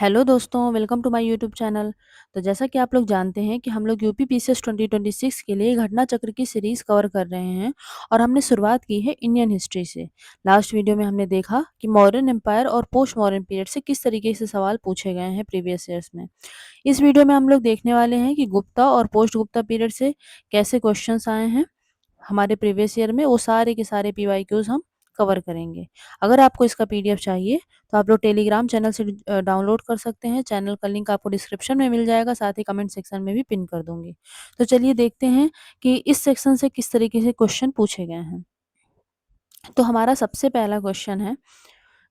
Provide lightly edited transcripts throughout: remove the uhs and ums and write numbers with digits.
Hello दोस्तों, welcome to my YouTube channel. तो जैसा कि आप लोग जानते हैं कि हम लोग यूपी पीसीएस 2026 के लिए घटना चक्र की सीरीज़ कवर कर रहे हैं और हमने शुरुआत की है इंडियन हिस्ट्री से। लास्ट वीडियो में हमने देखा कि मौर्यन एम्पायर और पोस्ट मौर्यन पीरियड से किस तरीके से सवाल पूछे गए हैं प्रीवियस ईयर्स में। इस वीडियो में हम लोग देखने वाले हैं कि गुप्ता और पोस्ट गुप्ता पीरियड से कैसे क्वेश्चंस आए हैं हमारे प्रीवियस ईयर में, वो सारे के सारे पीवाईक्यूज हम कवर करेंगे। अगर आपको इसका पीडीएफ चाहिए तो आप लोग टेलीग्राम चैनल से डाउनलोड कर सकते हैं। चैनल का लिंक आपको डिस्क्रिप्शन में मिल जाएगा, साथ ही कमेंट सेक्शन में भी पिन कर दूंगी। तो चलिए देखते हैं कि इस सेक्शन से किस तरीके से क्वेश्चन पूछे गए हैं। तो हमारा सबसे पहला क्वेश्चन है,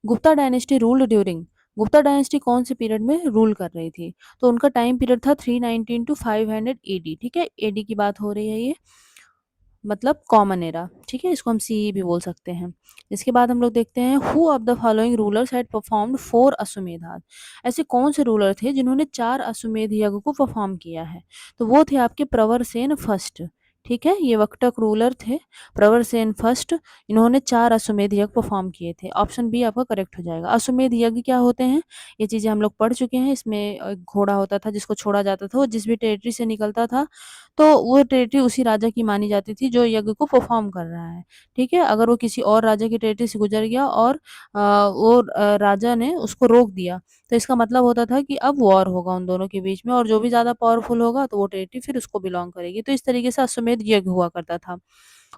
Gupta dynasty ruled during. Gupta dynasty कौन से पीरियड में रूल कर रही थी? तो उनका टाइम पीरियड था 319 टू 500 एडी। ठीक है, एडी की बात हो रही है ये, मतलब कॉमन एरा। ठीक है, इसको हम सीई भी बोल सकते हैं। इसके बाद हम लोग देखते हैं, who of the following rulers had performed 4 अश्वमेधात। ऐसे कौन से रूलर थे जिन्होंने 4 अश्वमेध यज्ञ को परफॉर्म किया है? तो वो थे आपके प्रवरसेन फर्स्ट। ठीक है, ये वक्टक रूलर थे, प्रवरसेन फर्स्ट। इन्होंने 4 अश्वमेध यज्ञ परफॉर्म किए थे। ऑप्शन बी आपका करेक्ट हो जाएगा। अश्वमेध यज्ञ क्या होते हैं, ये चीजें हम लोग पढ़ चुके हैं। इसमें घोड़ा होता था जिसको छोड़ा जाता था, वो जिस भी टेरिटरी से निकलता था तो वो टेरिटरी उसी राजा की मानी जाती थी जो यज्ञ को परफॉर्म कर रहा है। ठीक है, अगर वो किसी और राजा की टेरिटरी से गुजर गया और वो राजा ने उसको रोक दिया, तो इसका मतलब होता था कि अब वॉर होगा उन दोनों के बीच में, और जो भी ज्यादा पावरफुल होगा तो वो टेरिटरी फिर उसको बिलोंग करेगी। तो इस तरीके से अश्वमेध यज्ञ हुआ करता था।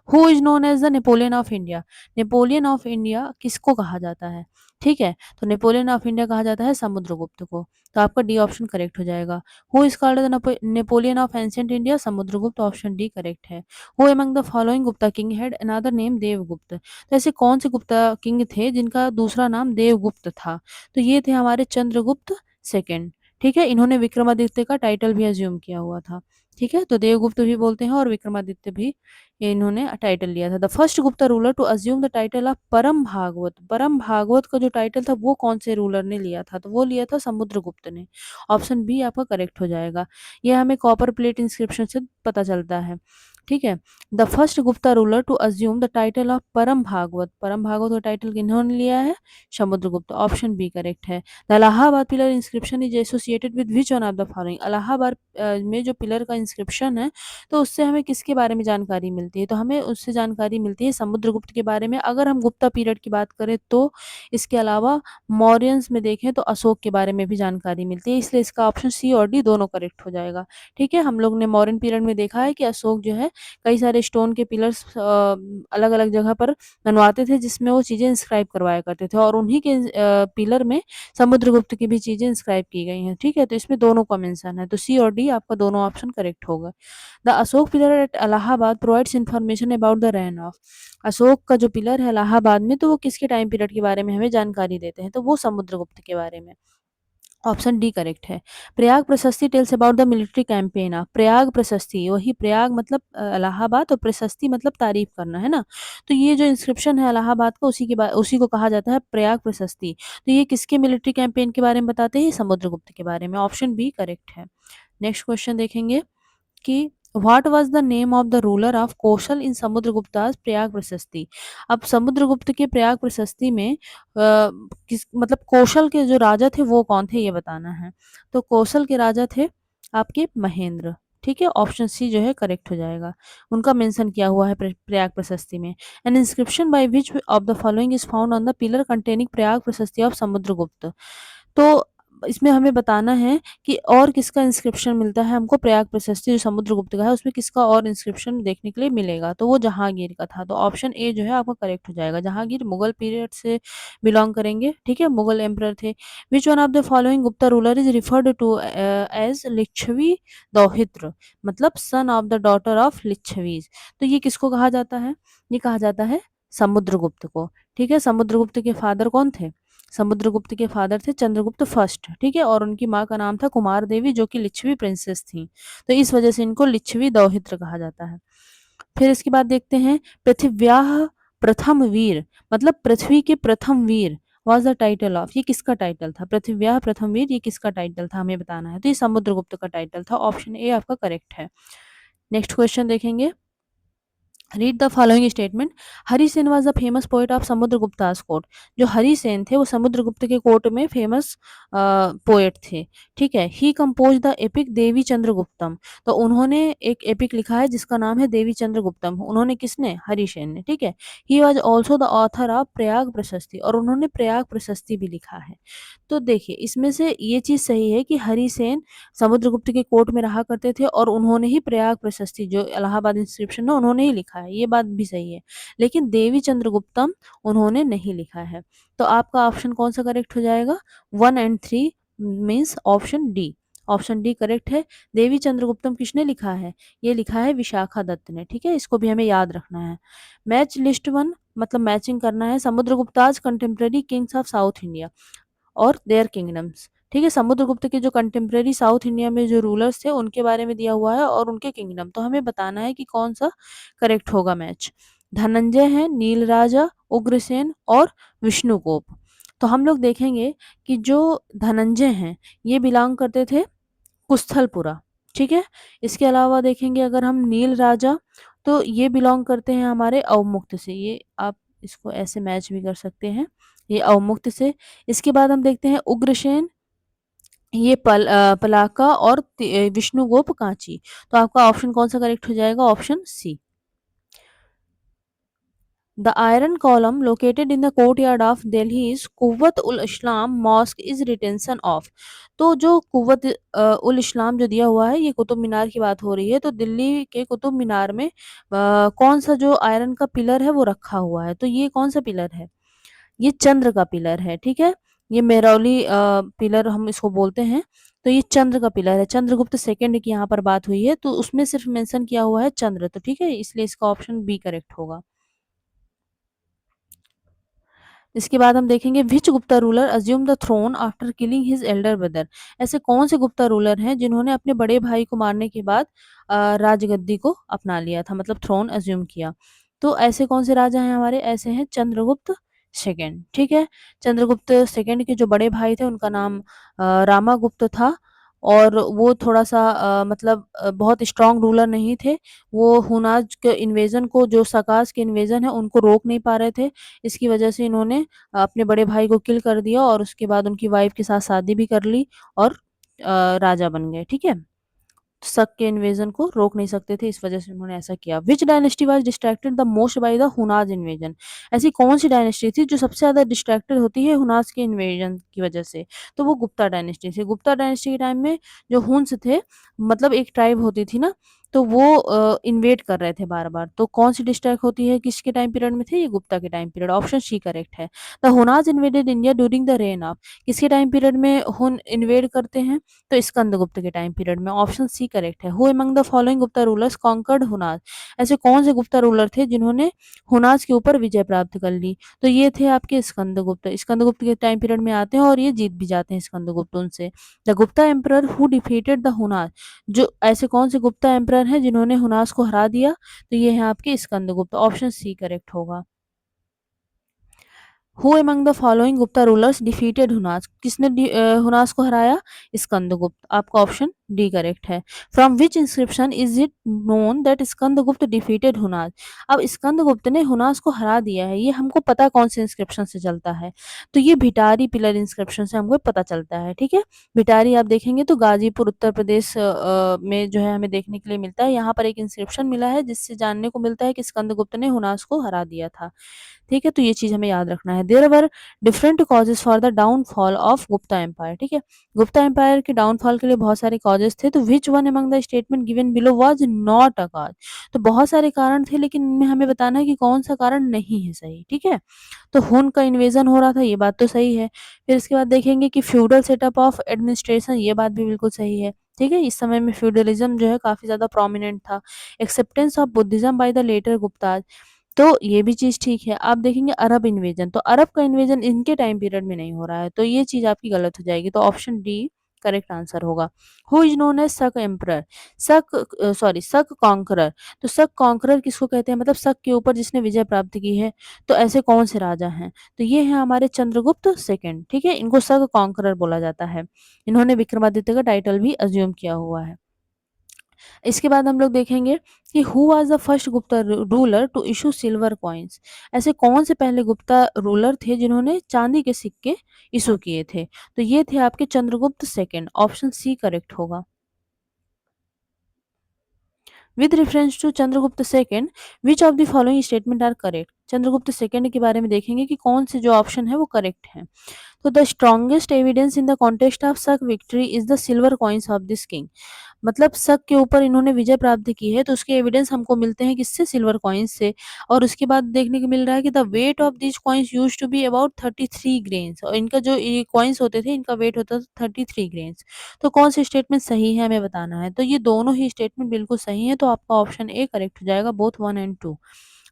Who is known as the Napoleon of India. Napoleon of India किसको कहा जाता है? ठीक है, तो नेपोलियन ऑफ इंडिया कहा जाता है समुद्रगुप्त को। तो आपका डी ऑप्शन करेक्ट हो जाएगा। Who is called the Napoleon of ancient India? Samudragupta. Option D correct है। Who among the following Gupta king had another name Devgupta. तो ऐसे कौन से गुप्ता किंग थे जिनका दूसरा नाम देवगुप्त था? तो ये थे हमारे चंद्रगुप्त सेकंड। ठीक है, इन्होंने विक्रमादित्य का टाइटल भी अज्यूम किया हुआ था। ठीक है, तो देवगुप्त भी बोलते हैं और विक्रमादित्य भी इन्होंने टाइटल लिया था। The first Gupta ruler to assume the title of Parama Bhagavata. Parama Bhagavata का जो टाइटल था वो कौन से रूलर ने लिया था? तो वो लिया था समुद्रगुप्त ने। ऑप्शन बी आपका करेक्ट हो जाएगा। यह हमें कॉपर प्लेट इंस्क्रिप्शन से पता चलता है। ठीक है, the first Gupta ruler to assume the title of Parama Bhagavata. Parama Bhagavata का टाइटल किन्होंने लिया है? समुद्रगुप्त। ऑप्शन बी करेक्ट है। The Allahabad pillar inscription is associated with which one of the following. Allahabad में जो पिलर का इंस्क्रिप्शन है, तो उससे हमें किसके बारे में जानकारी मिलती है? तो हमें उससे जानकारी मिलती है समुद्रगुप्त के बारे में। अगर हम गुप्ता पीरियड की बात करें तो इसके अलावा मौर्यंस में देखें तो अशोक के बारे में भी जानकारी मिलती है, इसलिए इसका ऑप्शन सी और डी दोनों करेक्ट हो जाएगा। ठीक है, हम लोग ने मौर्यन पीरियड में देखा है कि अशोक जो है कई सारे स्टोन के पिलर्स अलग अलग जगह पर बनवाते थे, जिसमें वो चीजें इंस्क्राइब करवाया करते थे, और उन्हीं के पिलर में समुद्रगुप्त की भी चीजें इंस्क्राइब की गई हैं। ठीक है, तो इसमें दोनों का मेंशन है, तो सी और डी आपका दोनों ऑप्शन करेक्ट होगा। The Ashoka pillar at Allahabad provides information about the reign of. Ashoka का जो पिलर है इलाहाबाद में, तो वो किसके टाइम पीरियड के बारे में हमें जानकारी देते हैं? तो वो समुद्रगुप्त के बारे में। ऑप्शन डी करेक्ट है। प्रयाग प्रशस्ति tells about the military campaign of. Prayag प्रशस्ति, वही प्रयाग मतलब इलाहाबाद, और प्रशस्ति मतलब तारीफ करना, है ना। तो ये जो इंस्क्रिप्शन है इलाहाबाद का, उसी को कहा जाता है प्रयाग प्रशस्ति। तो ये किसके मिलिट्री कैंपेन के बारे में बताते हैं? समुद्रगुप्त के बारे में। ऑप्शन बी करेक्ट है। नेक्स्ट क्वेश्चन देखेंगे कि what was the name of the ruler of Kaushal in Samudragupta's Prayag Prashasti. अब समुद्रगुप्त के प्रयाग प्रशस्ति में किस मतलब कौशल के जो राजा थे वो कौन थे, ये बताना है। तो कौशल के राजा थे आपके महेंद्र। ठीक है, ऑप्शन सी जो है करेक्ट हो जाएगा। उनका मेंशन किया हुआ है प्रयाग प्रशस्ति में। N inscription bye which of the following is found on the pillar containing Prayag प्रशस्ति ऑफ समुद्रगुप्त। तो इसमें हमें बताना है कि और किसका इंस्क्रिप्शन मिलता है हमको प्रयाग प्रशस्ति जो समुद्रगुप्त का है, उसमें किसका और इंस्क्रिप्शन देखने के लिए मिलेगा? तो वो जहांगीर का था। तो ऑप्शन ए जो है आपका करेक्ट हो जाएगा। जहांगीर मुगल पीरियड से बिलोंग करेंगे। ठीक है, मुगल एम्परर थे। Which one of the following Gupta ruler is referred to as Lichchhavi dauhitra, मतलब son of the daughter of Lichchhavis. तो ये किसको कहा जाता है? ये कहा जाता है समुद्रगुप्त को। ठीक है, समुद्रगुप्त के फादर कौन थे? समुद्रगुप्त के फादर थे चंद्रगुप्त फर्स्ट। ठीक है, और उनकी माँ का नाम था कुमार देवी, जो कि लिच्छवी प्रिंसेस थी। तो इस वजह से इनको लिच्छवी दौहित्र कहा जाता है। फिर इसके बाद देखते हैं, पृथिव्याह प्रथम वीर, मतलब पृथ्वी के प्रथम वीर वॉज द टाइटल ऑफ। ये किसका टाइटल था? पृथिव्याह प्रथम वीर, ये किसका टाइटल था हमें बताना है। तो ये समुद्रगुप्त का टाइटल था। ऑप्शन ए आपका करेक्ट है। नेक्स्ट क्वेश्चन देखेंगे, read the following statement. Harisena was the famous poet of Samudragupta's court. जो हरिसेन थे वो समुद्रगुप्त के कोर्ट में फेमस पोएट थे। ठीक है। ही कंपोज द एपिक देवी चंद्रगुप्तम। तो उन्होंने एक एपिक लिखा है जिसका नाम है देवी चंद्रगुप्तम। उन्होंने किसने? हरिसेन ने। ठीक है। He was also the author of Prayag प्रशस्ति, और उन्होंने प्रयाग प्रशस्ति भी लिखा है। तो देखिए इसमें से ये चीज सही है कि हरिसेन समुद्रगुप्त के कोर्ट में रहा करते थे और उन्होंने ही प्रयाग प्रशस्ति जो इलाहाबाद इंस्क्रिप्शन है उन्होंने ही लिखा है, ये बात भी सही है। लेकिन देवी चंद्रगुप्तम उन्होंने नहीं लिखा है। तो आपका ऑप्शन कौन सा करेक्ट हो जाएगा? 1 और 3 means option D. Option D correct है। देवी चंद्रगुप्तम किसने लिखा है? ये लिखा है विशाखा दत्त ने। ठीक है, इसको भी हमें याद रखना है। मैच लिस्ट वन, मतलब मैचिंग करना है। Samudragupta's contemporary kings of south India और देयर किंगडम्स। ठीक है, समुद्रगुप्त के जो कंटेम्प्रेरी साउथ इंडिया में जो रूलर्स थे उनके बारे में दिया हुआ है और उनके किंगडम। तो हमें बताना है कि कौन सा करेक्ट होगा मैच। धनंजय है, नील राजा, उग्रसेन और विष्णुगोप। तो हम लोग देखेंगे कि जो धनंजय हैं ये बिलोंग करते थे कुस्थलपुरा। ठीक है। इसके अलावा देखेंगे अगर हम नील राजा, तो ये बिलोंग करते हैं हमारे अवमुक्त से। ये आप इसको ऐसे मैच भी कर सकते हैं, ये अवमुक्त से। इसके बाद हम देखते हैं उग्रसेन, ये पलाका और विष्णुगोप कांची। तो आपका ऑप्शन कौन सा करेक्ट हो जाएगा? Option C. The iron column located in the courtyard of Delhi's Quwwat-ul-Islam Mosque is retention of। तो जो कुव्वत उल इस्लाम जो दिया हुआ है, ये कुतुब मीनार की बात हो रही है। तो दिल्ली के कुतुब मीनार में कौन सा जो आयरन का पिलर है वो रखा हुआ है? तो ये कौन सा पिलर है? ये चंद्र का पिलर है। ठीक है। ये मेरौली पिलर हम इसको बोलते हैं। तो ये चंद्र का पिलर है। चंद्रगुप्त सेकंड की यहाँ पर बात हुई है तो उसमें सिर्फ मेंशन किया हुआ है चंद्र। तो ठीक है, इसलिए इसका ऑप्शन बी करेक्ट होगा। इसके बाद हम देखेंगे which Gupta ruler assume the throne after killing his elder brother. ऐसे कौन से गुप्ता रूलर हैं जिन्होंने अपने बड़े भाई को मारने के बाद राजगद्दी को अपना लिया था, मतलब थ्रोन अज्यूम किया। तो ऐसे कौन से राजा हैं हमारे? ऐसे हैं चंद्रगुप्त सेकंड। ठीक है। चंद्रगुप्त सेकंड के जो बड़े भाई थे उनका नाम रामागुप्त था, और वो थोड़ा सा मतलब बहुत स्ट्रांग रूलर नहीं थे। वो हुनाज के इन्वेजन को, जो सकास के इन्वेजन है उनको रोक नहीं पा रहे थे। इसकी वजह से इन्होंने अपने बड़े भाई को किल कर दिया और उसके बाद उनकी वाइफ के साथ शादी भी कर ली और राजा बन गए। ठीक है। शक के इन्वेजन को रोक नहीं सकते थे, इस वजह से उन्होंने ऐसा किया। विच dynasty was distracted the most by the Hunas invasion. ऐसी कौन सी डायनेस्टी थी जो सबसे ज्यादा डिस्ट्रैक्टेड होती है हुनाज के इन्वेजन की वजह से? तो वो गुप्ता डायनेस्टी थी। गुप्ता डायनेस्टी के टाइम में जो हुन्स थे, मतलब एक ट्राइब होती थी ना, तो वो इन्वेट कर रहे थे बार बार। तो कौन सी डिस्ट्रैक्ट होती है, किसके टाइम पीरियड में थे? ये गुप्ता के time period. Option C correct है। The Hunas invaded India during the reign of. किसके टाइम पीरियड में हुन इन्वेड करते हैं? तो स्कंदगुप्त के टाइम पीरियड में। ऑप्शन सी करेक्ट है। Who among the following Gupta rulers conquered Hunas. ऐसे कौन से गुप्ता रूलर थे जिन्होंने हुनाज के ऊपर विजय प्राप्त कर ली? तो ये थे आपके स्कंदगुप्त। स्कंदगुप्त के टाइम पीरियड में आते हैं और ये जीत भी जाते हैं स्कंदगुप्त उनसे। The Gupta emperor who defeated the Hunas. जो ऐसे कौन से गुप्ता एम्परर हैं जिन्होंने हुनाज को हरा दिया? तो ये है आपके स्कंदगुप्त। ऑप्शन सी करेक्ट होगा। Who among the following Gupta rulers defeated Hunas. किसने हुनाज को हराया? स्कंदगुप्त। आपका ऑप्शन डी करेक्ट है। From which inscription is it known that Skandagupta defeated Hunas. अब स्कंदगुप्त ने हुनाज को हरा दिया है, ये हमको पता कौन से इंस्क्रिप्शन से चलता है? तो ये भिटारी पिलर इंस्क्रिप्शन से हमको पता चलता है। ठीक है। भिटारी आप देखेंगे तो गाजीपुर उत्तर प्रदेश में जो है हमें देखने के लिए मिलता है। यहाँ पर एक इंस्क्रिप्शन मिला है जिससे जानने को मिलता है कि स्कंदगुप्त ने हुनाज को हरा दिया था। ठीक है, तो ये चीज हमें याद रखना है। There were different causes for the downfall of Gupta empire. ठीक है। गुप्ता एम्पायर के डाउनफॉल के लिए बहुत सारे कॉजेज थे। तो विच one among the statement given below was not a cause. तो बहुत सारे कारण थे लेकिन इनमें हमें बताना है कि कौन सा कारण नहीं है सही। ठीक है। तो हुन का इन्वेजन हो रहा था, ये बात तो सही है। फिर इसके बाद देखेंगे कि फ्यूडल सेटअप ऑफ एडमिनिस्ट्रेशन, ये बात भी बिल्कुल सही है। ठीक है। इस समय में फ्यूडलिज्म जो है काफी ज्यादा प्रोमिनेंट था। Acceptance of Buddhism by the later Guptas, तो ये भी चीज ठीक है। आप देखेंगे अरब इन्वेजन, तो अरब का इन्वेजन इनके टाइम पीरियड में नहीं हो रहा है, तो ये चीज आपकी गलत हो जाएगी। तो ऑप्शन डी करेक्ट आंसर होगा। हु इज नोन एज शक एम्परर। शक कॉन्करर। तो शक कॉन्करर किसको कहते हैं? मतलब शक के ऊपर जिसने विजय प्राप्त की है। तो ऐसे कौन से राजा हैं? तो ये है हमारे चंद्रगुप्त सेकंड। ठीक है। इनको शक कॉन्करर बोला जाता है। इन्होंने विक्रमादित्य का टाइटल भी अज्यूम किया हुआ है। इसके बाद हम लोग देखेंगे कि who was the first Gupta ruler to issue silver coins. ऐसे कौन से पहले गुप्ता रूलर थे जिन्होंने चांदी के सिक्के इशू किए थे? तो ये थे आपके Chandragupta second, option C correct होगा। With reference to Chandragupta second which of the following statement are correct. Chandragupta second के बारे में देखेंगे कि कौन से जो ऑप्शन है वो करेक्ट है। तो the strongest evidence in the contest of Shaka victory is the silver coins of this king. मतलब शक के ऊपर इन्होंने विजय प्राप्त की है तो उसके एविडेंस हमको मिलते हैं किससे? सिल्वर कॉइन्स से। और उसके बाद देखने को मिल रहा है कि the weight of this coins used to be about 33 grains, और इनका जो ये कॉइन्स होते थे इनका वेट होता था 33 ग्रेन्स। तो कौन सी स्टेटमेंट सही है हमें बताना है। तो ये दोनों ही स्टेटमेंट बिल्कुल सही है, तो आपका ऑप्शन ए करेक्ट हो जाएगा, both 1 and 2।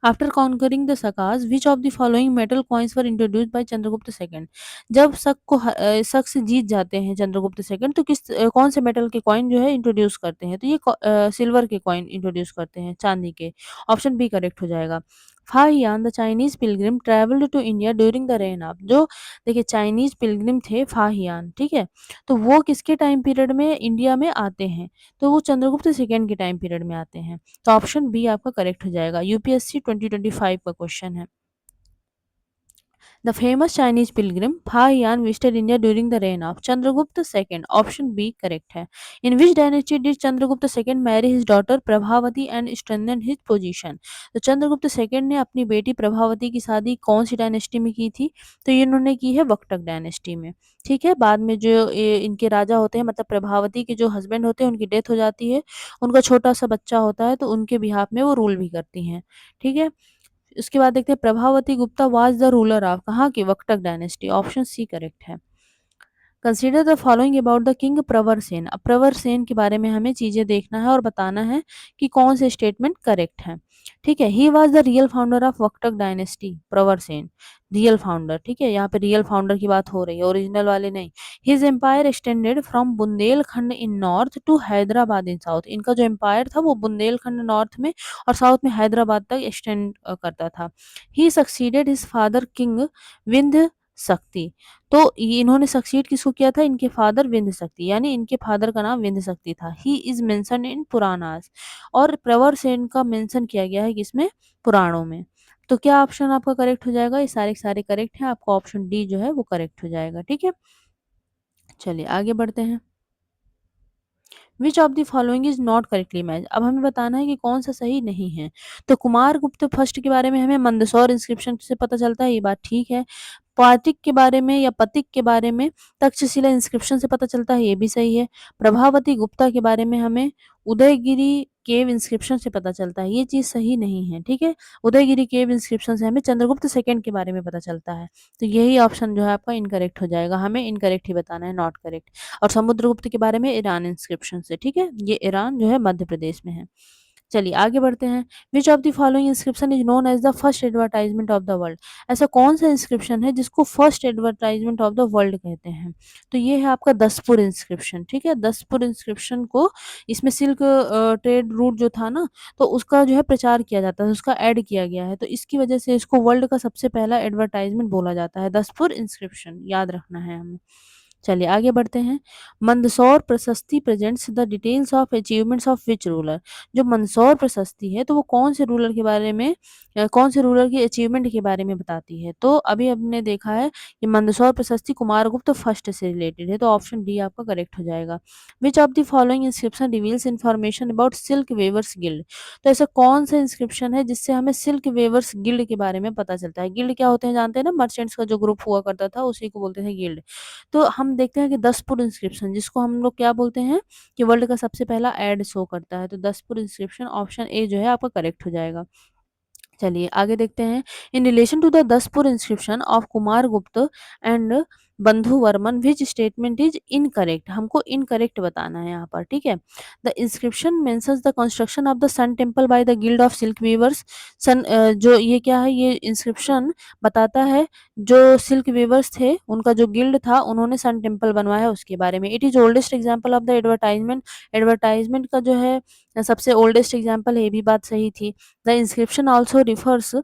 After conquering the Shakas which of the following metal coins were introduced by Chandragupta second. जब शक से जीत जाते हैं चंद्रगुप्त सेकंड तो कौन से मेटल के कॉइन जो है इंट्रोड्यूस करते हैं? तो ये सिल्वर के कॉइन इंट्रोड्यूस करते हैं, चांदी के। ऑप्शन बी करेक्ट हो जाएगा। Fahien the Chinese pilgrim travelled to India during the reign of. जो देखिए चाइनीज पिलग्रिम थे फाहियान, ठीक है, तो वो किसके टाइम पीरियड में इंडिया में आते हैं? तो वो चंद्रगुप्त सेकंड के टाइम पीरियड में आते हैं। तो ऑप्शन बी आपका करेक्ट हो जाएगा। यूपीएससी 2025 का क्वेश्चन है। The famous Chinese pilgrim Fa Yan visited India during the reign of Chandragupta II. Option B correct है। In which dynasty did Chandragupta II marry his daughter Prabhavati and strengthen his position? तो Chandragupta second ने अपनी बेटी प्रभावती की शादी कौन सी dynasty में की थी? तो ये इन्होंने की है वक्टक डायनेस्टी में। ठीक है, बाद में जो इनके राजा होते हैं, मतलब प्रभावती के जो हस्बैंड होते हैं उनकी डेथ हो जाती है, उनका छोटा सा बच्चा होता है, तो उनके बिहाफ में वो रूल भी करती हैं। ठीक है, उसके बाद देखते हैं Prabhavati Gupta was the ruler of कहाँ की? वक्टक डायनेस्टी। ऑप्शन सी करेक्ट है। Consider the following about the king प्रवर सेन। अब प्रवर सेन के बारे में हमें चीजें देखना है और बताना है कि कौन से स्टेटमेंट करेक्ट है। ठीक है, he was the real founder of Vakataka dynasty, Pravarasena real founder. ठीक है, यहाँ पे रियल फाउंडर की बात हो रही है, ओरिजिनल वाले नहीं। His empire extended from Bundelkhand in north to Hyderabad in south. इनका जो एम्पायर था वो बुंदेलखंड नॉर्थ में और साउथ में हैदराबाद तक एक्सटेंड करता था। He succeeded his father king Vindhyashakti. तो ये इन्होंने सक्सीड किसको किया था? इनके फादर विंध्य शक्ति, यानी इनके फादर का नाम विंध्य शक्ति था। He is mention in Puranas, और प्रवर सेन का मेंशन किया गया है किसमें? पुराणों में। तो क्या ऑप्शन आपका करेक्ट हो जाएगा? ये सारे के सारे करेक्ट हैं, आपका ऑप्शन डी जो है वो करेक्ट हो जाएगा। ठीक है, चलिए आगे बढ़ते हैं। Which of the following is not correctly match. अब हमें बताना है कि कौन सा सही नहीं है। तो कुमार गुप्त फर्स्ट के बारे में हमें मंदसौर इंस्क्रिप्शन से पता चलता है, ये बात ठीक है। पातिक के बारे में या पतिक के बारे में तक्षशिला इंस्क्रिप्शन से पता चलता है, ये भी सही है। प्रभावती गुप्ता के बारे में हमें उदयगिरी केव इंस्क्रिप्शन से पता चलता है, ये चीज सही नहीं है। ठीक है, उदयगिरी केव इंस्क्रिप्शन से हमें चंद्रगुप्त सेकंड के बारे में पता चलता है। तो यही ऑप्शन जो है आपका इनकरेक्ट हो जाएगा, हमें इनकरेक्ट ही बताना है, नॉट करेक्ट। और समुद्रगुप्त के बारे में ईरान इंस्क्रिप्शन से। ठीक है, ये ईरान जो है मध्य प्रदेश में है। चलिए आगे बढ़ते हैं। Which of the following inscription is known as the first advertisement of the world. ऐसा कौन सा इंस्क्रिप्शन है जिसको first advertisement of the world कहते हैं? तो ये है आपका दसपुर इंस्क्रिप्शन। ठीक है, दसपुर इंस्क्रिप्शन को, इसमें सिल्क ट्रेड रूट जो था ना, तो उसका जो है प्रचार किया जाता है, उसका ऐड किया गया है, तो इसकी वजह से इसको वर्ल्ड का सबसे पहला एडवर्टाइजमेंट बोला जाता है। दसपुर इंस्क्रिप्शन याद रखना है हमें। चलिए आगे बढ़ते हैं। मंदसौर प्रशस्ति presents the details of achievements of which ruler. जो मंदसौर प्रशस्ति है तो वो कौन से रूलर के बारे में, कौन से रूलर की अचीवमेंट के बारे में बताती है? तो अभी हमने देखा है कि मंदसौर प्रशस्ति कुमारगुप्त फर्स्ट से रिलेटेड है, तो ऑप्शन डी आपका करेक्ट हो जाएगा। Which of the following inscription reveals information about silk weavers guild. तो ऐसा कौन सा इंस्क्रिप्शन है जिससे हमें सिल्क वेवर्स गिल्ड के बारे में पता चलता है? गिल्ड क्या होते हैं जानते हैं ना, मर्चेंट्स का जो ग्रुप हुआ करता था उसी को बोलते थे गिल्ड। तो हम देखते हैं कि दसपुर इंस्क्रिप्शन, जिसको हम लोग क्या बोलते हैं कि वर्ल्ड का सबसे पहला एड शो करता है, तो दसपुर इंस्क्रिप्शन ऑप्शन ए जो है आपका करेक्ट हो जाएगा। चलिए आगे देखते हैं। In relation to the Dasapura inscription of Kumaragupta and Bandhuvarman which statement is incorrect. हमको इनकरेक्ट बताना है यहाँ पर। ठीक है, the inscription mentions the construction of the sun temple by the guild of silk weavers. Sun जो ये क्या है, ये इंस्क्रिप्शन बताता है जो सिल्क वीवर्स थे उनका जो गिल्ड था उन्होंने सन टेम्पल बनवाया उसके बारे में। It is oldest example of the advertisement. Advertisement का जो है सबसे ओल्डेस्ट एग्जाम्पल है, ये भी बात सही थी। The inscription also refers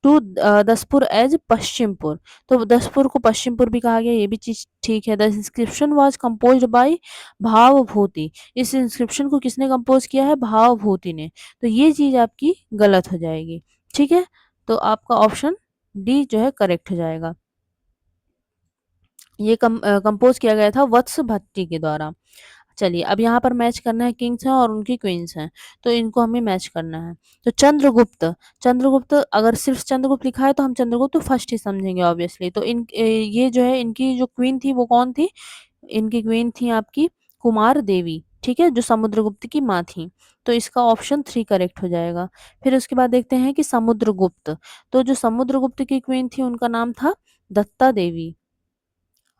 to Dasapura as Pashchimapura. तो दसपुर को पश्चिमपुर भी कहा गया, ये भी चीज ठीक है। The inscription was composed bye Bhavabhuti. इस इंस्क्रिप्शन को किसने कंपोज किया है? भावभूति ने। तो ये चीज आपकी गलत हो जाएगी। ठीक है, तो आपका ऑप्शन डी जो है करेक्ट हो जाएगा। ये कंपोज किया गया था वत्स भट्टी के द्वारा। चलिए, अब यहाँ पर मैच करना है किंग्स हैं और उनकी क्वींस हैं, तो इनको हमें मैच करना है। तो चंद्रगुप्त, चंद्रगुप्त अगर सिर्फ चंद्रगुप्त लिखा है तो हम चंद्रगुप्त फर्स्ट ही समझेंगे ऑब्वियसली। तो ये जो है इनकी जो क्वीन थी वो कौन थी? इनकी क्वीन थी आपकी कुमार देवी, ठीक है, जो समुद्रगुप्त की माँ थी। तो इसका ऑप्शन 3 करेक्ट हो जाएगा। फिर उसके बाद देखते हैं कि समुद्रगुप्त। तो जो समुद्रगुप्त की क्वीन थी उनका नाम था दत्ता देवी,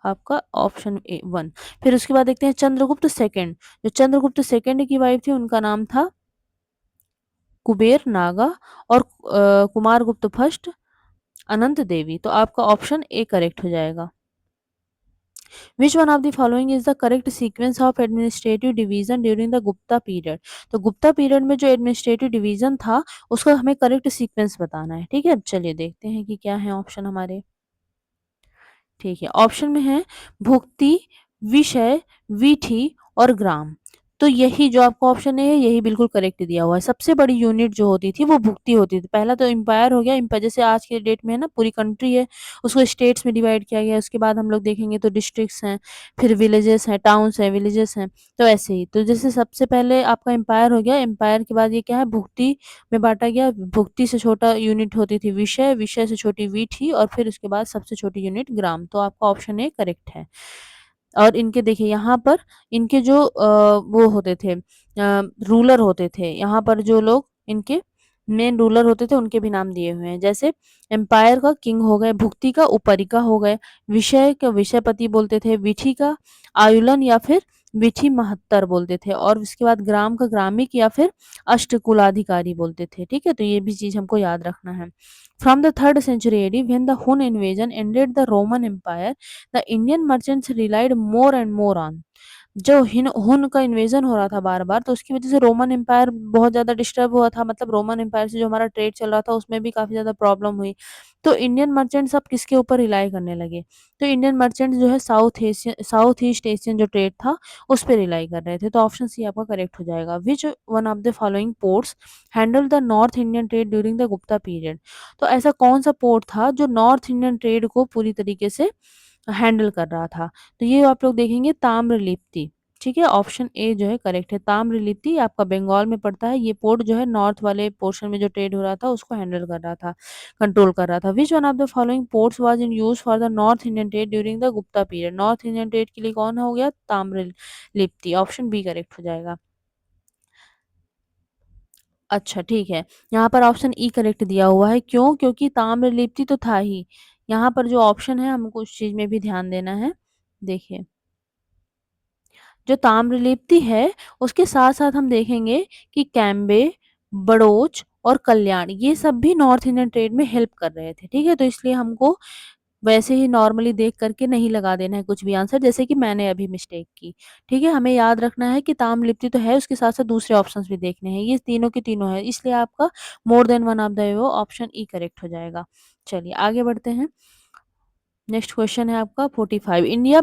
आपका ऑप्शन ए 1। फिर उसके बाद देखते हैं चंद्रगुप्त सेकंड। जो चंद्रगुप्त सेकंड की वाइफ थी उनका नाम था कुबेर नागा, और कुमारगुप्त फर्स्ट अनंत देवी। तो आपका ऑप्शन ए करेक्ट हो जाएगा। विच one of the following is the correct sequence of administrative division during the Gupta period? तो गुप्ता पीरियड में जो एडमिनिस्ट्रेटिव डिवीजन था उसका हमें करेक्ट सीक्वेंस बताना है। ठीक है, अब चलिए देखते हैं कि क्या है ऑप्शन हमारे। ठीक है, ऑप्शन में है भुक्ति, विषय, वीथी और ग्राम। तो यही जो आपका ऑप्शन है यही बिल्कुल करेक्ट दिया हुआ है। सबसे बड़ी यूनिट जो होती थी वो भुक्ति होती थी। पहला तो एम्पायर हो गया, एम्पायर जैसे आज के डेट में है ना पूरी कंट्री है, उसको स्टेट्स में डिवाइड किया गया है। उसके बाद हम लोग देखेंगे तो डिस्ट्रिक्ट्स हैं, फिर विलेजेस हैं, टाउन्स हैं, विलेजेस हैं। तो ऐसे ही, तो जैसे सबसे पहले आपका एम्पायर हो गया, एम्पायर के बाद ये क्या है भुक्ति में बांटा गया। भुक्ति से छोटा यूनिट होती थी विषय, विषय से छोटी वीथी, और फिर उसके बाद सबसे छोटी यूनिट ग्राम। तो आपका ऑप्शन ए करेक्ट है। और इनके देखिए यहाँ पर इनके जो वो होते थे रूलर होते थे, यहाँ पर जो लोग इनके मेन रूलर होते थे उनके भी नाम दिए हुए हैं। जैसे एम्पायर का किंग हो गए, भुक्ति का उपरिका हो गए, विषय का विषयपति बोलते थे, विठी का आयुलन या फिर विठी महत्तर बोलते थे, और उसके बाद ग्राम का ग्रामिक या फिर अष्टकुलाधिकारी बोलते थे। ठीक है, तो ये भी चीज हमको याद रखना है। From the 3rd century AD, when the Hun invasion ended the Roman Empire, the Indian merchants relied more and more on। जो हुन का इन्वेजन हो रहा था बार बार, तो उसकी वजह से रोमन एम्पायर बहुत ज्यादा डिस्टर्ब हुआ था। मतलब रोमन एम्पायर से जो हमारा ट्रेड चल रहा था उसमें भी काफी ज्यादा प्रॉब्लम हुई। तो इंडियन मर्चेंट्स अब किसके ऊपर रिलाई करने लगे? तो इंडियन मर्चेंट्स जो है साउथ ईस्ट एशियन जो ट्रेड था उस पर रिलाई कर रहे थे। तो ऑप्शन सी आपका करेक्ट हो जाएगा। विच one of the following ports handle the north Indian trade during the Gupta period? तो ऐसा कौन सा पोर्ट था जो नॉर्थ इंडियन ट्रेड को पूरी तरीके से हैंडल कर रहा था? तो ये आप लोग देखेंगे ताम्रलिप्ति। ठीक है, ऑप्शन ए जो है करेक्ट है। ताम्रलिप्ति आपका बंगाल में पड़ता है। ये पोर्ट जो है नॉर्थ वाले पोर्शन में जो ट्रेड हो रहा था उसको हैंडल कर रहा था, कंट्रोल कर रहा था। विच one of the following ports was in use for the north Indian trade during the Gupta period? North Indian trade के लिए कौन हो गया? ताम्रलिप्ति। ऑप्शन बी करेक्ट हो जाएगा। अच्छा ठीक है, यहाँ पर ऑप्शन ई करेक्ट दिया हुआ है। क्यों? क्योंकि ताम्रलिप्ति तो था ही। यहाँ पर जो ऑप्शन है हमको उस चीज में भी ध्यान देना है। देखिए, जो ताम्रलिप्ति है उसके साथ साथ हम देखेंगे कि कैम्बे, बड़ोच और कल्याण ये सब भी नॉर्थ इंडियन ट्रेड में हेल्प कर रहे थे। ठीक है, तो इसलिए हमको वैसे ही नॉर्मली देख करके नहीं लगा देना है कुछ भी आंसर, जैसे कि मैंने अभी मिस्टेक की। ठीक है, हमें याद रखना है कि ताम्रलिप्ति तो है, उसके साथ साथ दूसरे ऑप्शंस भी देखने हैं। ये तीनों के तीनों है, इसलिए आपका more than one of the वो ऑप्शन ई करेक्ट हो जाएगा। चलिए आगे बढ़ते हैं। नेक्स्ट क्वेश्चन है आपका 45। India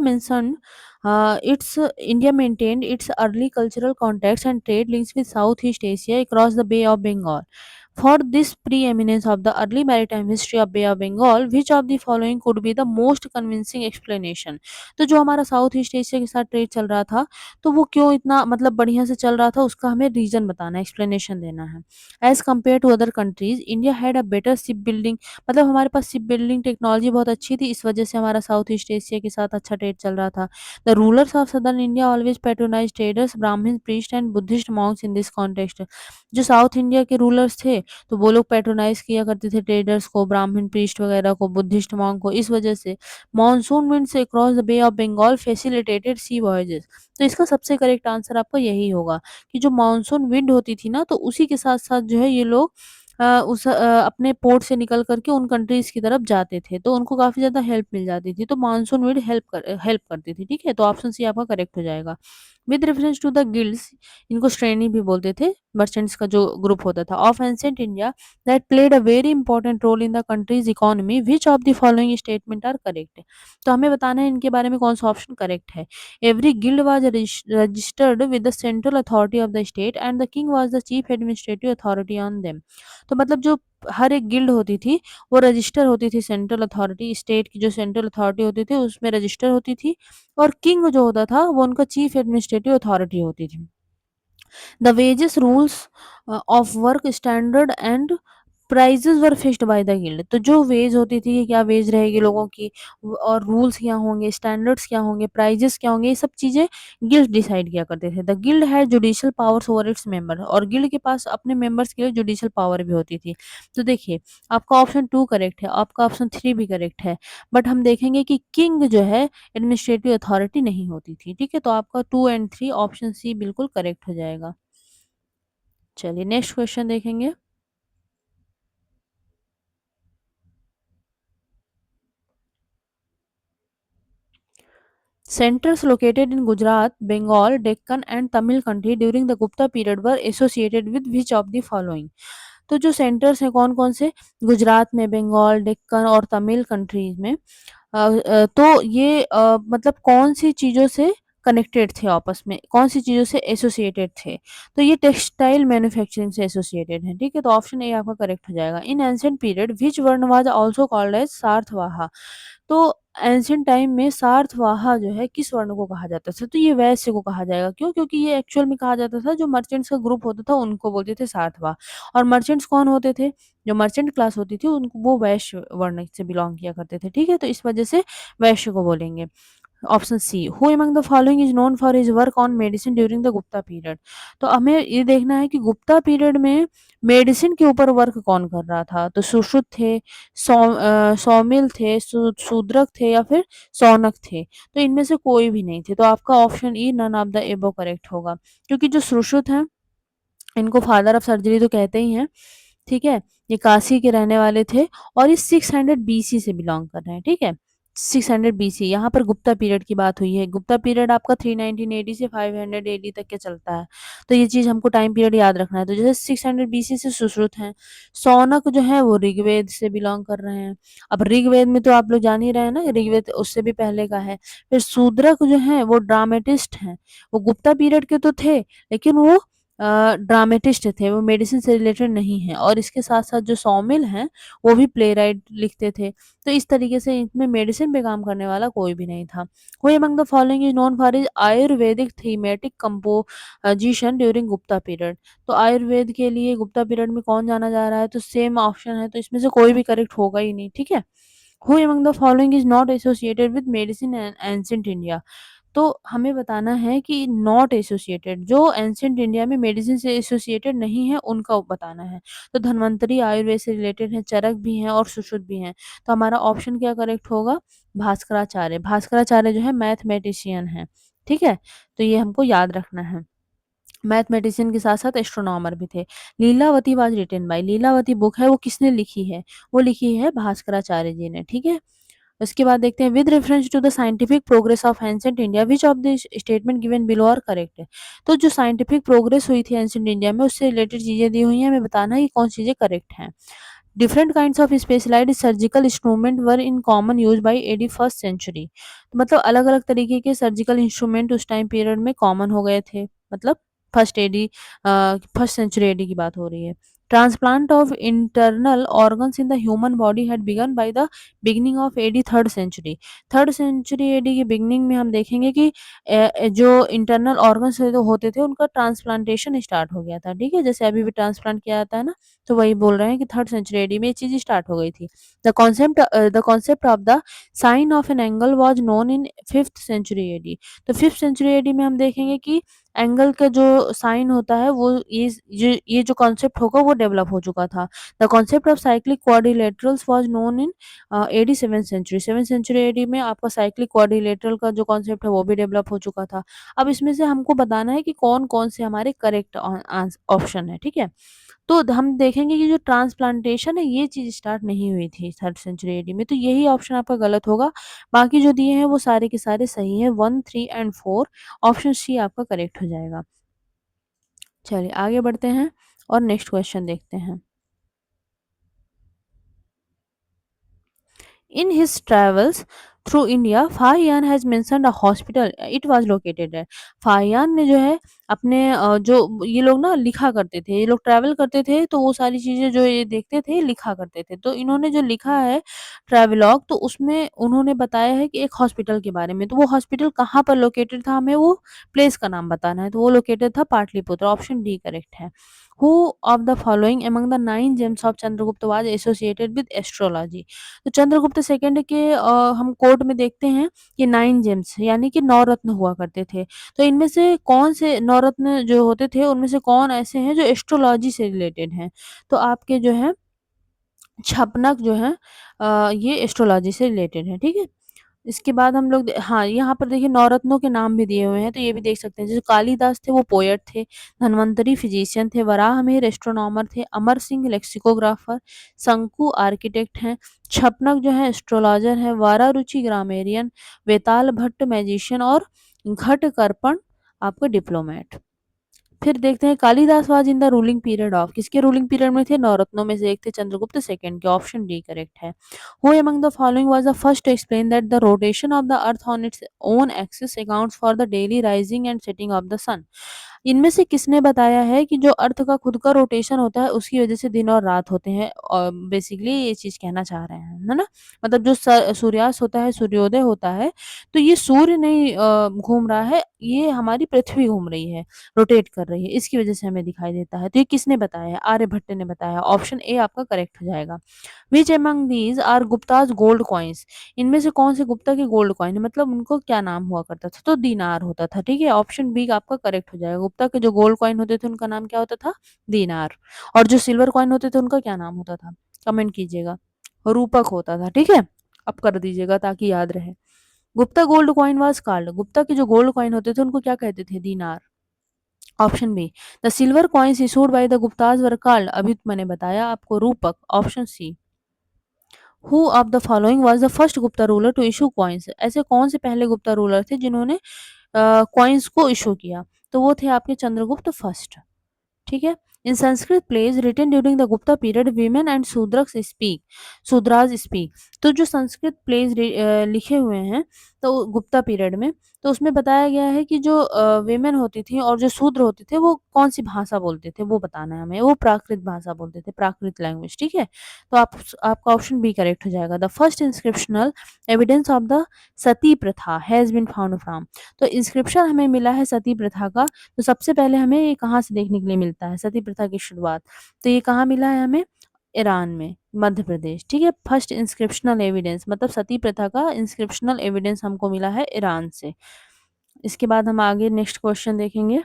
maintained its early cultural contacts and trade links with South East Asia across the Bay of Bengal. For this preeminence of the early maritime history of Bay of Bengal, which of the following could be the most convincing explanation? तो जो हमारा south East Asia के साथ trade चल रहा था तो वो क्यों इतना मतलब बढ़िया से चल रहा था, उसका हमें रीजन बताना है, एक्सप्लेनेशन देना है। As compare to other countries, India had a better ship building. मतलब हमारे पास शिप बिल्डिंग टेक्नोलॉजी बहुत अच्छी थी, इस वजह से हमारा साउथ ईस्ट एशिया के साथ अच्छा ट्रेड चल रहा था। The rulers of southern India always patronize traders, Brahman, priest and Buddhist monks in this context. जो साउथ इंडिया के रूलर्स थे तो वो लोग पैट्रोनाइज किया करते थे ट्रेडर्स को, ब्राह्मण, प्रीस्ट वगैरह को, बुद्धिस्ट मॉन्क को। इस वजह से मॉनसून विंड से across the Bay of Bengal facilitated sea voyages. तो इसका सबसे करेक्ट आंसर आपका यही होगा कि जो मॉनसून विंड होती थी ना तो उसी के साथ साथ जो है ये लोग अपने पोर्ट से निकल करके उन कंट्रीज की तरफ जाते थे, तो उनको काफी ज्यादा हेल्प मिल जाती थी। तो मानसून विंड हेल्प करती थी। ठीक है, तो ऑप्शन सी आपका करेक्ट हो जाएगा। With reference to the guilds, इनको श्रेणी भी बोलते थे, मर्चेंट्स का जो ग्रुप होता था, of ancient India that played a very important role in the country's economy, which of the following statement are correct. तो हमें बताना है इनके बारे में कौन सा ऑप्शन करेक्ट है। Every guild was registered with the central authority of the state and the king was the chief administrative authority on them. तो मतलब जो हर एक गिल्ड होती थी वो रजिस्टर होती थी सेंट्रल अथॉरिटी, स्टेट की जो सेंट्रल अथॉरिटी होती थी उसमें रजिस्टर होती थी, और किंग जो होता था वो उनका चीफ एडमिनिस्ट्रेटिव अथॉरिटी होती थी। The wages rules of work standard and prices were fixed by the guild. तो जो वेज होती थी कि क्या वेज रहेगी लोगों की, और रूल्स क्या होंगे, स्टैंडर्ड्स क्या होंगे, प्राइजेस क्या होंगे, ये सब चीजें गिल्ड डिसाइड किया करते थे। द गिल्ड है judicial powers over its member, और गिल्ड के पास अपने मेंबर्स के लिए जुडिशियल पावर भी होती थी। तो देखिए आपका ऑप्शन 2 करेक्ट है, आपका ऑप्शन 3 भी करेक्ट है, बट हम देखेंगे कि किंग जो है एडमिनिस्ट्रेटिव अथॉरिटी नहीं होती थी। ठीक है, तो आपका 2 एंड 3 ऑप्शन सी बिल्कुल करेक्ट हो जाएगा। चलिए नेक्स्ट क्वेश्चन देखेंगे। Centers located in Gujarat, Bengal, Deccan and Tamil country during the Gupta period were associated with which of the following? तो जो सेंटर्स हैं कौन कौन से, गुजरात में, बंगाल, डेक्कन और तमिल कंट्रीज में, तो ये मतलब कौन सी चीज़ों से कनेक्टेड थे आपस में, कौन सी चीज़ों से एसोसिएटेड थे। तो ये टेक्सटाइल मैन्युफैक्चरिंग से एसोसिएटेड है। ठीक है, तो ऑप्शन ए आपका करेक्ट हो जाएगा। इन एंशिएंट पीरियड विच वर्ण वाज आल्सो कॉल्ड एज सार्थवाहा। तो एंशिएंट टाइम में सार्थवाहा जो है किस वर्ण को कहा जाता था, तो ये वैश्य को कहा जाएगा। क्यों? क्योंकि ये एक्चुअल में कहा जाता था जो मर्चेंट्स का ग्रुप होता था उनको बोलते थे सार्थवाह। और मर्चेंट्स कौन होते थे, जो मर्चेंट क्लास होती थी उनको, वो वैश्य वर्ण से बिलोंग किया करते थे। ठीक है, तो इस वजह से वैश्य को बोलेंगे। Option C, who among the following is known for his work on medicine during the Gupta period. तो हमें ये देखना है कि गुप्ता पीरियड में मेडिसिन के ऊपर वर्क कौन कर रहा था। तो सुश्रुत थे, सौमिल थे, शूद्रक थे या फिर सौनक थे। तो इनमें से कोई भी नहीं थे, तो आपका option E none of the above correct होगा। क्योंकि जो सुश्रुत हैं इनको फादर ऑफ सर्जरी तो कहते ही हैं। ठीक है, ये काशी के रहने वाले थे और ये 600 बीसी से बिलोंग कर रहे हैं। ठीक है, 600 बीसी, यहाँ पर गुप्ता पीरियड की बात हुई है। गुप्ता पीरियड आपका 319 एडी से 500 एडी तक के चलता है, तो ये चीज हमको टाइम पीरियड याद रखना है। तो जैसे 600 बीसी से सुश्रुत हैं। सौनक जो है वो ऋग्वेद से बिलोंग कर रहे हैं। अब ऋग्वेद में तो आप लोग जान ही रहे हैं ना, ऋग्वेद उससे भी पहले का है। फिर शूद्रक जो है वो ड्रामेटिस्ट हैं। वो गुप्ता पीरियड के तो थे, लेकिन वो ड्रामेटिस्ट थे, वो मेडिसिन से रिलेटेड नहीं है। और इसके साथ साथ जो सौमिल हैं वो भी प्ले राइट लिखते थे। तो इस तरीके से इसमें मेडिसिन पे काम करने वाला कोई भी नहीं था। हुई among the following is known for is Ayurvedic thematic composition during Gupta period. तो आयुर्वेद के लिए गुप्ता पीरियड में कौन जाना जा रहा है, तो सेम ऑप्शन है, तो इसमें से कोई भी करेक्ट होगा ही नहीं। ठीक है, who among the following is not associated with medicine and ancient India. तो हमें बताना है कि नॉट एसोसिएटेड, जो एंशिएंट इंडिया में मेडिसिन से एसोसिएटेड नहीं है उनका बताना है। तो धन्वंतरी आयुर्वेद से रिलेटेड है, चरक भी हैं और सुश्रुत भी हैं। तो हमारा ऑप्शन क्या करेक्ट होगा, भास्कराचार्य। भास्कराचार्य जो है मैथमेटिशियन है। ठीक है, तो ये हमको याद रखना है। मैथमेटिशियन के साथ साथ एस्ट्रोनॉमर भी थे। Lilavati was written by, Lilavati book है वो किसने लिखी है, वो लिखी है भास्कराचार्य जी ने। ठीक है, उसके बाद देखते हैं with reference to the scientific progress of ancient India which of the statement given below are correct है। तो जो साइंटिफिक प्रोग्रेस हुई थी एंशिएंट इंडिया में उससे रिलेटेड चीजें दी हुई हैं, हमें बताना है कि कौन चीजें करेक्ट हैं। Different kinds of specialised surgical instrument were in common use by AD first century. मतलब अलग अलग तरीके के सर्जिकल इंस्ट्रूमेंट उस टाइम पीरियड में कॉमन हो गए थे। मतलब first AD, first century AD की बात हो रही है। Transplant of internal organs in the human body had begun by the beginning of AD third century. Third century AD की बिगनिंग में हम देखेंगे कि जो इंटरनल ऑर्गन्स होते थे उनका ट्रांसप्लांटेशन स्टार्ट हो गया था। ठीक है, जैसे अभी भी ट्रांसप्लांट किया जाता है ना, तो वही बोल रहे हैं कि थर्ड सेंचुरी एडी में ये चीज स्टार्ट हो गई थी। The concept of the sine of an angle was known in fifth century AD. तो फिफ्थ सेंचुरी एडी में हम देखेंगे कि एंगल का जो साइन होता है वो ये जो कॉन्सेप्ट होगा वो डेवलप हो चुका था। The concept of cyclic quadrilaterals was known in AD seven century. Seven century AD में आपका साइक्लिक क्वाड्रिलेटरल का जो कॉन्सेप्ट है वो भी डेवलप हो चुका था। अब इसमें से हमको बताना है कि कौन कौन से हमारे करेक्ट ऑप्शन है। ठीक है, तो हम देखेंगे कि जो ट्रांसप्लांटेशन है ये चीज़ स्टार्ट नहीं हुई थी 3rd सेंचुरी एडी में, तो यही ऑप्शन आपका गलत होगा। बाकी जो दिए हैं वो सारे के सारे सही हैं, 1, 3 एंड 4 ऑप्शन सी आपका करेक्ट हो जाएगा। चलिए आगे बढ़ते हैं और नेक्स्ट क्वेश्चन देखते हैं। In his travels through India, Fahiyan has mentioned a hospital it was located at। Fahien ने जो है अपने जो ये लोग ना लिखा करते थे, ये लोग ट्रैवल करते थे तो वो सारी चीज़ें जो ये देखते थे लिखा करते थे। तो इन्होंने जो लिखा है ट्रैवलॉग, तो उसमें उन्होंने बताया है कि एक हॉस्पिटल के बारे में। तो वो हॉस्पिटल कहाँ पर लोकेटेड था, हमें वो प्लेस का नाम बताना है। तो वो लोकेटेड था पाटलिपुत्र, ऑप्शन डी करेक्ट है। Who of the following among the 9 gems of Chandragupta was associated with astrology. तो चंद्रगुप्त सेकंड के हम कोर्ट में देखते हैं कि 9 जेम्स यानी कि 9 रत्न हुआ करते थे। तो इनमें से कौन से 9 रत्न जो होते थे उनमें से कौन ऐसे हैं जो एस्ट्रोलॉजी से रिलेटेड हैं? तो आपके जो है छपनक जो है ये एस्ट्रोलॉजी से रिलेटेड है, ठीक है? इसके बाद हम लोग हाँ, यहाँ पर देखिए नवरत्नों के नाम भी दिए हुए हैं, तो ये भी देख सकते हैं। जैसे कालिदास थे वो पोएट थे, धन्वंतरी फिजिशियन थे, वराहमिहिर एस्ट्रोनॉमर थे, अमर सिंह लेक्सिकोग्राफर, शंकु आर्किटेक्ट हैं, छपनक जो है एस्ट्रोलॉजर हैं, वारारुचि ग्रामेरियन, वेताल भट्ट मैजिशियन और घटकर्पण आपका डिप्लोमेट। फिर देखते हैं Kalidasa was in the ruling period of, किसके रूलिंग पीरियड में थे? नवरत्नों में से एक थे चंद्रगुप्त सेकंड के, ऑप्शन डी करेक्ट है। Who among the following was the first to explain that the rotation of the earth on its own axis accounts for the daily rising and setting of the sun. इनमें से किसने बताया है कि जो अर्थ का खुद का रोटेशन होता है उसकी वजह से दिन और रात होते हैं, और बेसिकली ये चीज कहना चाह रहे हैं, है ना? मतलब जो सूर्यास्त होता है, सूर्योदय होता है, तो ये सूर्य नहीं घूम रहा है, ये हमारी पृथ्वी घूम रही है, रोटेट कर रही है, इसकी वजह से हमें दिखाई देता है। तो ये किसने बताया है? आर्यभट्ट ने बताया। ऑप्शन ए आपका करेक्ट हो जाएगा। Which among these are Guptas gold coins. इनमें से कौन से गुप्ता के गोल्ड कॉइन है, मतलब उनको क्या नाम हुआ करता था? तो दीनार होता था, ठीक है? ऑप्शन बी आपका करेक्ट हो जाएगा। गुप्ता के जो गोल्ड कॉइन होते थे उनका नाम क्या होता था? दीनार। और जो सिल्वर कॉइन होते थे उनका क्या नाम होता था? कमेंट कीजिएगा। रूपक होता था, ठीक है? अब कर दीजिएगा ताकि याद रहे। Gupta gold coin was called, Gupta के जो गोल्ड कॉइन होते थे उनको क्या कहते थे? दीनार। Option B the silver coins issued by the Guptas were called, अभी मैंने बताया आपको, rupaka. Option C. Who of the following was the first Gupta ruler to issue coins. ऐसे कौन से पहले गुप्ता रूलर थे जिन्होंने कॉइन्स को इशू किया? तो वो थे आपके चंद्रगुप्त फर्स्ट, ठीक है? In Sanskrit plays written during the Gupta period women and Shudras speak. तो जो संस्कृत प्लेज लिखे हुए हैं तो गुप्ता पीरियड में, तो उसमें बताया गया है कि जो वीमेन होती थी और जो शूद्र होते थे वो कौन सी भाषा बोलते थे, वो बताना है हमें। वो प्राकृत भाषा बोलते थे, प्राकृत लैंग्वेज, ठीक है? तो आपका ऑप्शन बी करेक्ट हो जाएगा। The first inscriptional evidence of the sati pratha has been found from. तो इंस्क्रिप्शन हमें मिला है सती प्रथा का, तो सबसे पहले हमें ये कहाँ से देखने के लिए मिलता है सती प्रथा की शुरुआत? तो ये कहाँ मिला है हमें? ईरान में, मध्य प्रदेश, ठीक है? फर्स्ट इंस्क्रिप्शनल एविडेंस मतलब सती प्रथा का इंस्क्रिप्शनल एविडेंस हमको मिला है ईरान से। इसके बाद हम आगे नेक्स्ट क्वेश्चन देखेंगे।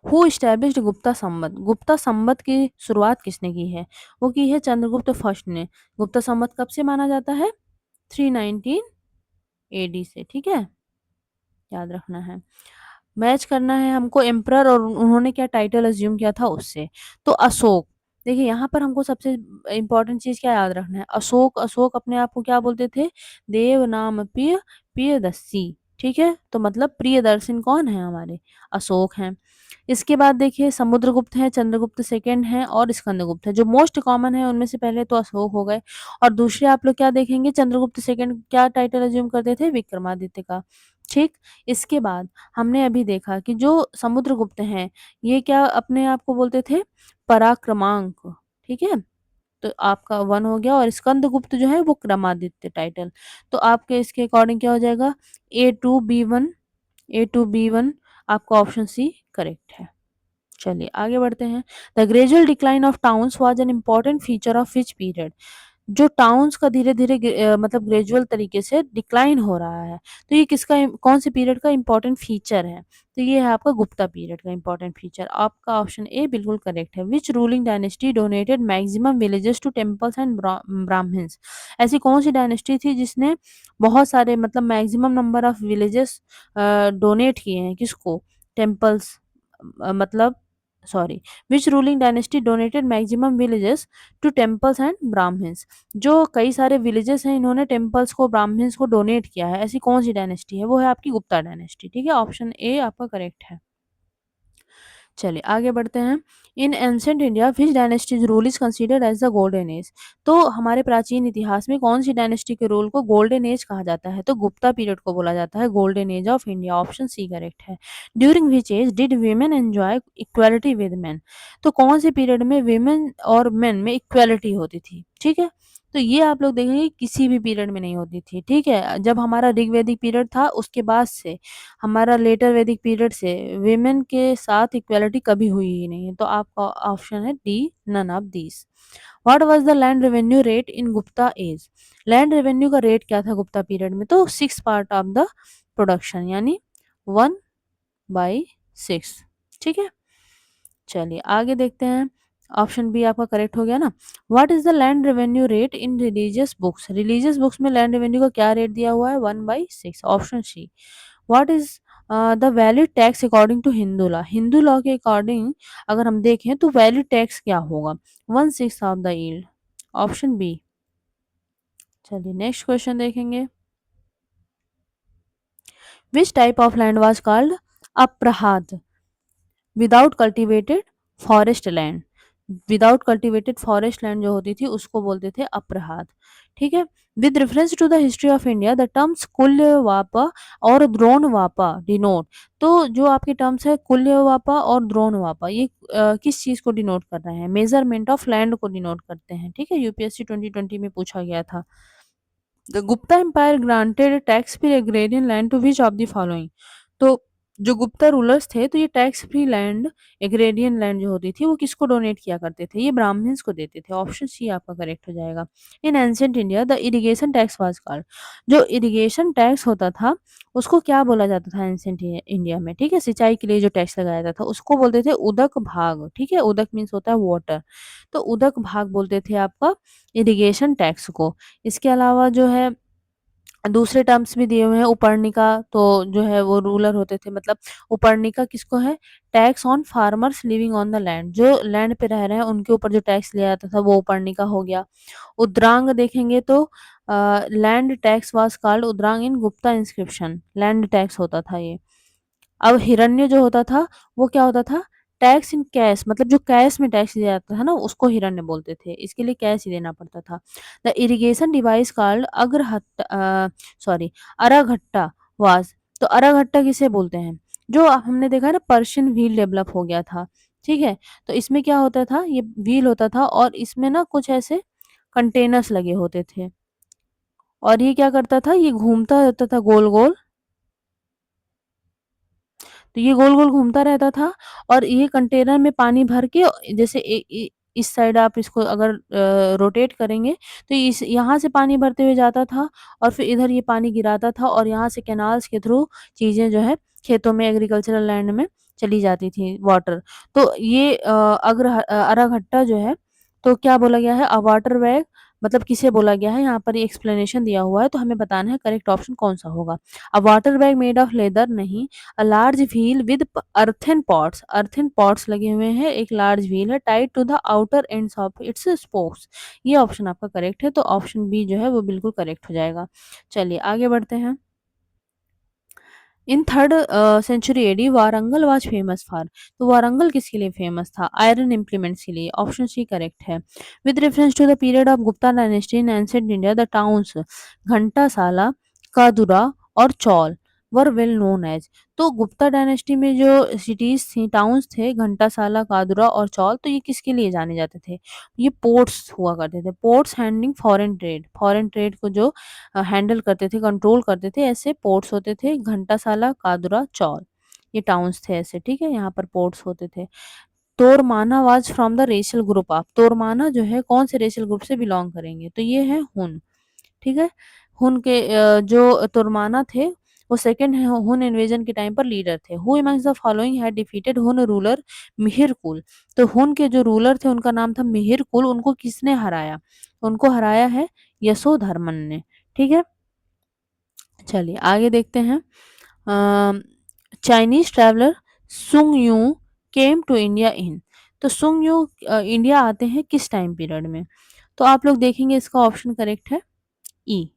हु एस्टैब्लिश्ड गुप्ता संवत। गुप्ता संवत की शुरुआत किसने की है? वो की है चंद्रगुप्त फर्स्ट ने। गुप्ता संवत कब से माना जाता है? 319 एडी से, ठीक है? याद रखना है। मैच करना है हमको एम्परर और उन्होंने क्या टाइटल अज्यूम किया था उससे। तो अशोक, देखिए यहाँ पर हमको सबसे इम्पोर्टेंट चीज़ क्या याद रखना है? अशोक, अशोक अपने आप को क्या बोलते थे? देव नाम प्रिय प्रियदर्शी, ठीक है? तो मतलब प्रियदर्शन कौन है हमारे? अशोक हैं। इसके बाद देखिए समुद्रगुप्त हैं, चंद्रगुप्त सेकंड हैं और स्कंदगुप्त है। जो मोस्ट कॉमन है उनमें से पहले तो अशोक हो गए, और दूसरे आप लोग क्या देखेंगे? चंद्रगुप्त सेकंड क्या टाइटल अज्यूम करते थे? विक्रमादित्य का, ठीक? इसके बाद हमने अभी देखा कि जो समुद्रगुप्त हैं ये क्या अपने आप को बोलते थे? पराक्रमांक, ठीक है? तो आपका 1 हो गया, और स्कंदगुप्त जो है वो क्रमादित्य टाइटल। तो आपके इसके अकॉर्डिंग क्या हो जाएगा? A two B one, A two B one आपका ऑप्शन सी करेक्ट है। चलिए आगे बढ़ते हैं। The gradual decline of towns was an important feature of which period. जो टाउन्स का धीरे-धीरे मतलब ग्रेजुअल तरीके से डिक्लाइन हो रहा है, तो ये किसका कौन से पीरियड का इम्पोर्टेंट फीचर है? तो ये है आपका गुप्ता पीरियड का इम्पोर्टेंट फीचर। आपका ऑप्शन ए बिल्कुल करेक्ट है। Which ruling dynasty donated maximum villages to temples and Brahmins. ऐसी कौन सी डायनेस्टी थी जिसने बहुत सारे मतलब maximum number of villages donate किए हैं किसको? टेम्पल्स मतलब sorry, which ruling dynasty donated maximum villages to temples and Brahmins. जो कई सारे विलेजेस हैं इन्होंने टेम्पल्स को ब्राह्मण्स को डोनेट किया है, ऐसी कौन सी डायनेस्टी है? वो है आपकी गुप्ता डायनेस्टी। ठीक है, ऑप्शन ए आपका करेक्ट है। चलिए आगे बढ़ते हैं। In ancient India which dynasty's rule is considered as the golden age. तो हमारे प्राचीन इतिहास में कौन सी डायनेस्टी के रूल को गोल्डन एज कहा जाता है? तो गुप्ता पीरियड को बोला जाता है golden age of India. Option C correct है। During which age did women enjoy equality with man. तो कौन से पीरियड में वीमेन और मेन में इक्वालिटी होती थी? ठीक है, तो ये आप लोग देखेंगे किसी भी पीरियड में नहीं होती थी। ठीक है, जब हमारा ऋग्वैदिक पीरियड था उसके बाद से हमारा लेटर वैदिक पीरियड से विमेन के साथ इक्वालिटी कभी हुई ही नहीं है। तो आपका ऑप्शन है D, none of these. What was the land revenue rate in Gupta age. Land revenue का रेट क्या था गुप्ता पीरियड में? तो 6 पार्ट ऑफ द प्रोडक्शन, यानी 1/6। ठीक है, चलिए आगे देखते हैं। ऑप्शन बी आपका करेक्ट हो गया ना। What is the land revenue rate in religious books. Religious books में लैंड रेवेन्यू का क्या रेट दिया हुआ है? 1/6। Option C. What is the valid tax according to Hindu law. Hindu law के अकॉर्डिंग अगर हम देखें तो वैलिड टैक्स क्या होगा? 1/6 of the yield. Option B. चलिए नेक्स्ट क्वेश्चन देखेंगे। Which type of land was called aprahata without cultivated forest land. Without cultivated forest land जो होती थी उसको बोलते थे अप्रहात। ठीक है, with reference to the history of India the terms kulyavapa और द्रोण वापा डिनोट। तो जो आपके टर्म्स है कुल्य वापा और द्रोण वापा, ये किस चीज को डिनोट कर रहे हैं? मेजरमेंट ऑफ लैंड को डिनोट करते हैं। ठीक है, यूपीएससी 2020 में पूछा गया था। The Gupta empire granted tax free agrarian land to which of the following. तो जो गुप्ता रूलर्स थे तो ये tax free land, agrarian land जो होती थी वो किसको डोनेट किया करते थे? ये ब्राह्मण्स को देते थे। ऑप्शन सी आपका करेक्ट हो जाएगा। इन ancient India the irrigation tax was called. जो इरिगेशन टैक्स होता था उसको क्या बोला जाता था एंशिएंट इंडिया में? ठीक है, सिंचाई के लिए जो टैक्स लगाया जाता था उसको बोलते थे उदक भाग। ठीक है, उदक मीन्स होता है वाटर, तो उदक भाग बोलते थे आपका इरिगेशन टैक्स को। इसके अलावा जो है दूसरे टर्म्स भी दिए हुए हैं। उपरनिका तो जो है वो रूलर होते थे, मतलब उपरनिका किसको है? Tax on farmers living on the land, जो लैंड पे रह रहे हैं उनके ऊपर जो टैक्स लिया जाता था वो उपरनिका हो गया। उद्रांग देखेंगे तो land tax was called udranga in Gupta inscription, land tax होता था ये। अब हिरण्य जो होता था वो क्या होता था? टैक्स इन कैश, मतलब जो कैश में टैक्स दिया जाता था ना उसको हिरण्य बोलते थे, इसके लिए कैश ही देना पड़ता था। The irrigation device called sorry araghatta was. तो अराघट्टा किसे बोलते हैं? जो हमने देखा है ना पर्शियन व्हील डेवलप हो गया था। ठीक है, तो इसमें क्या होता था? ये व्हील होता था और इसमें ना कुछ ऐसे कंटेनर्स लगे होते थे और ये क्या करता था? ये घूमता रहता था गोल गोल। तो ये गोल-गोल घूमता रहता था और ये कंटेनर में पानी भर के जैसे इस साइड आप इसको अगर रोटेट करेंगे तो इस यहाँ से पानी भरते हुए जाता था और फिर इधर ये पानी गिराता था और यहाँ से कैनाल्स के थ्रू चीज़ें जो है खेतों में एग्रीकल्चरल लैंड में चली जाती थी वाटर। तो ये अराघट्टा जो है तो क्या बोला गया है? अ वाटर बैग, मतलब किसे बोला गया है? यहाँ पर ये एक्सप्लेनेशन दिया हुआ है तो हमें बताना है करेक्ट ऑप्शन कौन-सा होगा। A water bag made of leather नहीं, a large wheel with earthen pots, earthen pots लगे हुए हैं, एक लार्ज व्हील है tied to the outer ends of its spokes. ये ऑप्शन आपका करेक्ट है, तो ऑप्शन बी जो है वो बिल्कुल करेक्ट हो जाएगा। चलिए आगे बढ़ते हैं। In third century AD Warangal was famous for. तो वारंगल किसके लिए फेमस था? आयरन इम्प्लीमेंट्स के लिए। ऑप्शन सी करेक्ट है। With reference to the period of Gupta dynasty in ancient India the towns Ghantasala, Kadura और Chaul were well known as. तो गुप्ता डायनेस्टी में जो सिटीज थी, टाउन्स थे घंटासाला, कादुरा और चौल, तो ये किसके लिए जाने जाते थे? ये पोर्ट्स हुआ करते थे। Ports handling foreign trade, foreign trade को जो हैंडल करते थे, कंट्रोल करते थे, ऐसे पोर्ट्स होते थे घंटासाला, कादुरा, चौल। ये टाउन्स थे ऐसे। ठीक है, यहाँ पर पोर्ट्स होते थे। Toramana was from the racial group of. Toramana जो है कौन से रेशियल ग्रुप से बिलोंग करेंगे? तो ये है हुन। ठीक है, हुन के जो तुर्माना थे वो सेकंड हुन इन्वेजन के टाइम पर लीडर थे। Who amongst the following had defeated हुन रूलर मिहिरकुल। तो हुन के जो रूलर थे उनका नाम था मिहिरकुल, उनको किसने हराया? उनको हराया है यशोधर्मन ने। ठीक है, चलिए आगे देखते हैं। Chinese traveller Sung Yun came to India in. तो सुंग यू इंडिया आते हैं किस टाइम पीरियड में? तो आप लोग देखेंगे इसका ऑप्शन करेक्ट है ई।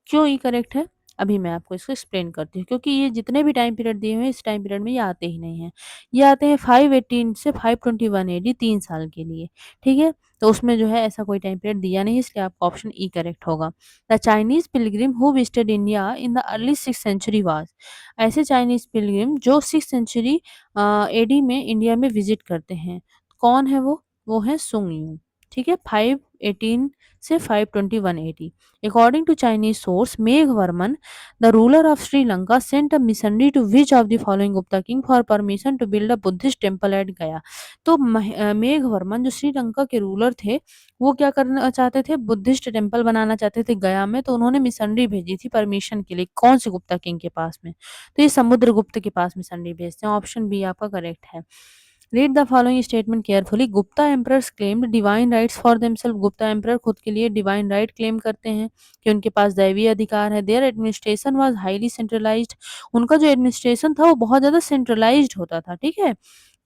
क्यों ई करेक्ट है? अभी मैं आपको इसको एक्सप्लेन करती हूँ, क्योंकि ये जितने भी टाइम पीरियड दिए हुए हैं इस टाइम पीरियड में ये आते ही नहीं हैं। ये आते हैं 518 से 521 एडी 3 साल के लिए, ठीक है? तो उसमें जो है ऐसा कोई टाइम पीरियड दिया नहीं है, इसलिए आपका ऑप्शन ई करेक्ट होगा। The Chinese pilgrim who visited India in the early 6th century was. ऐसे चाइनीज़ पिलग्रिम जो 6th सेंचुरी एडी में इंडिया में विजिट करते हैं। कौन है वो? वो है सुंग यू, ठीक है? 518 से 521 AD. According to Chinese source, Meghvarman, the ruler of Sri Lanka, sent a missionary to which of the following Gupta king for permission to build a Buddhist temple at Gaya। तो मेघवर्मन जो श्रीलंका के ruler थे, वो क्या करना चाहते थे? Buddhist temple बनाना चाहते थे गया में, तो उन्होंने मिशनरी भेजी थी परमिशन के लिए। कौन से गुप्ता किंग के पास में? तो ये समुद्रगुप्त के पास मिशनरी भेजते हैं। ऑप्शन बी आपका करेक्ट है। Read the following statement carefully. Gupta emperors claimed divine rights for themselves. Gupta emperor खुद के लिए डिवाइन राइट क्लेम करते हैं कि उनके पास दैवीय अधिकार है। Their administration was highly centralised. उनका जो एडमिनिस्ट्रेशन था वो बहुत ज़्यादा सेंट्रलाइज्ड होता था, ठीक है?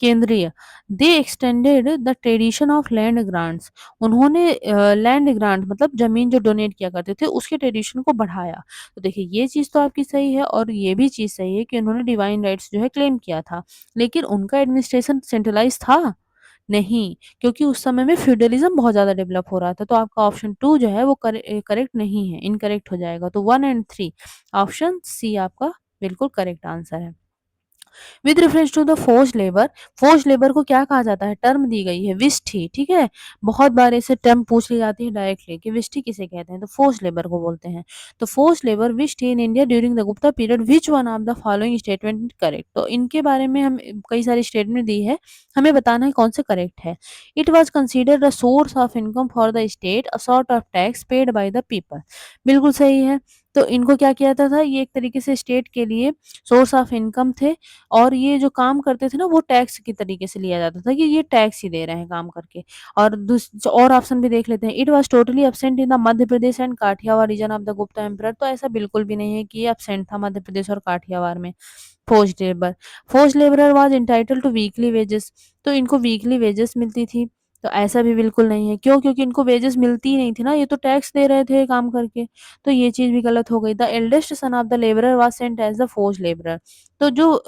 केंद्रीय। They extended the tradition of land grants. उन्होंने लैंड ग्रांट मतलब ज़मीन जो डोनेट किया करते थे उसके ट्रेडिशन को बढ़ाया। तो देखिए ये चीज़ तो आपकी सही है और ये भी चीज़ सही है कि उन्होंने डिवाइन राइट्स जो है क्लेम किया था। लेकिन उनका एडमिनिस्ट्रेशन सेंट्रलाइज़ था? नहीं, क्योंकि उस समय में फ्यूडलिज़्म बहुत ज़्यादा डेवलप हो रहा था। तो आपका ऑप्शन 2 जो है वो करेक्ट नहीं है, इनकरेक्ट हो जाएगा। तो 1 एंड 3 ऑप्शन सी आपका बिल्कुल करेक्ट आंसर है। With reference to the forced labour को क्या कहा जाता है? टर्म दी गई है विष्ठी, ठीक है? बहुत बार ऐसे टर्म पूछ ली जाती है डायरेक्टली कि विष्ठी किसे कहते हैं? तो फोर्स्ड लेबर को बोलते हैं। तो forced labour vishti in India during the Gupta period which one of the following statement is correct? तो इनके बारे में हम कई सारी स्टेटमेंट दी है, हमें बताना है कौन से करेक्ट है। It was considered a source of income for the state, a sort of tax paid by the people. बिल्कुल सही है। तो इनको क्या किया जाता था? ये एक तरीके से स्टेट के लिए सोर्स ऑफ इनकम थे और ये जो काम करते थे ना वो टैक्स की तरीके से लिया जाता था कि ये टैक्स ही दे रहे हैं काम करके। और और ऑप्शन भी देख लेते हैं। It was totally absent in the Madhya Pradesh and Kathiawar region of the Gupta emperor. तो ऐसा बिल्कुल भी नहीं है कि ये एब्सेंट था मध्य प्रदेश और काठियावाड़ में। Forced labour forced labourer was entitled to weekly wages. तो इनको वीकली वेजेस मिलती थी। तो ऐसा भी बिल्कुल नहीं है। क्यों? क्योंकि इनको वेजेस मिलती ही नहीं थी ना, ये तो टैक्स दे रहे थे काम करके। तो ये चीज़ भी गलत हो गई। The eldest son of the labourer was sent as the forced labourer. तो जो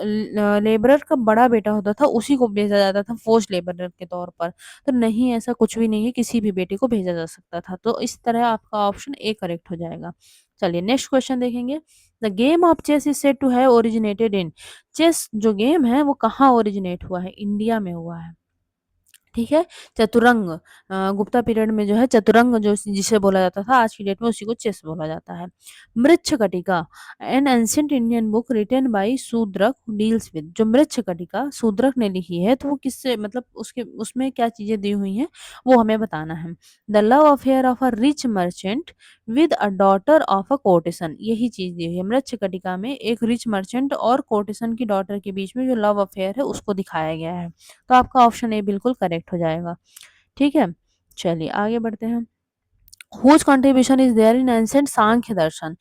लेबरर का बड़ा बेटा होता था उसी को भेजा जाता था फोर्स्ड लेबरर के तौर पर। तो नहीं, ऐसा कुछ भी नहीं है, किसी भी बेटे को भेजा जा सकता था। तो इस तरह आपका ऑप्शन ए करेक्ट हो जाएगा। चलिए नेक्स्ट क्वेश्चन देखेंगे। The game of chess is said to have originated in. Chess जो गेम है वो कहाँ ओरिजिनेट हुआ है? इंडिया में हुआ है, ठीक है? चतुरंग गुप्ता पीरियड में जो है चतुरंग जो जिसे बोला जाता था, आज की डेट में उसी को चेस बोला जाता है। Mrichchhakatika an ancient Indian book written by Shudraka deals with. जो मृच्छकटिका शूद्रक ने लिखी है तो वो किससे मतलब उसके उसमें क्या चीजें दी हुई हैं वो हमें बताना है। The love affair of a rich merchant with a daughter of a courtesan. यही चीज दी हुई है मृच्छकटिका में। एक रिच मर्चेंट और कोर्टिसन की डॉटर के बीच में जो लव अफेयर है उसको दिखाया गया है। तो आपका ऑप्शन ए बिल्कुल करेक्ट हो जाएगा, ठीक है? चलिए आगे बढ़ते हैं। Whose contribution is there in ancient Sankhya darshan.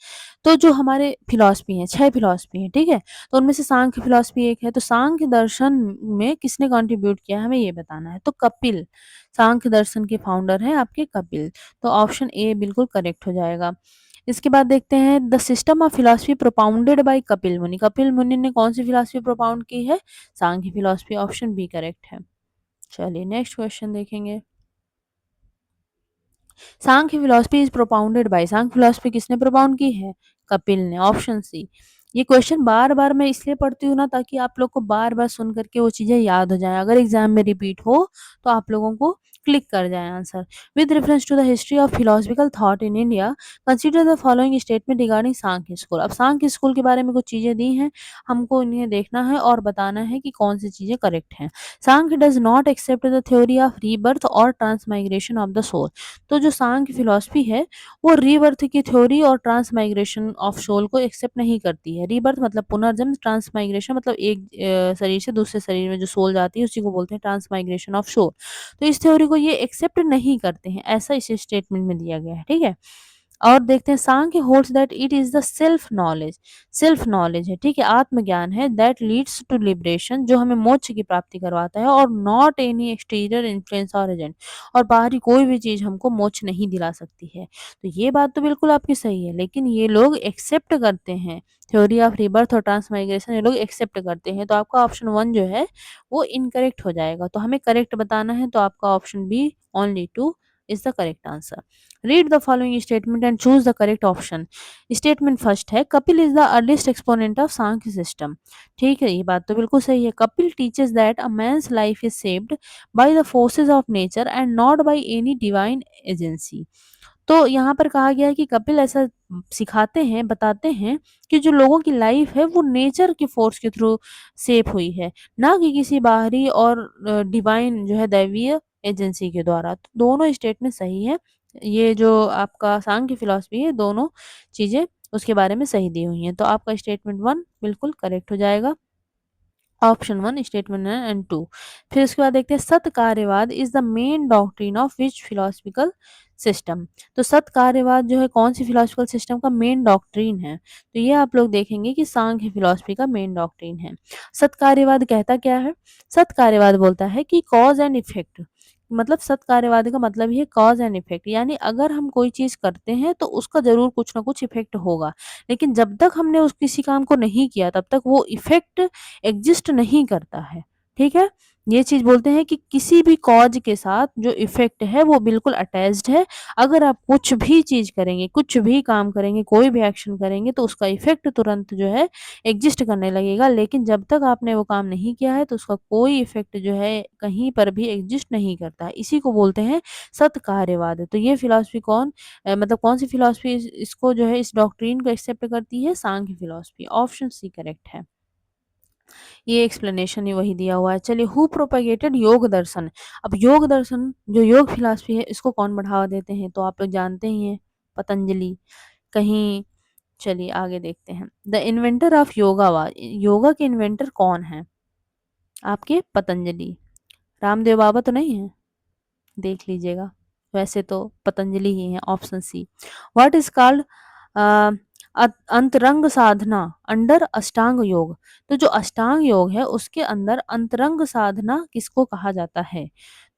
तो जो हमारे फिलॉसफी हैं 6 फिलॉसफी हैं, ठीक है? तो उनमें से सांख्य फिलॉसफी एक है। तो सांख्य दर्शन में किसने कंट्रीब्यूट किया है हमें ये बताना है। तो कपिल सांख्य दर्शन के फाउंडर हैं आपके कपिल। तो ऑप्शन ए बिल्कुल करेक्ट हो जाएगा। इसके बाद देखते हैं the system of philosophy propounded bye Kapil मुनि। कपिल मुनि ने कौन सी फिलॉसफी प्रोपाउंड की है? Sankhya philosophy. Option B correct है। चलिए नेक्स्ट क्वेश्चन देखेंगे। Sankhya philosophy is propounded by. Sankhya philosophy किसने प्रोपाउंड की है? कपिल ने। Option C. ये क्वेश्चन बार बार मैं इसलिए पढ़ती हूँ ना ताकि आप लोग को बार बार सुन करके वो चीजें याद हो जाए। अगर एग्जाम में रिपीट हो तो आप लोगों को क्लिक कर जाए answer. With reference to the history of philosophical thought in India consider the following statement regarding Sankhya school. अब सांख्य स्कूल के बारे में कुछ चीजें दी हैं, हमको इन्हें देखना है और बताना है कि कौन सी चीजें करेक्ट हैं। Sankhya does not accept the theory of rebirth और ट्रांसमाइग्रेशन ऑफ द सोल। तो जो सांख्य फिलॉसफी है वो रीबर्थ की थ्योरी और ट्रांसमाइग्रेशन ऑफ सोल को एक्सेप्ट नहीं करती है। रीबर्थ मतलब पुनर्जन्म, ट्रांसमाइग्रेशन मतलब एक शरीर से दूसरे शरीर में जो सोल जाती है उसी को बोलते हैं ट्रांसमाइग्रेशन ऑफ सोल। तो इस थ्योरी को ये एक्सेप्ट नहीं करते हैं, ऐसा इस स्टेटमेंट में दिया गया है, ठीक है? और देखते हैं Sankhya holds that it is the self knowledge है, ठीक है, आत्मज्ञान है, दैट लीड्स टू लिबरेशन, जो हमें मोक्ष की प्राप्ति करवाता है, और नॉट एनी एक्सटीरियर इन्फ्लुएंस और एजेंट, और बाहरी कोई भी चीज हमको मोक्ष नहीं दिला सकती है। तो ये बात तो बिल्कुल आपकी सही है, लेकिन ये लोग एक्सेप्ट करते हैं थ्योरी ऑफ रिबर्थ और ट्रांसमाइग्रेशन, ये लोग एक्सेप्ट करते हैं। तो आपका ऑप्शन 1 जो है वो इनकरेक्ट हो जाएगा। तो हमें करेक्ट बताना है, तो आपका option B only 2 is the correct answer. Read the following statement and choose the correct option. Statement first है, Kapil is the earliest exponent of Sankhya system. ठीक है, ये बात तो बिल्कुल सही है। Kapil teaches that a man's life is shaped by the forces of nature and not by any divine agency. तो यहाँ पर कहा गया है कि कपिल ऐसा सिखाते हैं, बताते हैं कि जो लोगों की लाइफ है वो नेचर के फोर्स के थ्रू शेप हुई है, ना कि किसी बाहरी और डिवाइन जो है दैवीय एजेंसी के द्वारा। तो दोनों स्टेटमेंट सही है। ये जो आपका सांख्य फिलॉसफी है, दोनों चीजें उसके बारे में सही दी हुई हैं। तो आपका स्टेटमेंट 1 बिल्कुल करेक्ट हो जाएगा। Option 1 statement 1 and 2। फिर उसके बाद देखते हैं Satkaryavada is the main doctrine of which philosophical system. तो सत कार्यवाद जो है कौन सी फिलोसफिकल सिस्टम का मेन डॉक्ट्रिन है? तो ये आप लोग देखेंगे कि सांख्य फिलोसफी का मेन डॉक्ट्रिन है। सत कार्यवाद कहता क्या है? सत कार्यवाद बोलता है कि कॉज एंड इफेक्ट, मतलब सत कार्यवाद का मतलब ही है कॉज एंड इफेक्ट, यानी अगर हम कोई चीज करते हैं तो उसका जरूर कुछ ना कुछ इफेक्ट होगा, लेकिन जब तक हमने उस किसी काम को नहीं किया तब तक वो इफेक्ट एग्जिस्ट नहीं करता है। ठीक है, ये चीज बोलते हैं कि किसी भी कॉज के साथ जो इफेक्ट है वो बिल्कुल अटैच्ड है। अगर आप कुछ भी चीज करेंगे, कुछ भी काम करेंगे, कोई भी एक्शन करेंगे, तो उसका इफेक्ट तुरंत जो है एग्जिस्ट करने लगेगा, लेकिन जब तक आपने वो काम नहीं किया है तो उसका कोई इफेक्ट जो है कहीं पर भी एग्जिस्ट नहीं करता है। इसी को बोलते हैं सत्कार्यवाद। तो ये फिलॉसफी मतलब कौन सी फिलॉसफी इसको जो है इस डॉक्ट्रिन को एक्सेप्ट करती है? Sankhya philosophy. Option C correct है। ये एक्सप्लेनेशन ही वही दिया हुआ है। चलिए, हु प्रोपेगेटेड योग दर्शन। अब योग दर्शन जो योग फिलॉसफी है इसको कौन बढ़ावा देते हैं? तो आप लोग जानते ही हैं, पतंजलि। कहीं चलिए आगे देखते हैं। द इन्वेंटर ऑफ योगावाद, योगा के इन्वेंटर कौन है? आपके पतंजलि। रामदेव बाबा तो नहीं है? देख लीजिएगा, वैसे तो पतंजलि ही है। Option C. What is called antaranga sadhana under अष्टांग योग। तो जो अष्टांग योग है उसके अंदर अंतरंग साधना किसको कहा जाता है?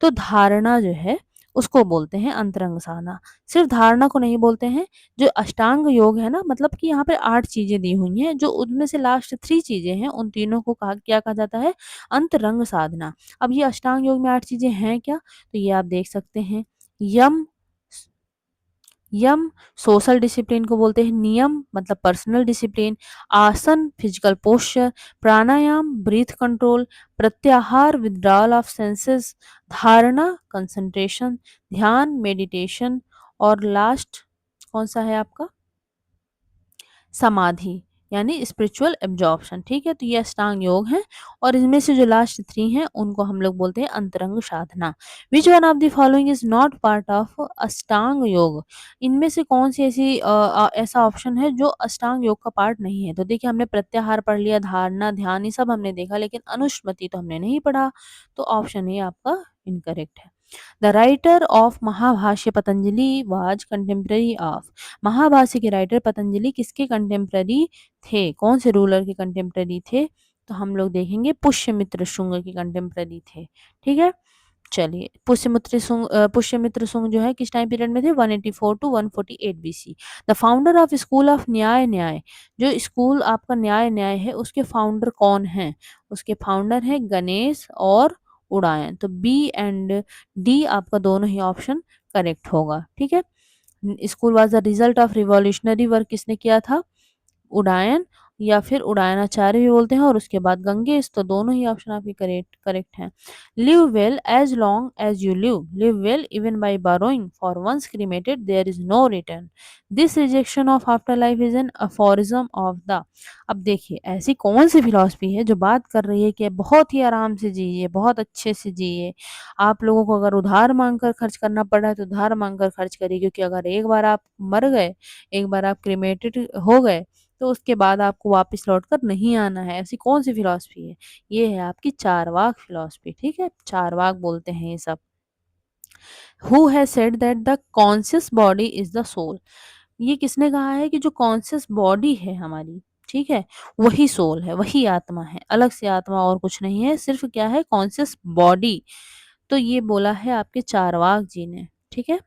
तो धारणा जो है उसको बोलते हैं अंतरंग साधना। सिर्फ धारणा को नहीं बोलते हैं। जो अष्टांग योग है ना, मतलब कि यहाँ पे 8 चीजें दी हुई हैं, जो उनमें से लास्ट 3 चीजें हैं, उन तीनों को क्या कहा जाता है? अंतरंग साधना। अब ये अष्टांग योग में 8 चीजें हैं क्या? तो ये आप देख सकते हैं। यम यम सोशल डिसिप्लिन को बोलते हैं नियम, मतलब पर्सनल डिसिप्लिन। आसन फिजिकल पोस्चर। प्राणायाम ब्रीथ कंट्रोल। प्रत्याहार विथड्रॉल ऑफ सेंसेस। धारणा कंसंट्रेशन। ध्यान मेडिटेशन। और लास्ट कौन सा है आपका? समाधि, यानी स्पिरिचुअल एब्जॉर्प्शन। ठीक है, तो ये अष्टांग योग हैं, और इनमें से जो लास्ट 3 हैं उनको हम लोग बोलते हैं अंतरंग साधना। Which one of the following is not part of Ashtanga yoga. इनमें से कौन सी ऐसा ऑप्शन है जो अष्टांग योग का पार्ट नहीं है? तो देखिए, हमने प्रत्याहार पढ़ लिया, धारणा ध्यान ये सब हमने देखा, लेकिन अनुस्मृति तो हमने नहीं पढ़ा। तो ऑप्शन ए आपका इनकरेक्ट है। The writer of Mahabhashya Patanjali was contemporary of. Mahabhashya के राइटर पतंजलि किसके कंटेम्प्रेरी थे? कौन से रूलर के कंटेम्प्रेरी थे? तो हम लोग देखेंगे पुष्यमित्र शुंग के कंटेम्प्रेरी थे। ठीक है, चलिए, पुष्यमित्र शुंग जो है किस टाइम पीरियड में थे? 184 to 148 BC. The founder of school of Nyaya, जो स्कूल आपका न्याय है उसके फाउंडर कौन है? उसके फाउंडर है गणेश और उड़ायन। तो बी एंड डी आपका दोनों ही ऑप्शन करेक्ट होगा। ठीक है, school was the result of revolutionary work किसने किया था? उडायन, या फिर उडायनाचार्य भी बोलते हैं, और उसके बाद गंगेश। तो दोनों ही ऑप्शन आपके करेक्ट करेक्ट हैं। Live well as long as you live well even by borrowing for once cremated there is no return. This rejection of after life is an aphorism of the. अब देखिए, ऐसी कौन सी philosophy है जो बात कर रही है कि बहुत ही आराम से जिए, बहुत अच्छे से जिए। आप लोगों को अगर उधार मांग कर खर्च करना पड़ रहा है तो उधार मांग कर खर्च करिए, क्योंकि अगर एक बार आप मर गए, एक बार आप क्रीमेटेड हो गए, तो उसके बाद आपको वापस लौटकर नहीं आना है। ऐसी कौन सी फिलॉसफी है? ये है आपकी चारवाक फिलॉसफी। ठीक है, चारवाक बोलते हैं ये सब। Who has said that the conscious body is the soul. ये किसने कहा है कि जो कॉन्शियस बॉडी है हमारी, ठीक है, वही सोल है, वही आत्मा है, अलग से आत्मा और कुछ नहीं है, सिर्फ क्या है, कॉन्शियस बॉडी। तो ये बोला है आपके चारवाक जी ने, ठीक है।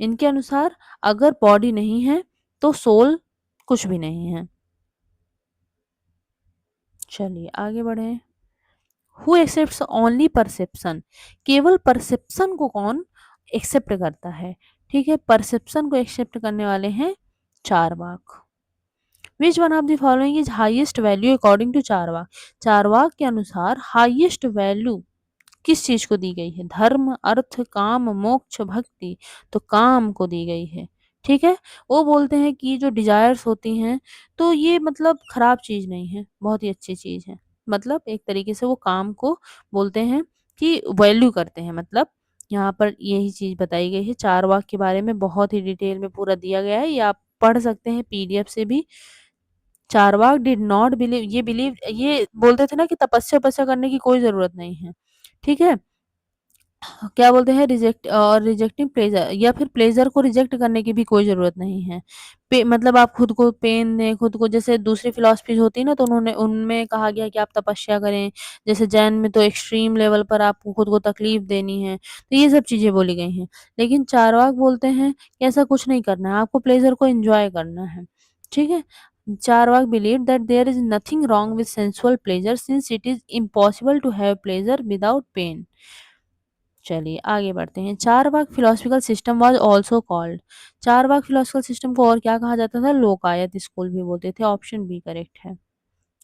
इनके अनुसार अगर बॉडी नहीं है तो सोल कुछ भी नहीं है। चलिए आगे बढ़े। हु एक्सेप्ट्स ओनली परसेप्शन, केवल परसेप्शन को कौन एक्सेप्ट करता है, ठीक है, परसेप्शन को एक्सेप्ट करने वाले हैं Charvaka. Which one of the following is highest value according to Charvaka, Charvaka के अनुसार हाईएस्ट वैल्यू किस चीज को दी गई है, धर्म, अर्थ, काम, मोक्ष, भक्ति, तो काम को दी गई है, ठीक है। वो बोलते हैं कि जो डिजायर्स होती हैं तो ये मतलब खराब चीज नहीं है, बहुत ही अच्छी चीज है, मतलब एक तरीके से वो काम को बोलते हैं कि वैल्यू करते हैं, मतलब यहाँ पर यही चीज बताई गई है। चार वाक के बारे में बहुत ही डिटेल में पूरा दिया गया है, ये आप पढ़ सकते हैं पीडीएफ से भी। चारवाक डिड नॉट बिलीव, ये बिलीव, ये बोलते थे ना कि तपस्या वपस्या करने की कोई जरूरत नहीं है, ठीक है। क्या बोलते हैं, रिजेक्ट और रिजेक्टिंग प्लेजर, या फिर प्लेजर को रिजेक्ट करने की भी कोई जरूरत नहीं है। मतलब आप खुद को पेन दें, खुद को, जैसे दूसरी फिलोसफीज होती है ना, तो उन्होंने उनमें कहा गया कि आप तपस्या करें, जैसे जैन में तो एक्सट्रीम लेवल पर आपको खुद को तकलीफ देनी है, तो ये सब चीजें बोली गई हैं। लेकिन चारवाक बोलते हैं कि ऐसा कुछ नहीं करना है, आपको प्लेजर को एंजॉय करना है, ठीक है। Charvaka believe that there is nothing wrong with sensual pleasure since it is impossible to have pleasure without pain. चलिए आगे बढ़ते हैं। Charvaka philosophical system was also called, Charvaka philosophical system को और क्या कहा जाता था, लोकायत स्कूल भी बोलते थे। ऑप्शन बी करेक्ट है।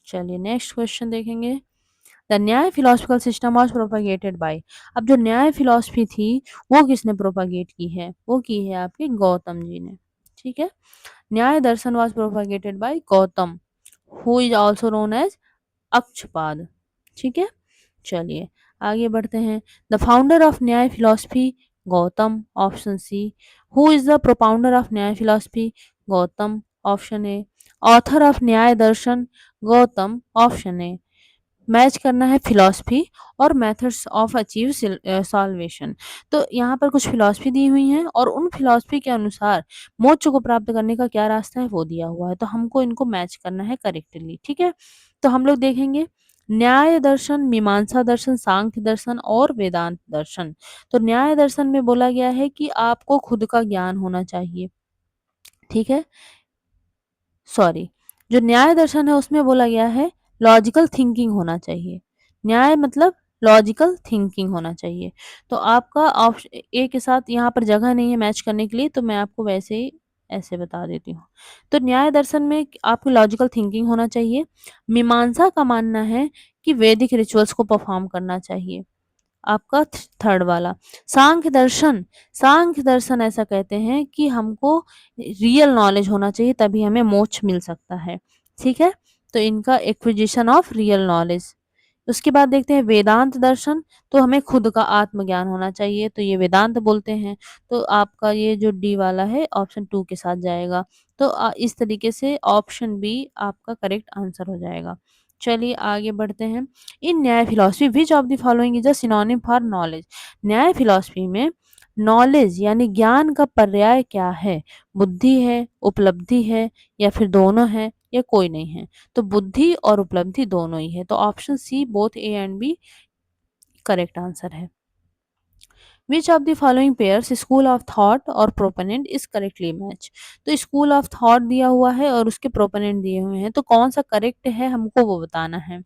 चलिए नेक्स्ट क्वेश्चन देखेंगे। The Nyaya philosophical system was propagated by, अब जो न्याय फिलोसफी थी वो किसने प्रोपागेट की है, वो की है आपके गौतम जी ने, ठीक है। Nyaya Darshan was propagated by Gautam, who is also known as Akshapada, ठीक है। चलिए आगे बढ़ते हैं। The founder of Nyaya philosophy Gautam, option C. Who is the propounder of Nyaya philosophy Gautam, option A. Author of Nyaya Darshan Gautam, option A. Match करना है फिलॉसफी और मेथड्स ऑफ अचीव सॉल्वेशन। तो यहाँ पर कुछ फिलॉसफी दी हुई है और उन फिलॉसफी के अनुसार मोक्ष को प्राप्त करने का क्या रास्ता है वो दिया हुआ है, तो हमको इनको मैच करना है करेक्टली, ठीक है। तो हम लोग देखेंगे न्याय दर्शन, मीमांसा दर्शन, सांख्य दर्शन और वेदांत दर्शन। तो न्याय दर्शन में बोला गया है कि आपको खुद का ज्ञान होना चाहिए, ठीक है। सॉरी, जो न्याय दर्शन है उसमें बोला गया है लॉजिकल थिंकिंग होना चाहिए, न्याय मतलब लॉजिकल थिंकिंग होना चाहिए। तो आपका ऑप्शन ए के साथ यहाँ पर जगह नहीं है मैच करने के लिए, तो मैं आपको वैसे ही ऐसे बता देती हूँ। तो न्याय दर्शन में आपको लॉजिकल थिंकिंग होना चाहिए। मीमांसा का मानना है कि वैदिक रिचुअल्स को परफॉर्म करना चाहिए, आपका थर्ड वाला। सांख्य दर्शन, सांख्य दर्शन ऐसा कहते हैं कि हमको रियल नॉलेज होना चाहिए तभी हमें मोक्ष मिल सकता है, ठीक है। तो इनका एक्विजिशन ऑफ रियल नॉलेज। उसके बाद देखते हैं वेदांत दर्शन, तो हमें खुद का आत्मज्ञान होना चाहिए, तो ये वेदांत बोलते हैं। तो आपका ये जो डी वाला है ऑप्शन 2 के साथ जाएगा। तो इस तरीके से ऑप्शन बी आपका करेक्ट आंसर हो जाएगा। चलिए आगे बढ़ते हैं। इन न्याय philosophy which of the following is a synonym for knowledge, न्याय फिलॉसफी में नॉलेज यानी ज्ञान का पर्याय क्या है, बुद्धि है, उपलब्धि है, या फिर दोनों है, या कोई नहीं है। तो बुद्धि और उपलब्धि दोनों ही है, तो option C both A and B correct answer है। Which of the following pairs school of thought और प्रोपोनेंट इज करेक्टली मैच, तो स्कूल ऑफ थॉट दिया हुआ है और उसके प्रोपोनेंट दिए हुए हैं, तो कौन सा करेक्ट है हमको वो बताना है।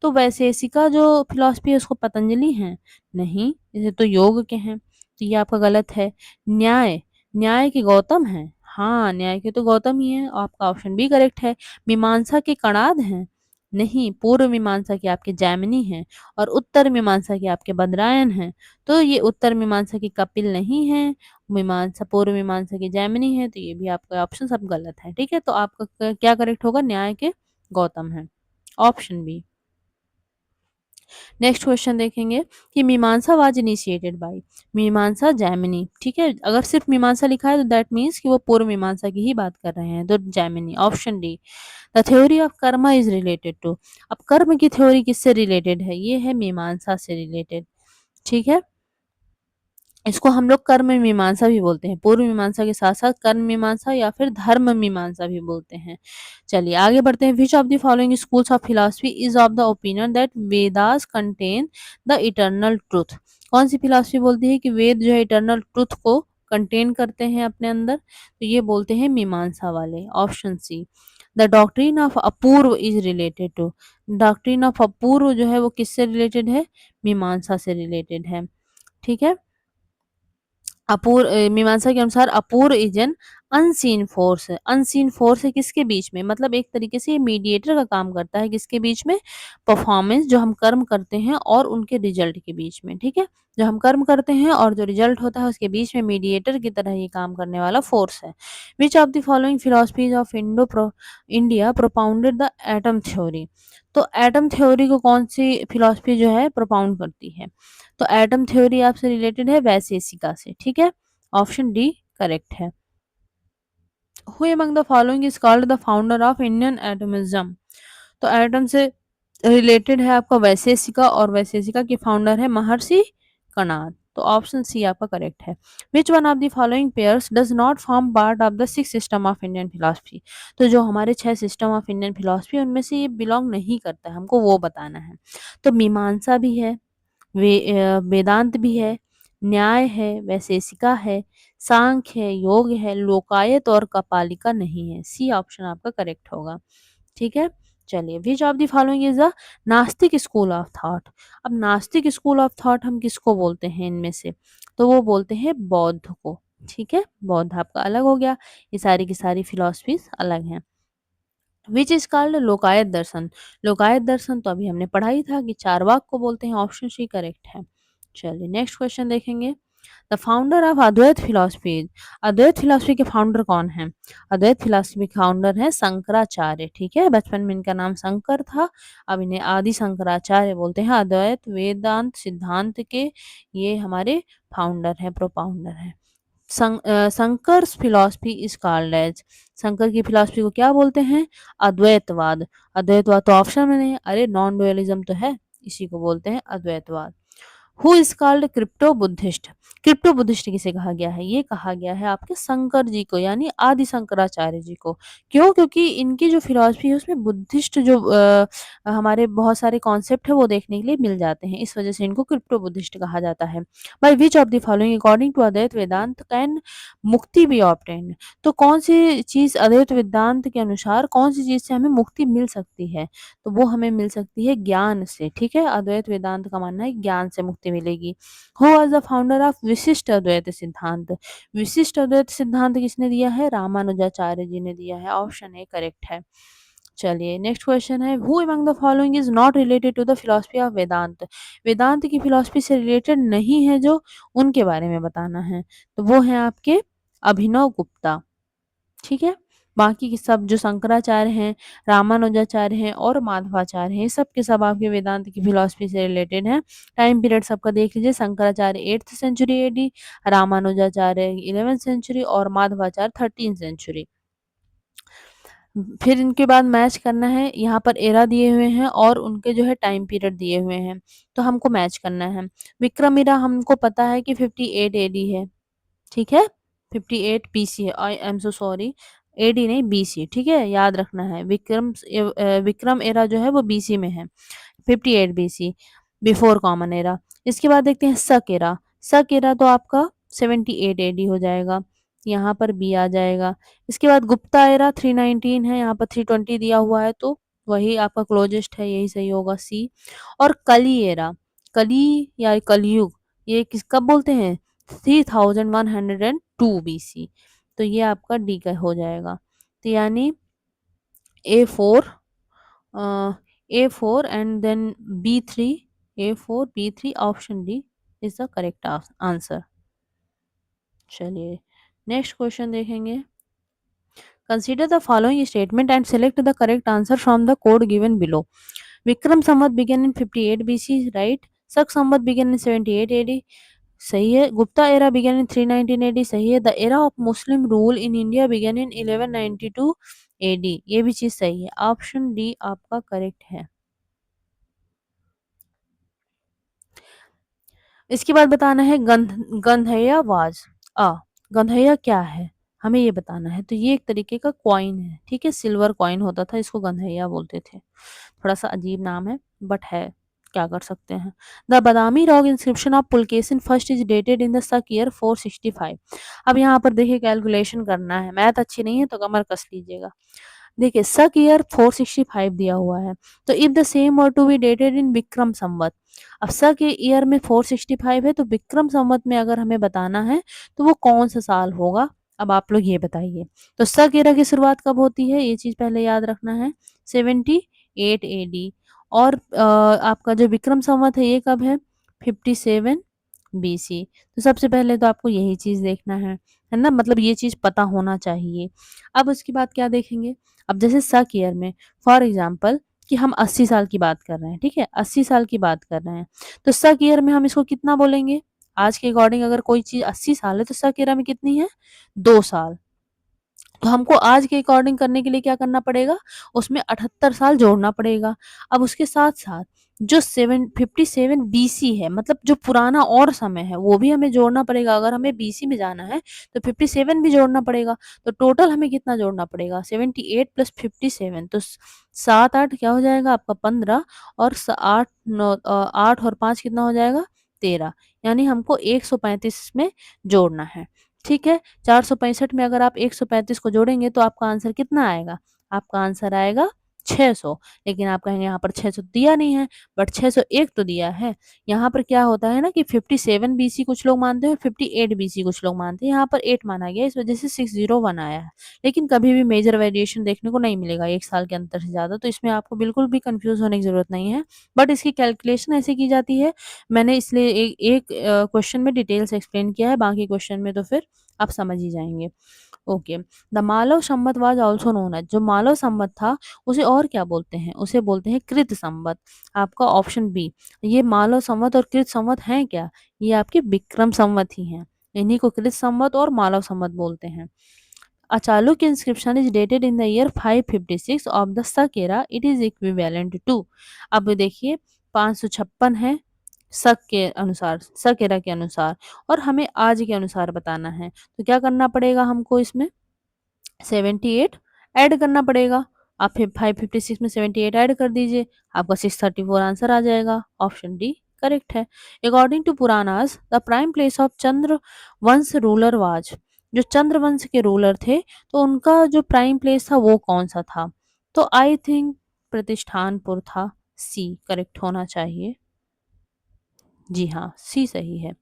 तो वैशेषिका जो फिलॉसफी है उसको पतंजलि है, नहीं, ये तो योग के हैं, तो ये आपका गलत है। न्याय, न्याय के गौतम है, हाँ न्याय के तो गौतम ही है, आपका ऑप्शन बी करेक्ट है। मीमांसा के कणाद हैं, नहीं, पूर्व मीमांसा के आपके जैमिनी हैं और उत्तर मीमांसा के आपके बद्रायन हैं। तो ये उत्तर मीमांसा की कपिल नहीं है, मीमांसा पूर्व मीमांसा की जैमिनी है, तो ये भी आपका ऑप्शन सब गलत है, ठीक है। तो आपका क्या करेक्ट होगा, न्याय के गौतम है, ऑप्शन बी। नेक्स्ट क्वेश्चन देखेंगे कि मीमांसा वाज इनिशिएटेड बाय, मीमांसा जैमिनी, ठीक है। अगर सिर्फ मीमांसा लिखा है तो दैट मीन्स कि वो पूर्व मीमांसा की ही बात कर रहे हैं, तो Jaimini, option D. The theory of karma is related to, अब कर्म की थ्योरी किससे रिलेटेड है, ये है मीमांसा से रिलेटेड, ठीक है। इसको हम लोग कर्म मीमांसा भी बोलते हैं। पूर्व मीमांसा के साथ-साथ कर्म मीमांसा या फिर धर्म मीमांसा भी बोलते हैं। चलिए आगे बढ़ते हैं। Which of the following schools of philosophy is of the opinion that Vedas contain the eternal truth? कौन सी फिलॉसफी बोलती है कि वेद जो है इटर्नल ट्रुथ को कंटेन करते हैं अपने अंदर? तो ये बोलते हैं मीमांसा वाले। Option C. The doctrine of Apurva is related to. Doctrine of Apurva जो है वो किससे रिलेटेड है? मीमांसा से रिलेटेड है। ठीक है। मीमांसा के अनुसार अपूर्व इज एन अनसीन फोर्स है। अनसीन फोर्स है किसके बीच में? मतलब एक तरीके से ये मीडिएटर का काम करता है किसके बीच में? परफॉर्मेंस जो हम कर्म करते हैं और उनके रिजल्ट के बीच में। ठीक है। जो हम कर्म करते हैं और जो रिजल्ट होता है उसके बीच में मीडिएटर की तरह ये काम करने वाला फोर्स है। Which of the following philosophies of India propounded the atom theory? तो एटम थ्योरी को कौन सी फिलोसफी जो है प्रोपाउंड करती है? तो एटम थ्योरी आपसे रिलेटेड है वैशेषिका से। ठीक है। ऑप्शन डी करेक्ट है। Who among the following is called the founder of Indian atomism? तो एटम से रिलेटेड है आपका वैशेषिका और वैशेषिका के फाउंडर है महर्षि कणाद। तो ऑप्शन सी आपका करेक्ट है। विच one of the following pairs does not form part of the six system of Indian philosophy? तो जो हमारे 6 सिस्टम ऑफ इंडियन फिलोसफी उनमें से ये बिलोंग नहीं करता है, हमको वो बताना है। तो मीमांसा भी है, वेदांत भी है, न्याय है, वैशेषिका है, सांख्य है, योग है, लोकायत और कपालिका नहीं है। सी ऑप्शन आपका करेक्ट होगा। ठीक है। चलिए विच of the following is the नास्तिक स्कूल ऑफ थॉट? अब नास्तिक स्कूल ऑफ थॉट हम किसको बोलते हैं इनमें से? तो वो बोलते हैं बौद्ध को। ठीक है। बौद्ध आपका अलग हो गया, ये सारी की सारी फिलोसफीज अलग हैं। विच इज कॉल्ड लोकायत दर्शन? लोकायत दर्शन तो अभी हमने पढ़ा ही था कि चारवाक को बोलते हैं। ऑप्शन सी करेक्ट है। चलिए नेक्स्ट क्वेश्चन देखेंगे। The founder of Advaita philosophy? Advaita philosophy के फाउंडर कौन है? अद्वैत फिलोसफी के फाउंडर है शंकराचार्य। ठीक है। बचपन में इनका नाम शंकर था, अब इन्हें आदि शंकराचार्य बोलते हैं। अद्वैत वेदांत सिद्धांत के ये हमारे फाउंडर हैं, प्रोपाउंडर हैं। Shankara's philosophy is called as? Shankar की फिलॉसफी को क्या बोलते हैं? अद्वैतवाद। अद्वैतवाद तो ऑप्शन में नहीं है, अरे नॉन डुअलिज्म तो है, इसी को बोलते हैं Advaitavada. Who is called crypto Buddhist? Crypto Buddhist किसे कहा गया है? ये कहा गया है आपके शंकर जी को, यानी आदि शंकराचार्य जी को। क्यों? क्योंकि इनकी जो फिलॉसफी है उसमें बुद्धिस्ट जो हमारे बहुत सारे कॉन्सेप्ट है वो देखने के लिए मिल जाते हैं, इस वजह से इनको क्रिप्टो बुद्धिस्ट कहा जाता है। By which of the following according to Advaita Vedanta can mukti be obtained? तो कौन सी चीज अद्वैत वेदांत के अनुसार कौन सी चीज से हमें मुक्ति मिल सकती है? तो वो हमें मिल सकती है ज्ञान से। ठीक है। अद्वैत वेदांत का मानना है ज्ञान से मुक्ति मिलेगी। Who was the founder of विशिष्ट अद्वैत सिद्धांत? विशिष्ट अद्वैत सिद्धांत किसने दिया है? रामानुजाचार्य जी ने दिया है। ऑप्शन ए करेक्ट है। चलिए नेक्स्ट क्वेश्चन है। Who among the following is not related to the philosophy of Vedanta? Vedanta की फिलोसफी से रिलेटेड नहीं है जो, उनके बारे में बताना है। तो वो है आपके अभिनव गुप्ता। ठीक है। बाकी के सब जो शंकराचार्य हैं, रामानुजाचार्य हैं और माधवाचार्य हैं, ये सब के सब आपके वेदांत की फिलॉसफी से रिलेटेड हैं। टाइम पीरियड सबका देख लीजिए। Shankaracharya 8th century AD, Ramanujacharya 11th century और माधवाचार्य 13th सेंचुरी। फिर इनके बाद मैच करना है। यहाँ पर एरा दिए हुए हैं और उनके जो है टाइम पीरियड दिए हुए हैं, तो हमको मैच करना है। विक्रम एरा हमको पता है कि 58 एडी है। ठीक है। 58 बीसी है। I am so sorry, AD नहीं बीसी। ठीक है। याद रखना है विक्रम एरा जो है वो बीसी में है। 58 बीसी बिफोर कॉमन एरा। इसके बाद देखते हैं शक एरा। शक एरा तो आपका 78 एडी हो जाएगा, यहाँ पर बी आ जाएगा। इसके बाद गुप्ता एरा 319 है, यहाँ पर 320 दिया हुआ है, तो वही आपका क्लोजेस्ट है, यही सही होगा सी। और कली एरा, कली या कलयुग, ये किस कब बोलते हैं? 3102 बीसी। तो ये आपका डी का हो जाएगा। तो यानी A4, A4 and then B3, A4 B3, option D is the correct answer. चलिए नेक्स्ट क्वेश्चन देखेंगे। Consider the following statement and select the correct answer from the code given below. Vikram Samvat began in 58 BC, right. Shaka Samvat began in 78 AD, सही है। Gupta era began in 319 AD, सही है। The era of Muslim rule in India began in 1192 AD, ये भी चीज सही है। Option D आपका करेक्ट है। इसके बाद बताना है गंधैया वाज अ गंधैया क्या है? हमें ये बताना है। तो ये एक तरीके का कॉइन है, ठीक है? सिल्वर कॉइन होता था, इसको गंधैया बोलते थे। थोड़ा-सा अजीब नाम है बट है, क्या कर सकते हैं। The Badami rock inscription of Pulakeshin first is dated in the शक ईयर 465। अब यहाँ पर देखिए कैलकुलेशन करना है, मैथ अच्छी नहीं है तो कमर कस लीजिएगा। देखिए शक ईयर 465 दिया हुआ है, तो if the same were to be dated in Vikram Samvat. अब शक ईयर में 465 है तो विक्रम संवत में अगर हमें बताना है तो वो कौन सा साल होगा? अब आप लोग ये बताइए। तो शक ईरा की शुरुआत कब होती है? ये चीज पहले याद रखना है, 78 एडी। और आपका जो विक्रम संवत है ये कब है? 57 बीसी। तो सबसे पहले तो आपको यही चीज देखना है ना? मतलब ये चीज पता होना चाहिए। अब उसके बाद क्या देखेंगे? अब जैसे शक ईयर में फॉर एग्जाम्पल कि हम 80 साल की बात कर रहे हैं, ठीक है? 80 साल की बात कर रहे हैं, तो शक ईयर में हम इसको कितना बोलेंगे? आज के अकॉर्डिंग अगर कोई चीज़ 80 साल है तो शक ईयर में कितनी है? 2 साल। तो हमको आज के अकॉर्डिंग करने के लिए क्या करना पड़ेगा? उसमें 78 साल जोड़ना पड़ेगा। अब उसके साथ-साथ जो 57 बीसी है, मतलब जो पुराना और समय है, वो भी हमें जोड़ना पड़ेगा। अगर हमें बीसी में जाना है, तो 57 भी जोड़ना पड़ेगा। तो टोटल हमें कितना जोड़ना पड़ेगा? 78 प्लस 57, तो 7-8 क्या हो जाएगा आपका? 15। और 8 और 5 कितना हो जाएगा? 13। यानी हमको 135 में जोड़ना है। ठीक है? 465 में अगर आप 135 को जोड़ेंगे तो आपका आंसर कितना आएगा? आपका आंसर आएगा 600। लेकिन आप कहेंगे यहाँ पर 600 दिया नहीं है, बट 601 तो दिया है। यहाँ पर क्या होता है ना कि 57 बीसी कुछ लोग मानते हैं, 58 बीसी कुछ लोग मानते हैं। यहाँ पर 8 माना गया, इस वजह से 601 आया है। लेकिन कभी भी मेजर वेरिएशन देखने को नहीं मिलेगा 1 साल के अंतर से ज़्यादा, तो इसमें आपको बिल्कुल भी कन्फ्यूज़ होने की ज़रूरत नहीं है। बट इसकी कैलकुलेशन ऐसे की जाती है, मैंने इसलिए एक क्वेश्चन में डिटेल से एक्सप्लेन किया है, बाकी क्वेश्चन में तो फिर आप समझ ही जाएँगे। Okay, the Malava Samvat was also known as, जो मालव संवत था, उसे और क्या बोलते हैं? उसे बोलते हैं कृत संवत। आपका ऑप्शन बी। ये मालव संवत और कृत संवत हैं क्या? ये आपके विक्रम संवत ही हैं। इन्हीं को कृत संवत और मालव संवत बोलते हैं। A Chalukya inscription is dated in the year 556 of the Shak era. It is equivalent to। अब देखिए 556 है शक के अनुसार, शक एरा के अनुसार, और हमें आज के अनुसार बताना है। तो क्या करना पड़ेगा हमको इसमें? 78 ऐड करना पड़ेगा। आप फिर 556 में 78 ऐड कर दीजिए, आपका 634 आंसर आ जाएगा। ऑप्शन डी करेक्ट है। According to Puranas the prime place of Chandra Vansh ruler was, जो चंद्र वंश के रूलर थे तो उनका जो प्राइम प्लेस था वो कौन सा था? तो आई थिंक प्रतिष्ठानपुर था। सी करेक्ट होना चाहिए। जी हाँ, सी सही है।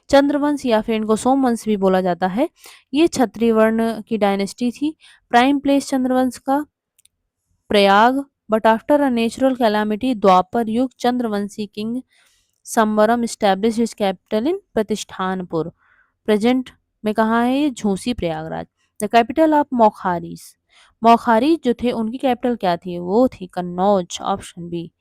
चंद्रवंश या फिर इनको सोमवंश भी बोला जाता है। ये क्षत्रिय वर्ण की डायनेस्टी थी। प्राइम प्लेस चंद्रवंश का Prayag, but after a natural calamity Dwapar Yug Chandravanshi king Samvaram establish his capital in Pratishthanpur. Present में कहाँ है ये? Jhusi Prayagraj. The capital of Maukharis, Maukhari जो थे उनकी कैपिटल क्या थी? वो थी Kannauj. Option B.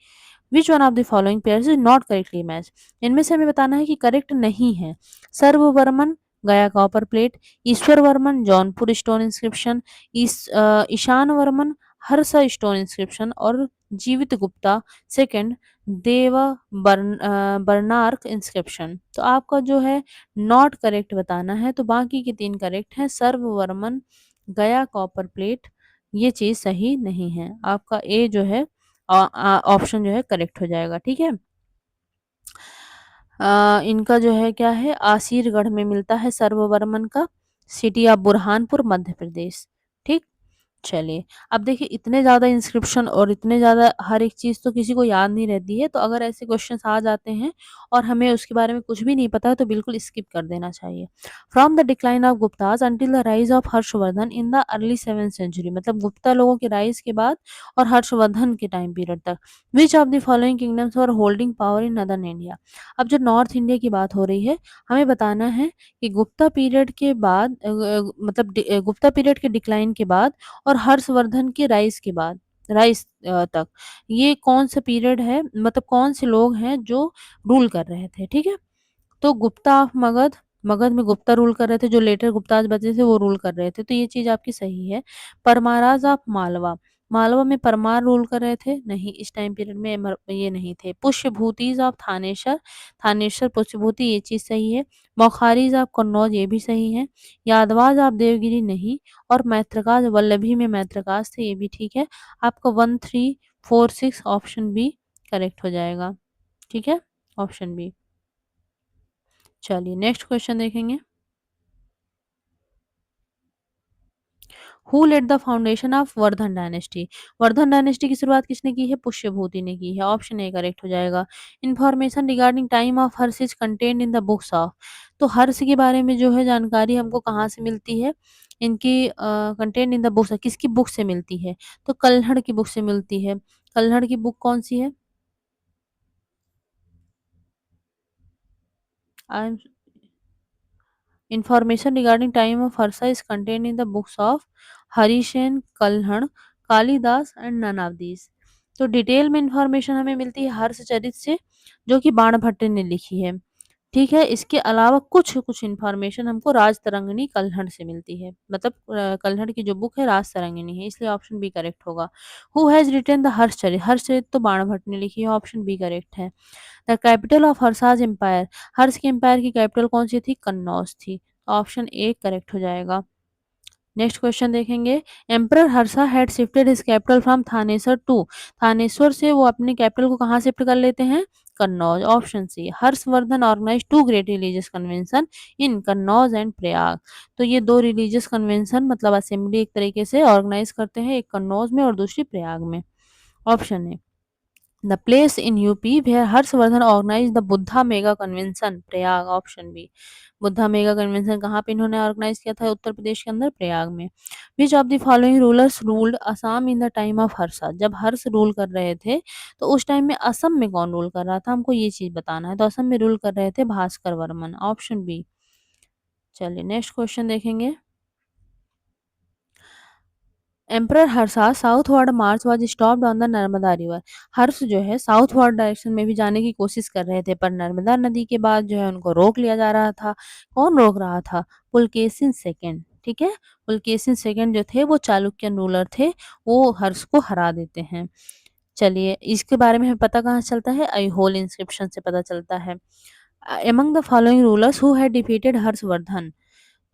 Which one of the following pairs is not correctly match? इनमें से हमें बताना है कि करेक्ट नहीं है। Sarvavarman Gaya copper plate, Ishvar Varman Jaunpur stone inscription, Ishan Varman Harsha stone inscription, और जीवित गुप्ता सेकंड देवा बर्नार्क इंस्क्रिप्शन। तो आपका जो है नॉट करेक्ट बताना है, तो बाकी के 3 करेक्ट हैं। सर्ववर्मन गया कॉपर प्लेट, ये चीज सही नहीं है। आपका ए जो है ऑप्शन जो है करेक्ट हो जाएगा। ठीक है। इनका जो है क्या है? आसीरगढ़ में मिलता है सर्ववर्मन का। सिटी ऑफ बुरहानपुर मध्य प्रदेश। ठीक। चलिए, अब देखिए इतने ज़्यादा इंस्क्रिप्शन और इतने ज़्यादा हर एक चीज़ तो किसी को याद नहीं रहती है, तो अगर ऐसे क्वेश्चंस आ जाते हैं और हमें उसके बारे में कुछ भी नहीं पता है तो बिल्कुल स्किप कर देना चाहिए। From the decline of Guptas until the rise of Harshavardhana in the early 7th century, मतलब गुप्ता लोगों के राइज के बाद और हर्षवर्धन के टाइम पीरियड तक। विच of the following kingdoms were holding power in northern India? अब जो नॉर्थ इंडिया की बात हो रही है, हमें बताना है कि गुप्ता पीरियड के बाद मतलब गुप्ता पीरियड के डिक्लाइन के बाद और हर्षवर्धन के राइज तक ये कौन सा पीरियड है, मतलब कौन से लोग हैं जो रूल कर रहे थे? ठीक है। तो गुप्ता ऑफ मगध, मगध में गुप्ता रूल कर रहे थे, जो लेटर गुप्ताज बचे थे वो रूल कर रहे थे, तो ये चीज आपकी सही है। परमाराज ऑफ मालवा, मालवा में परमार रूल कर रहे थे? नहीं, इस टाइम पीरियड में ये नहीं थे। पुष्यभूतिज ऑफ थानेश्वर, थानेश्वर पुष्यभूति ये चीज़ सही है। मौखारीज ऑफ कन्नौज ये भी सही है। यादवाज ऑफ देवगिरी नहीं, और मैत्रकाज वल्लभी में मैत्रकाज थे, ये भी ठीक है। आपका 1, 3, 4, 6 ऑप्शन बी करेक्ट हो जाएगा। ठीक है, ऑप्शन बी। चलिए नेक्स्ट क्वेश्चन देखेंगे। Who laid the foundation of Vardhana dynasty? Vardhana dynasty की शुरुआत किसने की है? पुष्यभूति ने की है। ऑप्शन ए करेक्ट हो जाएगा। Information regarding time of Harsh is contained in the books of, तो हर्ष के बारे में जो है जानकारी हमको कहाँ से मिलती है? इनकी कंटेन्ड इन द बुक्स, किसकी बुक से मिलती है? तो कल्हड़ की बुक से मिलती है। कल्हड़ की बुक कौन सी है? आई Information regarding time of Harsa is contained in the books of Harisena, Kalhana, Kalidasa and none of these. तो डिटेल में इंफॉर्मेशन हमें मिलती है हर्षचरित से, जो कि बाणभट्ट ने लिखी है। ठीक है, इसके अलावा कुछ कुछ इंफॉर्मेशन हमको राजतरंगिणी कल्हड़ से मिलती है, मतलब कल्हड़ की जो बुक है राजतरंगिणी है, इसलिए ऑप्शन बी करेक्ट होगा। Who has written the Harshacharita? Harshacharita तो बाणभट्ट ने लिखी है, ऑप्शन बी करेक्ट है। The capital of Harsha's empire, Harsha के एम्पायर की कैपिटल कौन सी थी? कन्नौज थी। ऑप्शन ए करेक्ट हो जाएगा। नेक्स्ट क्वेश्चन देखेंगे। Emperor Harsha had shifted his capital from Thanesar to, Thaneshwar से वो अपनी कैपिटल को कहाँ शिफ्ट कर लेते हैं? Kannauj. Option C. Harshavardhana organise two great religious convention in Kannauj and Prayag, तो ये दो रिलीजियस कन्वेंशन मतलब असेंबली एक तरीके से ऑर्गेनाइज करते हैं, एक कन्नौज में और दूसरी प्रयाग में। ऑप्शन है the place in UP where Harshavardhana organise the Buddha mega convention, Prayag. Option B. Buddha mega convention कहाँ पे इन्होंने ऑर्गेनाइज किया था? उत्तर प्रदेश के अंदर, प्रयाग में। विच of the following rulers ruled Assam in the time of Harsha? जब हर्ष रूल कर रहे थे तो उस टाइम में असम में कौन रूल कर रहा था? हमको ये चीज बताना है। तो असम में रूल कर रहे थे भास्कर वर्मन। Option B. चलिए नेक्स्ट क्वेश्चन देखेंगे। Emperor Harsha southward march was stopped on the Narmada river, Harsh जो है साउथवर्ड डायरेक्शन में भी जाने की कोशिश कर रहे थे, पर नर्मदा नदी के बाद जो है उनको रोक लिया जा रहा था। कौन रोक रहा था? पुलकेशिन सेकंड। ठीक है, पुलकेशिन सेकंड जो थे वो चालुक्यन रूलर थे, वो हर्ष को हरा देते हैं। चलिए इसके बारे में हमें पता कहाँ से चलता है? ऐहोल इंस्क्रिप्शन से पता चलता है। Among the following rulers who had defeated Harshvardhan,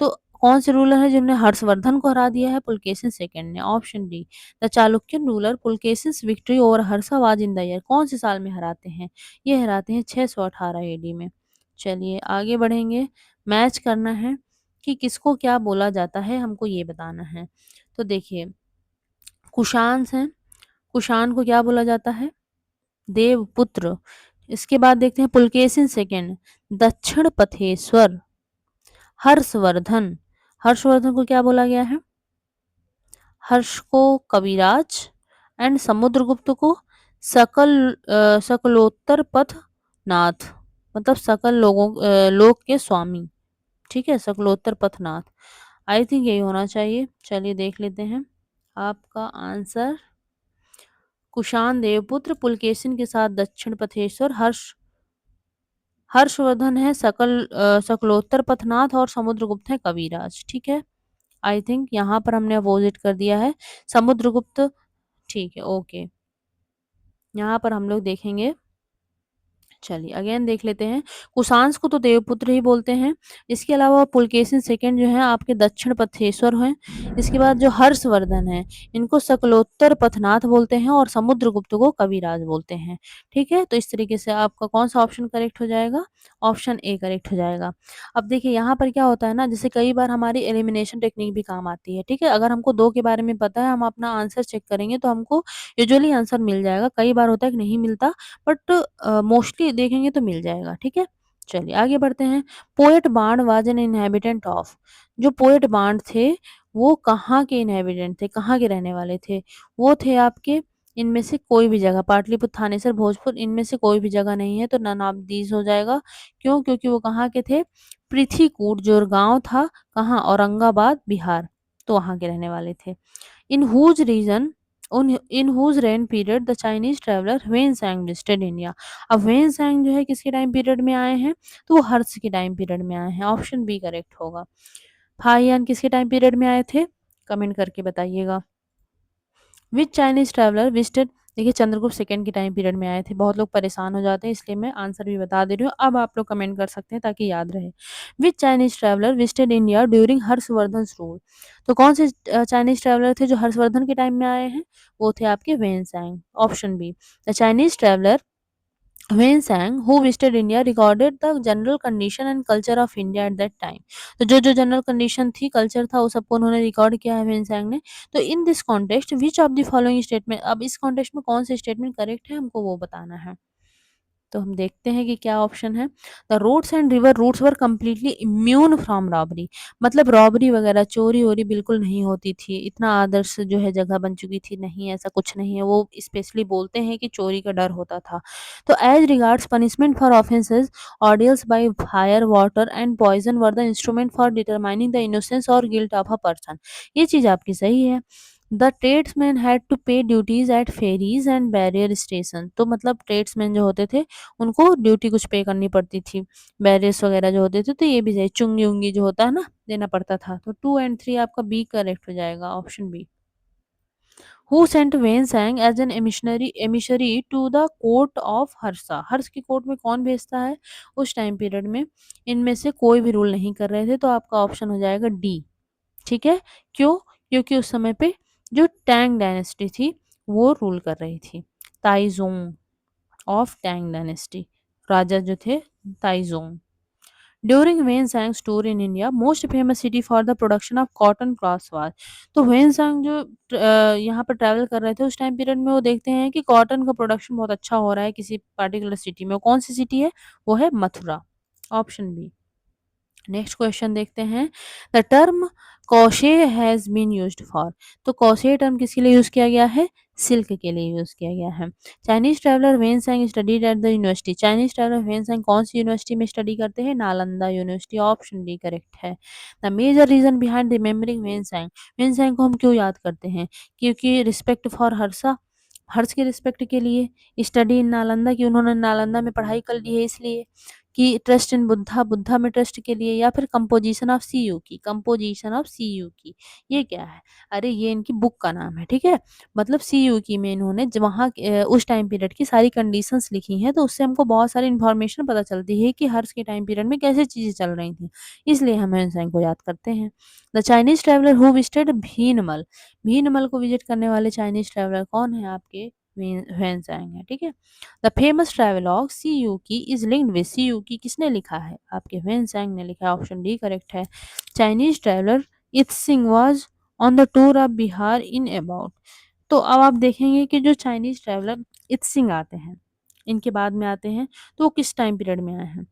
तो कौन से रूलर है जिन्होंने हर्षवर्धन को हरा दिया है? पुलकेशिन सेकंड ने। Option D. The Chalukyan ruler Pulakeshin victory over Harsha was in the year, कौन से साल में हराते हैं? ये हराते हैं 618 एडी में। चलिए आगे बढ़ेंगे। मैच करना है कि किसको क्या बोला जाता है, हमको ये बताना है। तो देखिए कुशान हैं, कुशान को क्या बोला जाता है? देवपुत्र। इसके बाद देखते हैं पुलकेशिन सेकंड, दक्षिण पथेश्वर, हर्षवर्धन, हर्षवर्धन को क्या बोला गया है? हर्ष को कविराज एंड समुद्रगुप्त को सकलोत्तर पथ नाथ, मतलब सकल लोक के स्वामी। ठीक है, सकलोत्तर पथनाथ। आई थिंक यही होना चाहिए। चलिए देख लेते हैं। आपका आंसर कुशान देवपुत्र, पुलकेशिन के साथ दक्षिण पथेश्वर, हर्षवर्धन है सकलोत्तर पथनाथ, और समुद्रगुप्त है कविराज। ठीक है, आई थिंक यहाँ पर हमने अपोजिट कर दिया है समुद्रगुप्त। ठीक है, ओके। यहाँ पर हम लोग देखेंगे। चलिए अगेन देख लेते हैं। कुशांश को तो देवपुत्र ही बोलते हैं। इसके अलावा पुलकेशिन सेकंड जो है आपके दक्षिण पथेश्वर हैं। इसके बाद जो हर्षवर्धन है इनको सकलोत्तर पथनाथ बोलते हैं, और समुद्रगुप्त को कविराज बोलते हैं। ठीक है, तो इस तरीके से आपका कौन सा ऑप्शन करेक्ट हो जाएगा? ऑप्शन ए करेक्ट हो जाएगा। अब देखिए यहाँ पर क्या होता है ना, जैसे कई बार हमारी एलिमिनेशन टेक्निक भी काम आती है। ठीक है, अगर हमको दो के बारे में पता है, हम अपना आंसर चेक करेंगे तो हमको यूजुअली आंसर मिल जाएगा। कई बार होता है कि नहीं मिलता, बट मोस्टली देखेंगे तो मिल जाएगा। ठीक है, चलिए आगे बढ़ते हैं। पोएट बाण वाज एन इनहेबिटेंट ऑफ, जो पोएट बाण थे वो कहाँ के इनहेबिटेंट थे, कहाँ के रहने वाले थे? वो थे आपके इनमें से कोई भी जगह, पाटलिपुत्र, थानेसर, भोजपुर, इनमें से कोई भी जगह नहीं है, तो नन ऑफ दीज हो जाएगा। क्यों? क्योंकि वो कहाँ के थे? पृथ्वीकूट जो गांव था, कहाँ? औरंगाबाद, बिहार, तो वहां के रहने वाले थे। In whose region in whose reign period the Chinese traveller Hiuen visited India, अब ह्वेन जो है किसके टाइम पीरियड में आए हैं? तो वो हर्ष के टाइम पीरियड में आए हैं। ऑप्शन बी करेक्ट होगा। फाहियान किसके टाइम पीरियड में आए थे? कमेंट करके बताइएगा। विच चाइनीज ट्रैवलर विजिटेड। देखिए चंद्रगुप्त सेकंड के टाइम पीरियड में आए थे। बहुत लोग परेशान हो जाते हैं, इसलिए मैं आंसर भी बता दे रही हूँ। अब आप लोग कमेंट कर सकते हैं ताकि याद रहे। Which Chinese traveller visited India during Harshvardhan rule. तो कौन से चाइनीज ट्रैवलर थे जो हर्षवर्धन के टाइम में आए हैं? वो थे आपके वेन option B. The Chinese traveller Wei who visited India, recorded the general condition and culture of India at that time. तो जो जो जनरल कंडीशन थी, कल्चर था, वो सबको उन्होंने रिकॉर्ड किया है वेनसैंग ने। तो इन this context which of the following statement, अब इस कॉन्टेक्स्ट में कौन से स्टेटमेंट करेक्ट है हमको वो बताना है। तो हम देखते हैं कि क्या ऑप्शन है। The roads and river routes were completely immune from robbery. मतलब रॉबरी वगैरह चोरी वोरी बिल्कुल नहीं होती थी, इतना आदर्श जो है जगह बन चुकी थी, नहीं ऐसा कुछ नहीं है। वो स्पेशली बोलते हैं कि चोरी का डर होता था। तो as regards punishment for offences, ordeals by fire water and poison were the instrument for determining the innocence और गिल्ट ऑफ अ पर्सन। ये चीज आपकी सही है। The tradesman had to pay duties at ferries and barrier station. तो मतलब tradesman जो होते थे उनको ड्यूटी कुछ पे करनी पड़ती थी, बैरियर्स वगैरह जो होते थे। तो ये भी सही, चुंगी उंगी जो होता है ना, देना पड़ता था। तो 2 एंड 3 आपका बी करेक्ट हो जाएगा, option B. Who sent Wen as an emissary to the court of Harsha. Harsh की कोर्ट में कौन भेजता है उस टाइम पीरियड में? इनमें से कोई भी रूल नहीं कर रहे थे, तो आपका ऑप्शन हो जाएगा डी। ठीक है, क्यों? क्योंकि उस समय पे जो टैंग डायनेस्टी थी वो रूल कर रही थी। ताइजोंग ऑफ टैंग डायनेस्टी, राजा जो थे Taizong. During Xuanzang's tour in India most famous city for the production of cotton cloths was. तो वेनसैंग जो यहाँ पर ट्रैवल कर रहे थे उस टाइम पीरियड में, वो देखते हैं कि कॉटन का प्रोडक्शन बहुत अच्छा हो रहा है किसी पर्टिकुलर सिटी में। वो कौन सी सिटी है? वो है Mathura, option B. Next question देखते हैं। The term koshe has been used for. तो कोशे टर्म किसके लिए यूज किया गया है? सिल्क के लिए यूज किया गया है। Chinese traveller Xuanzang studied at the university. Chinese traveller Xuanzang कौन सी यूनिवर्सिटी में स्टडी करते हैं? Nalanda university, option D correct है। The major reason behind remembering Xuanzang. Xuanzang को हम क्यों याद करते हैं? क्योंकि रिस्पेक्ट फॉर हर्षा, हर्ष के रिस्पेक्ट के लिए। स्टडी इन नालंदा, की उन्होंने नालंदा में पढ़ाई कर ली है इसलिए। कि ट्रस्ट इन बुद्धा, बुद्धा में ट्रस्ट के लिए। या फिर कंपोजिशन ऑफ सीयू की, कंपोजिशन ऑफ सीयू की। ये क्या है? अरे ये इनकी बुक का नाम है, ठीक है। मतलब सीयू की में इन्होंने वहाँ उस टाइम पीरियड की सारी कंडीशंस लिखी हैं, तो उससे हमको बहुत सारी इन्फॉर्मेशन पता चलती है कि हर्ष के टाइम पीरियड में कैसे चीजें चल रही थी। इसलिए हम इनको को याद करते हैं। The Chinese traveller who visited Bhinmal. Bhinmal को विजिट करने वाले चाइनीज ट्रेवलर कौन है आपके? वेन्सांग है, ठीक है। The famous travelogue Si Yu Ki is linked with. Si Yu Ki किसने लिखा है? आपके वेन्सैंग ने लिखा है, ऑप्शन डी करेक्ट है। Chinese traveller Itsing was on the tour of Bihar in about. तो अब आप देखेंगे कि जो चाइनीज ट्रैवलर इत्सिंग आते हैं, इनके बाद में आते हैं, तो वो किस टाइम पीरियड में आए हैं?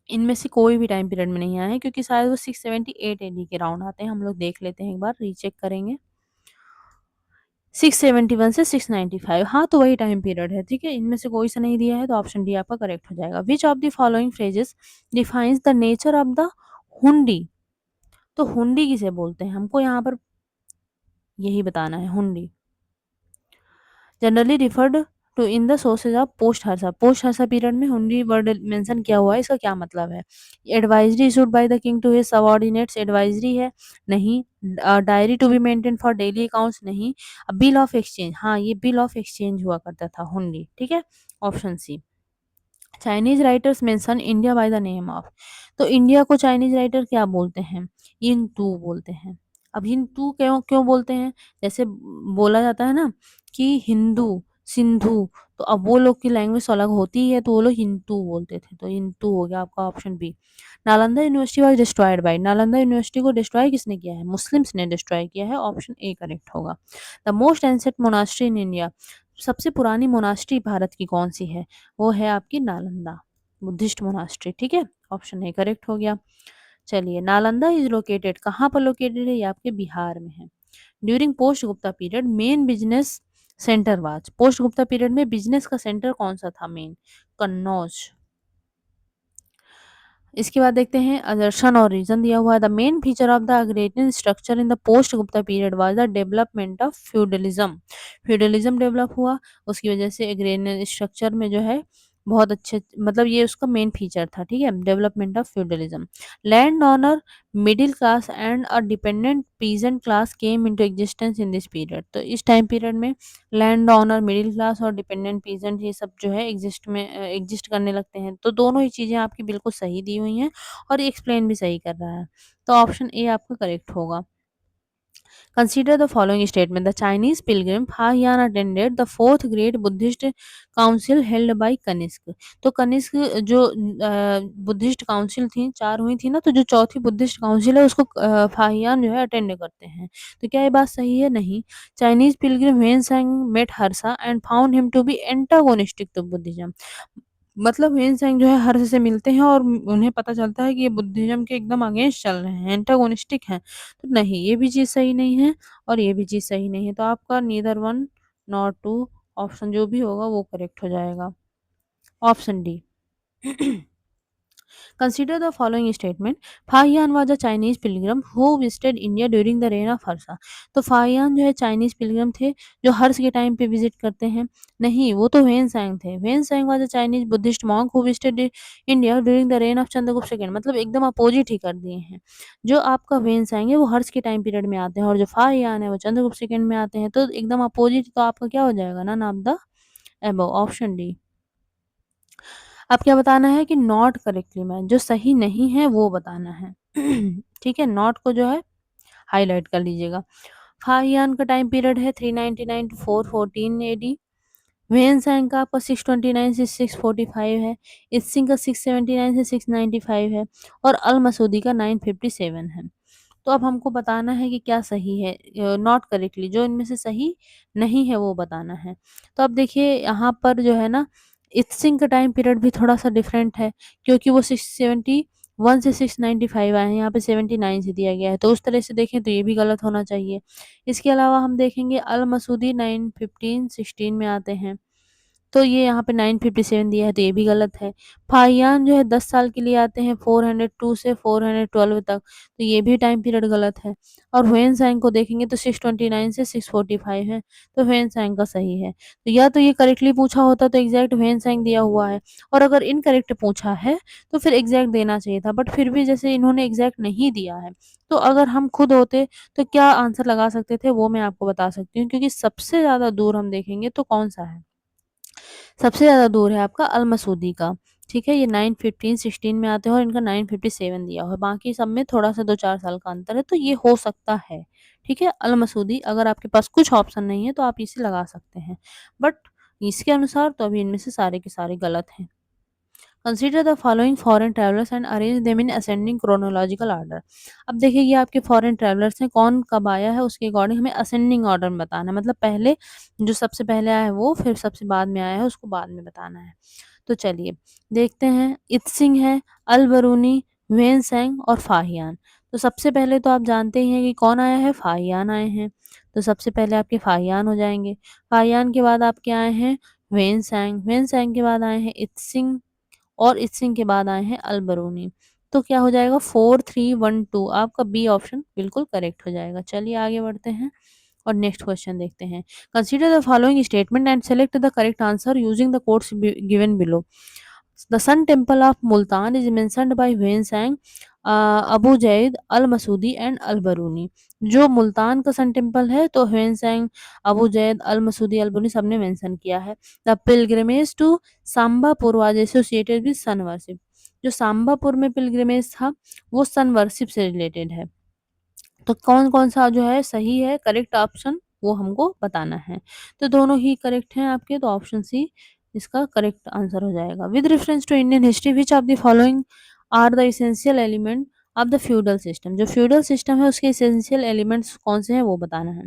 इनमें से कोई भी टाइम पीरियड में नहीं आए हैं, क्योंकि शायद वो 678 एडी के राउंड आते हैं। हम लोग देख लेते हैं, एक बार रीचेक करेंगे। 671 से 695, हाँ तो वही टाइम पीरियड है, ठीक है। इनमें से कोई सा नहीं दिया है, तो ऑप्शन डी आपका करेक्ट हो जाएगा। Which of the following phrases defines the nature of the हुंडी। तो हुंडी किसे बोलते हैं हमको यहाँ पर यही बताना है। Hundi generally referred to in the sources of post Harsha. Post Harsha period में हुंडी वर्ड मेंशन किया हुआ है, इसका क्या मतलब है? Advisory issued by the king to his subordinates, advisory है? नहीं। Diary to be maintain for daily accounts? नहीं। बिल ऑफ एक्सचेंज, हाँ ये बिल ऑफ एक्सचेंज हुआ करता था हुंडी, ठीक है, option C. Chinese writers mention India by the name of. तो इंडिया को चाइनीज राइटर क्या बोलते हैं? इन टू बोलते हैं। अब इन टू क्यों क्यों बोलते हैं? जैसे बोला जाता है ना कि हिंदू, सिंधु, तो अब वो लोग की लैंग्वेज अलग होती है, तो वो लोग हिंदू बोलते थे। तो हिंदू हो गया आपका option B. Nalanda university was destroyed by. Nalanda university को डिस्ट्रॉय किसने किया है? मुस्लिम्स ने डिस्ट्रॉय किया है, ऑप्शन ए करेक्ट होगा। The most ancient monastery in India. सबसे पुरानी मोनास्ट्री भारत की कौन सी है? वो है आपकी नालंदा बुद्धिस्ट मोनास्ट्री, ठीक है, ऑप्शन ए करेक्ट हो गया। चलिए, नालंदा इज लोकेटेड, कहाँ पर लोकेटेड है? ये आपके बिहार में है। During post Gupta period main business centre was. Post Gupta period में बिजनेस का सेंटर कौन सा था? मेन कन्नौज। इसके बाद देखते हैं असर्शन और रीजन दिया हुआ है। The main feature of the agrarian structure in the post Gupta period was the development of feudalism. Feudalism develop हुआ, उसकी वजह से एग्रेरियन स्ट्रक्चर में जो है बहुत अच्छे, मतलब ये उसका मेन फीचर था, ठीक है, development of feudalism. Land owner, middle class and a dependent peasant class came into existence in this period. तो इस टाइम पीरियड में लैंड ऑनर, मिडिल क्लास और डिपेंडेंट पीजेंट ये सब जो है एग्जिस्ट करने लगते हैं। तो दोनों ही चीज़ें आपकी बिल्कुल सही दी हुई हैं और ये एक्सप्लेन भी सही कर रहा है। तो ऑप्शन ए आपका करेक्ट होगा। Consider the following statement. The Chinese pilgrim Fahian attended the fourth great Buddhist council held by Kanishka. तो कनिष्क जो बुद्धिस्ट काउंसिल थी, 4 हुई थी ना, तो जो चौथी बुद्धिस्ट काउंसिल है उसको फाहियान जो है अटेंड करते हैं। तो क्या ये बात सही है? नहीं। Chinese pilgrim Hiuen Tsang met Harsha and found him to be antagonistic to Buddhism. मतलब ह्वेन-सांग जो है हर्ष से मिलते हैं और उन्हें पता चलता है कि ये बुद्धिज़्म के एकदम अगेंस्ट चल रहे हैं, एंटागोनिस्टिक हैं। तो नहीं, ये भी चीज़ सही नहीं है और ये भी चीज़ सही नहीं है। तो आपका नीदर 1 नॉट 2 ऑप्शन जो भी होगा वो करेक्ट हो जाएगा। Option D. Consider the following statement. Fahian was a Chinese pilgrim who visited India during the reign of Harsha. तो फाहियान जो है चाइनीज पिलग्रम थे जो हर्ष के टाइम पे विजिट करते हैं। नहीं, वो तो वेन सांग थे। Hiuen Tsang was a Chinese Buddhist monk who visited India during the reign of Chandragupta second. मतलब एकदम अपोजिट ही कर दिए हैं। जो आपका वेन सांग है वो हर्ष के टाइम पीरियड में आते हैं और जो फाहियान है वो चंद्रगुप्त सेकंड में आते हैं। तो एकदम अपोजिट, तो आपका क्या हो जाएगा? None of the above, option D. अब क्या बताना है कि नॉट करेक्टली मैच, जो सही नहीं है वो बताना है। ठीक है, नॉट को जो है हाईलाइट कर लीजिएगा। फाहियान का टाइम पीरियड है 399 टू 414 एडी। ह्वेन-सांग का आपका 629 से 645 है। इत्सिंग का 679 से 695 है और अल-मसूदी का 957 है। तो अब हमको बताना है कि क्या सही है, नॉट करेक्टली, जो इनमें से सही नहीं है वो बताना है। तो अब देखिए यहाँ पर जो है ना, इत्सिंग का टाइम पीरियड भी थोड़ा-सा डिफरेंट है क्योंकि वो 671 से 695 आए हैं, यहाँ पे 79 से दिया गया है। तो उस तरह से देखें तो ये भी गलत होना चाहिए। इसके अलावा हम देखेंगे अल-मसूदी 915 16 में आते हैं। तो ये यहाँ पे 957 दिया है तो ये भी गलत है। फाहियान जो है 10 साल के लिए आते हैं 402 से 412 तक, तो ये भी टाइम पीरियड गलत है। और ह्वेन-सांग को देखेंगे तो 629 से 645 है, तो ह्वेन-सांग का सही है। तो या तो ये करेक्टली पूछा होता तो एग्ज़ैक्ट ह्वेन-सांग दिया हुआ है और अगर इनकरेक्ट पूछा है तो फिर एग्ज़ैक्ट देना चाहिए था। बट फिर भी जैसे इन्होंने एग्ज़ैक्ट नहीं दिया है, तो अगर हम खुद होते तो क्या आंसर लगा सकते थे वो मैं आपको बता सकती हूँ, क्योंकि सबसे ज़्यादा दूर हम देखेंगे तो कौन-सा है? सबसे ज़्यादा दूर है आपका अल-मसूदी का, ठीक है? ये 915 16 में आते हैं और इनका 957 दिया हुआ है। बाकी सब में थोड़ा-सा 2-4 साल का अंतर है, तो ये हो सकता है, ठीक है? अल-मसूदी, अगर आपके पास कुछ ऑप्शन नहीं है तो आप इसे लगा सकते हैं। बट इसके अनुसार तो अभी इनमें से सारे के सारे गलत हैं। Consider the following foreign travellers and arrange them in ascending chronological order. अब देखिए ये आपके फॉरेन ट्रैवलर्स हैं, कौन कब आया है उसके अकॉर्डिंग हमें असेंडिंग ऑर्डर में बताना है। मतलब पहले जो सबसे पहले आया है वो, फिर सबसे बाद में आया है उसको बाद में बताना है। तो चलिए देखते हैं। इत्सिंग है, अल बरूनी, वेन-सैंग और फाहियान। तो सबसे पहले तो आप जानते ही हैं कि कौन आया है? फाहियान आए हैं। तो सबसे पहले आपके फाहियान हो जाएँगे। फाहियान के बाद आपके आए हैं वेन-सैंग, वेन-सैंग के बाद आए हैं इत्सिंग और इत्सिंग के बाद आए हैं अल बरूनी। तो क्या हो जाएगा? 4, 3, 1, 2, आपका बी ऑप्शन बिल्कुल करेक्ट हो जाएगा। चलिए आगे बढ़ते हैं और नेक्स्ट क्वेश्चन देखते हैं। Consider the following statement and select the correct answer using the codes given below. The Sun Temple of Multan is mentioned by Huen Sang, Abu Zaid, Al Masudi and Al Biruni. जो मुल्तान का सन temple है तो ह्वेन सैंग, Abu Zaid, Al Masoodi, अल बरूनी सबने mention किया है। The pilgrimage to Sambapur was associated with sun worship. जो सांबापुर में pilgrimage था वो सन वर्शिप से रिलेटेड है। तो कौन-कौन सा जो है सही है, करेक्ट ऑप्शन वो हमको बताना है। तो दोनों ही करेक्ट हैं आपके, तो ऑप्शन सी इसका करेक्ट आंसर हो जाएगा। With reference to Indian history which of the following are the essential element of the feudal system. जो फ्यूडल सिस्टम है उसके एसेंशियल एलिमेंट्स कौन से हैं वो बताना है।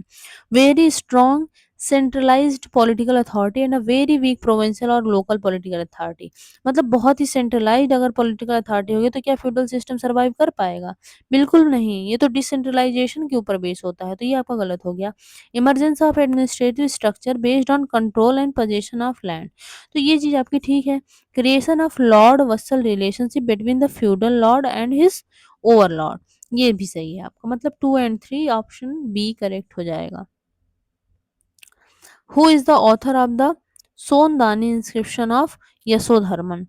Very strong centralised political authority and a very weak provincial और लोकल पॉलिटिकल अथॉरिटी। मतलब बहुत ही सेंट्रलाइज्ड अगर पॉलिटिकल अथॉरिटी होगी तो क्या फ्यूडल सिस्टम सर्वाइव कर पाएगा? बिल्कुल नहीं, ये तो डिसेंट्रलाइजेशन के ऊपर बेस होता है, तो ये आपका गलत हो गया। Emergence of administrative structure based on control and position of land. तो ये चीज़ आपकी ठीक है। Creation of lord vassal relationship between the feudal lord and his overlord, ये भी सही है आपका। मतलब 2 एंड 3 ऑप्शन बी करेक्ट हो जाएगा। Who is the author of the Sondani inscription of Yashodharman.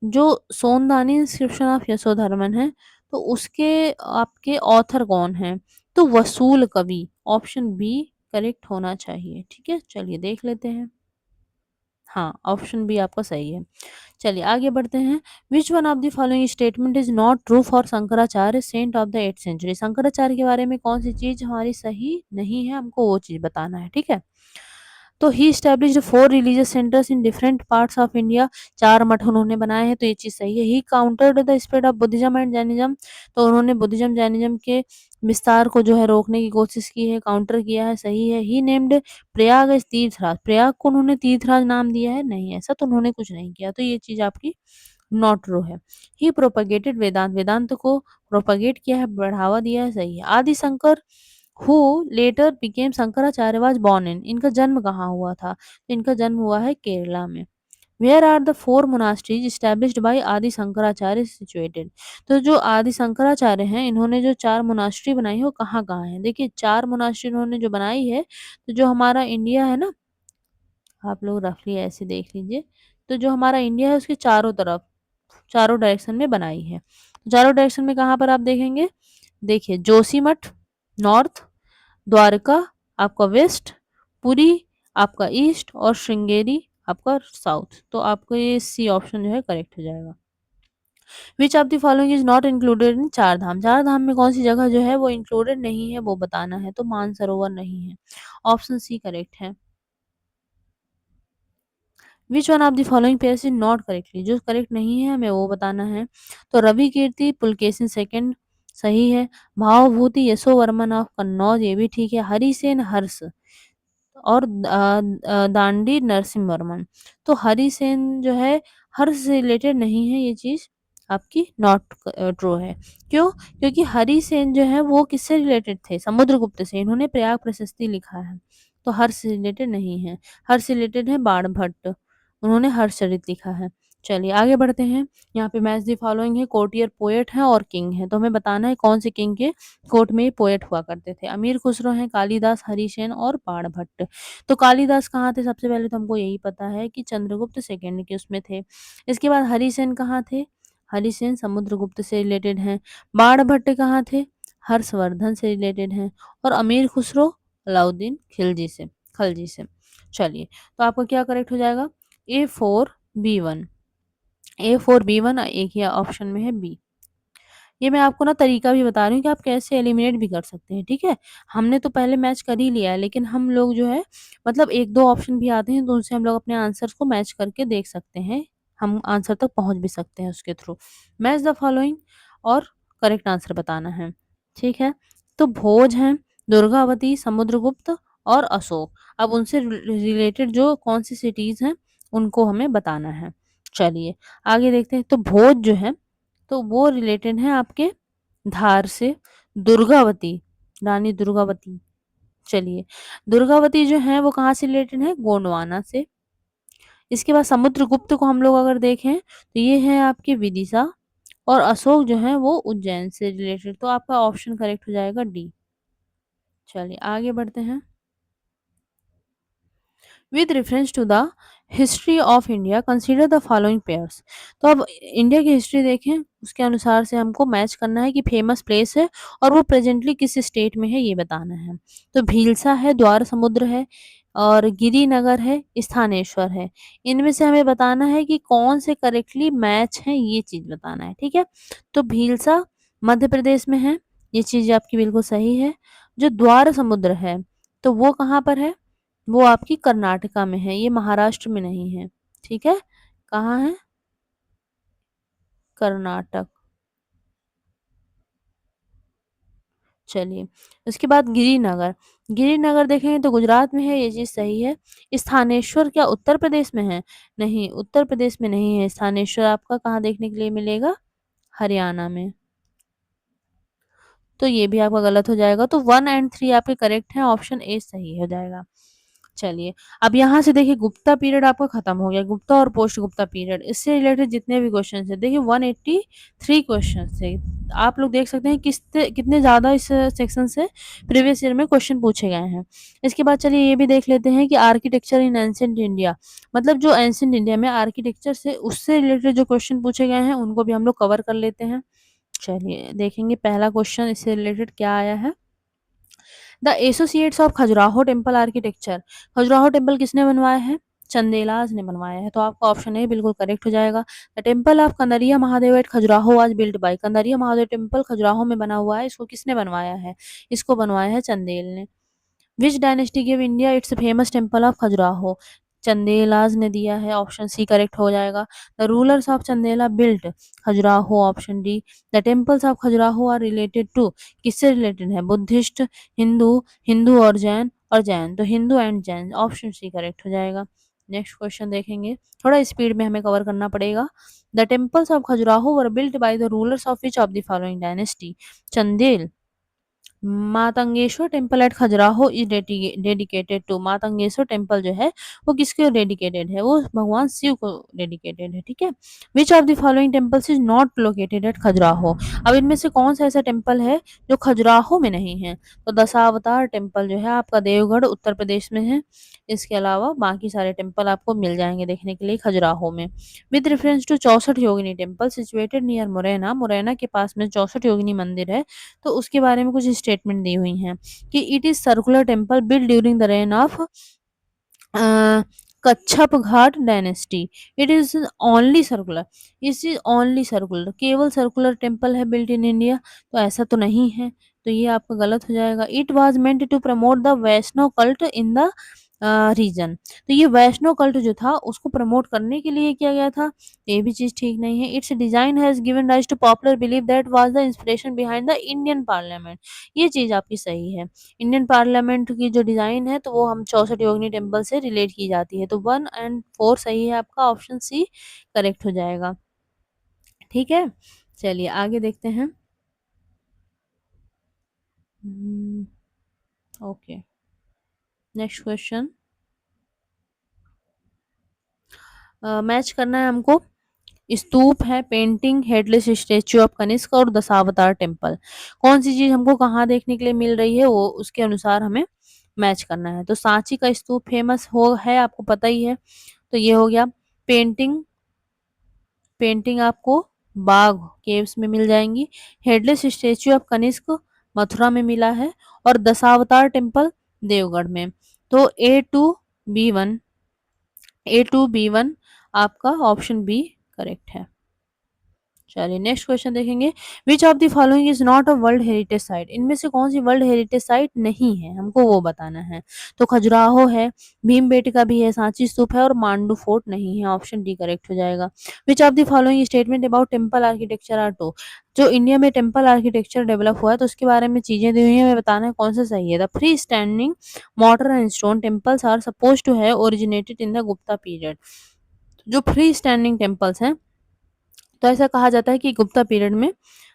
जो सोनदानी इंस्क्रिप्शन ऑफ यशोधर्मन है, तो उसके आपके ऑथर कौन हैं? तो वसूल कवि, ऑप्शन बी करेक्ट होना चाहिए। ठीक है, चलिए देख लेते हैं। हाँ, ऑप्शन बी आपका सही है। चलिए आगे बढ़ते हैं। Which one of the following statement is not true for Shankaracharya saint of the 8th century. Shankaracharya के बारे में कौन सी चीज हमारी सही नहीं है, हमको वो चीज बताना है। ठीक है, तो he established 4 religious centres in different parts of India. 4 मठ उन्होंने बनाए हैं, तो ये चीज सही है। He countered the spread of Buddhism and Jainism. तो उन्होंने बुद्धिज्म जैनिज्म के विस्तार को जो है रोकने की कोशिश की है, काउंटर किया है, सही है। ही नेम्ड प्रयाग एज तीर्थराज। प्रयाग को उन्होंने तीर्थराज नाम दिया है, नहीं, ऐसा तो उन्होंने कुछ नहीं किया, तो ये चीज आपकी नॉट ट्रू है। ही प्रोपगेटेड वेदांत। वेदांत को प्रोपगेट किया है, बढ़ावा दिया है, सही है। आदि Shankar who letter became Shankaracharya was born in. इनका जन्म कहाँ हुआ था? तो इनका जन्म हुआ है केरला में। Where are the 4 monasteries established by Adi Shankaracharya situated. तो जो आदि शंकराचार्य हैं, इन्होंने जो 4 मोनास्ट्री बनाई है, वो कहाँ-कहाँ है? देखिए 4 मोनास्ट्री इन्होंने जो बनाई है, तो जो हमारा इंडिया है ना, आप लोग रफली ऐसे देख लीजिए। तो जो हमारा इंडिया है, उसके चारों तरफ, चारों डायरेक्शन में बनाई है। चारों डायरेक्शन में कहाँ पर आप देखेंगे? देखिए जोशीमठ नॉर्थ, द्वारका आपका वेस्ट, पुरी आपका ईस्ट और श्रृंगेरी आपका साउथ। तो आपको ये सी ऑप्शन जो है करेक्ट हो जाएगा। Which of the following is not included in चार धाम। चार धाम में कौन सी जगह जो है वो इंक्लूडेड नहीं है, वो बताना है। तो मानसरोवर नहीं है, ऑप्शन सी करेक्ट है। विच one of the following pairs is not correctly. जो करेक्ट नहीं है हमें वो बताना है। तो रवि कीर्ति पुलकेशिन सेकंड सही है। भावभूति यशोवर्मन ऑफ कन्नौज, ये भी ठीक है। हरिसेन हर्ष और दांडी नरसिम्हा वर्मन। तो हरिसेन जो है हर्ष से रिलेटेड नहीं है, ये चीज आपकी नॉट ट्रू है। क्यों? क्योंकि हरिसेन जो है वो किससे रिलेटेड थे? समुद्रगुप्त से। इन्होंने प्रयाग प्रशस्ति लिखा है, तो हर्ष से रिलेटेड नहीं है। हर्ष से रिलेटेड है बाणभट्ट, उन्होंने हर्षचरित लिखा है। चलिए आगे बढ़ते हैं। यहाँ पे मैच द फॉलोइंग है, कोर्टियर पोएट है और किंग है। तो हमें बताना है कौन से किंग के कोर्ट में पोएट हुआ करते थे। अमीर खुसरो हैं, कालिदास, हरिसेन और बाणभट्ट। तो कालिदास कहाँ थे? सबसे पहले तो हमको यही पता है कि चंद्रगुप्त सेकंड के उसमें थे। इसके बाद हरिसेन कहाँ थे? हरिसेन समुद्रगुप्त से रिलेटेड हैं। बाणभट्ट कहाँ थे? हर्षवर्धन से रिलेटेड हैं। और अमीर खुसरो अलाउद्दीन खिलजी से, खलजी से। चलिए, तो आपका क्या करेक्ट हो जाएगा? A4B1। A4B1 एक ही ऑप्शन में है बी। ये मैं आपको ना तरीका भी बता रही हूँ कि आप कैसे एलिमिनेट भी कर सकते हैं। ठीक है, हमने तो पहले मैच कर ही लिया है, लेकिन हम लोग जो है मतलब एक दो ऑप्शन भी आते हैं, तो उनसे हम लोग अपने आंसर्स को मैच करके देख सकते हैं। हम आंसर तक पहुंच भी सकते हैं उसके थ्रू। मैच द फॉलोइंग और करेक्ट आंसर बताना है। ठीक है, तो भोज हैं, दुर्गावती, समुद्रगुप्त और अशोक। अब उनसे रिलेटेड जो कौन सी सिटीज हैं, उनको हमें बताना है। चलिए आगे देखते हैं। तो भोज जो है, तो वो रिलेटेड है आपके धार से। दुर्गावती, रानी दुर्गावती। चलिए, दुर्गावती जो है वो कहाँ से रिलेटेड है? गोंडवाना से। इसके बाद समुद्रगुप्त को हम लोग अगर देखें, तो ये है आपके विदिशा। और अशोक जो है वो उज्जैन से रिलेटेड। तो आपका ऑप्शन करेक्ट हो जाएगा डी। चलिए आगे बढ़ते हैं। With reference to the history of India consider the following pairs. तो अब इंडिया की हिस्ट्री देखें, उसके अनुसार से हमको मैच करना है कि फेमस प्लेस है और वो प्रेजेंटली किस स्टेट में है, ये बताना है। तो भीलसा है, द्वार समुद्र है और गिरिनगर है, स्थानेश्वर है। इनमें से हमें बताना है कि कौन से करेक्टली मैच है, ये चीज बताना है। ठीक है, तो भीलसा मध्य प्रदेश में है, ये चीज आपकी बिल्कुल सही है। जो द्वार समुद्र है, तो वो कहाँ पर है? वो आपकी कर्नाटका में है, ये महाराष्ट्र में नहीं है। ठीक है, कहाँ है? कर्नाटक। चलिए, उसके बाद गिरिनगर। गिरिनगर देखेंगे तो गुजरात में है, ये चीज सही है। स्थानेश्वर क्या उत्तर प्रदेश में है? नहीं, उत्तर प्रदेश में नहीं है स्थानेश्वर। आपका कहाँ देखने के लिए मिलेगा? हरियाणा में। तो ये भी आपका गलत हो जाएगा। तो 1 एंड 3 आपके करेक्ट हैं, ऑप्शन ए सही हो जाएगा। चलिए, अब यहाँ से देखिए गुप्ता पीरियड आपका खत्म हो गया, गुप्ता और पोस्ट गुप्ता पीरियड, इससे रिलेटेड जितने भी क्वेश्चन है देखिए 183 क्वेश्चन थे। आप लोग देख सकते हैं कितने ज़्यादा इस सेक्शन से प्रीवियस ईयर में क्वेश्चन पूछे गए हैं। इसके बाद चलिए ये भी देख लेते हैं कि आर्किटेक्चर इन एंशिएंट इंडिया, मतलब जो एंशिएंट इंडिया में आर्किटेक्चर से उससे रिलेटेड जो क्वेश्चन पूछे गए हैं उनको भी हम लोग कवर कर लेते हैं। चलिए देखेंगे पहला क्वेश्चन इससे रिलेटेड क्या आया है। The associates of Khajuraho temple architecture, Khajuraho temple किसने बनवाया है? चंदेलाज ने बनवाया है, तो आपका ऑप्शन ए बिल्कुल करेक्ट हो जाएगा। The temple of Kandariya Mahadev at Khajuraho was built by, Kandariya Mahadev temple Khajuraho में बना हुआ है, इसको किसने बनवाया है? इसको बनवाया है चंदेल ने। Which dynasty give India its famous temple of Khajuraho, Chandelas ने दिया है, ऑप्शन सी करेक्ट हो जाएगा। The rulers of Chandela built Khajuraho, option D. The temples of Khajuraho are related to, किससे रिलेटेड है? बुद्धिस्ट, हिंदू, हिंदू और जैन, तो Hindu and Jain, option C correct हो जाएगा। नेक्स्ट क्वेश्चन देखेंगे, थोड़ा स्पीड में हमें कवर करना पड़ेगा। The temples of Khajuraho were built by the rulers of which of the following dynasty, Chandel, Matangeshwar temple at Khajuraho is dedicated to, Matangeshwar temple जो है वो किसके डेडिकेटेड है? वो भगवान शिव को डेडिकेटेड है, ठीक है। Which of the following temples is not located at Khajuraho, अब इनमें से कौन सा ऐसा टेम्पल है जो खजुराहो में नहीं है? तो दशावतार टेम्पल जो है आपका देवगढ़ उत्तर प्रदेश में है। इसके अलावा बाकी सारे टेम्पल आपको मिल जाएंगे देखने के लिए खजुराहो में। With reference to 64 Yogini temple situated near Morena, Morena के पास में 64 योगिनी मंदिर है, तो उसके बारे में कुछ स्टेटमेंट दी हुई हैं कि it is circular temple build during the reign of Kachhap Ghat dynasty, it is only circular, इस इज ओनली सर्कुलर, केवल सर्कुलर टेम्पल है बिल्ट इन इंडिया, तो ऐसा तो नहीं है, तो ये आपका गलत हो जाएगा। It was meant to promote the Vaishnava cult in the region, तो ये वैष्णव कल्ट जो था उसको प्रमोट करने के लिए किया गया था, ये भी चीज ठीक नहीं है। Its design has given rise to popular believe that was the inspiration behind the Indian parliament, ये चीज आपकी सही है। इंडियन पार्लियामेंट की जो डिजाइन है तो वो हम 64 योगिनी टेम्पल से रिलेट की जाती है, तो 1 और 4 सही है, आपका ऑप्शन सी करेक्ट हो जाएगा, ठीक है। चलिए आगे देखते हैं। ओके, नेक्स्ट क्वेश्चन, मैच करना है हमको, स्तूप है, painting, headless statue of Kanishka और दशावतार टेम्पल, कौन सी चीज हमको कहाँ देखने के लिए मिल रही है वो उसके अनुसार हमें मैच करना है। तो सांची का स्तूप फेमस हो है, आपको पता ही है, तो ये हो गया। पेंटिंग, पेंटिंग आपको बाघ केव्स में मिल जाएंगी। Headless statue of Kanishka Mathura में मिला है, और दशावतार टेम्पल देवगढ़ में। तो A2B1, A2B1 आपका ऑप्शन बी करेक्ट है। चलिए नेक्स्ट क्वेश्चन देखेंगे, विच of the following is not a world heritage site, इनमें से कौन सी वर्ल्ड हेरिटेज साइट नहीं है, हमको वो बताना है। तो खजुराहो है, भीमबेटका भी है, सांची स्तूप है, और मांडू फोर्ट नहीं है, ऑप्शन डी करेक्ट हो जाएगा। Which of the following statement about temple architecture are true, जो इंडिया में टेम्पल आर्किटेक्चर डेवलप हुआ है तो उसके बारे में चीजें दी हुई है, हमें बताना है कौन सा सही है। The free standing mortar and stone temples are suppose to have originated in the Gupta period, जो फ्री स्टैंडिंग टेम्पल्स हैं तो ऐसा कहा जाता है कि गुप्ता पीरियड में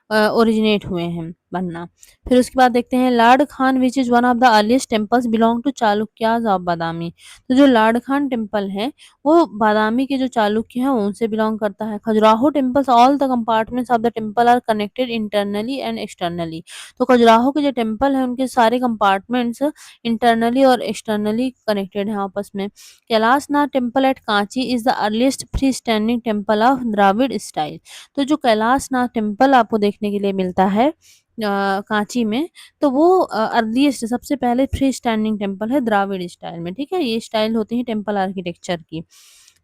ओरिजिनेट हुए हैं बनना। फिर उसके बाद देखते हैं Lad Khan which is one of the earliest temples belong to Chalukyas of Badami, तो जो लार्ड खान टेम्पल है वो बादामी के जो चालुक्य हैं उनसे बिलोंग करता है। Khajuraho temples all the compartments of the temple are connected internally and externally, तो खजुराहो के जो टेम्पल है उनके सारे कंपार्टमेंट्स इंटरनली और एक्सटर्नली कनेक्टेड हैं आपस में। Kailashnath temple at Kanchi is the earliest free standing temple of Dravida style, तो जो कैलाशनाथ टेम्पल आपको देखने के लिए मिलता है कांची में, तो वो अर्लीस्ट सबसे पहले फ्री स्टैंडिंग टेम्पल है द्राविड़ स्टाइल में, ठीक है। ये स्टाइल होती है टेम्पल आर्किटेक्चर की,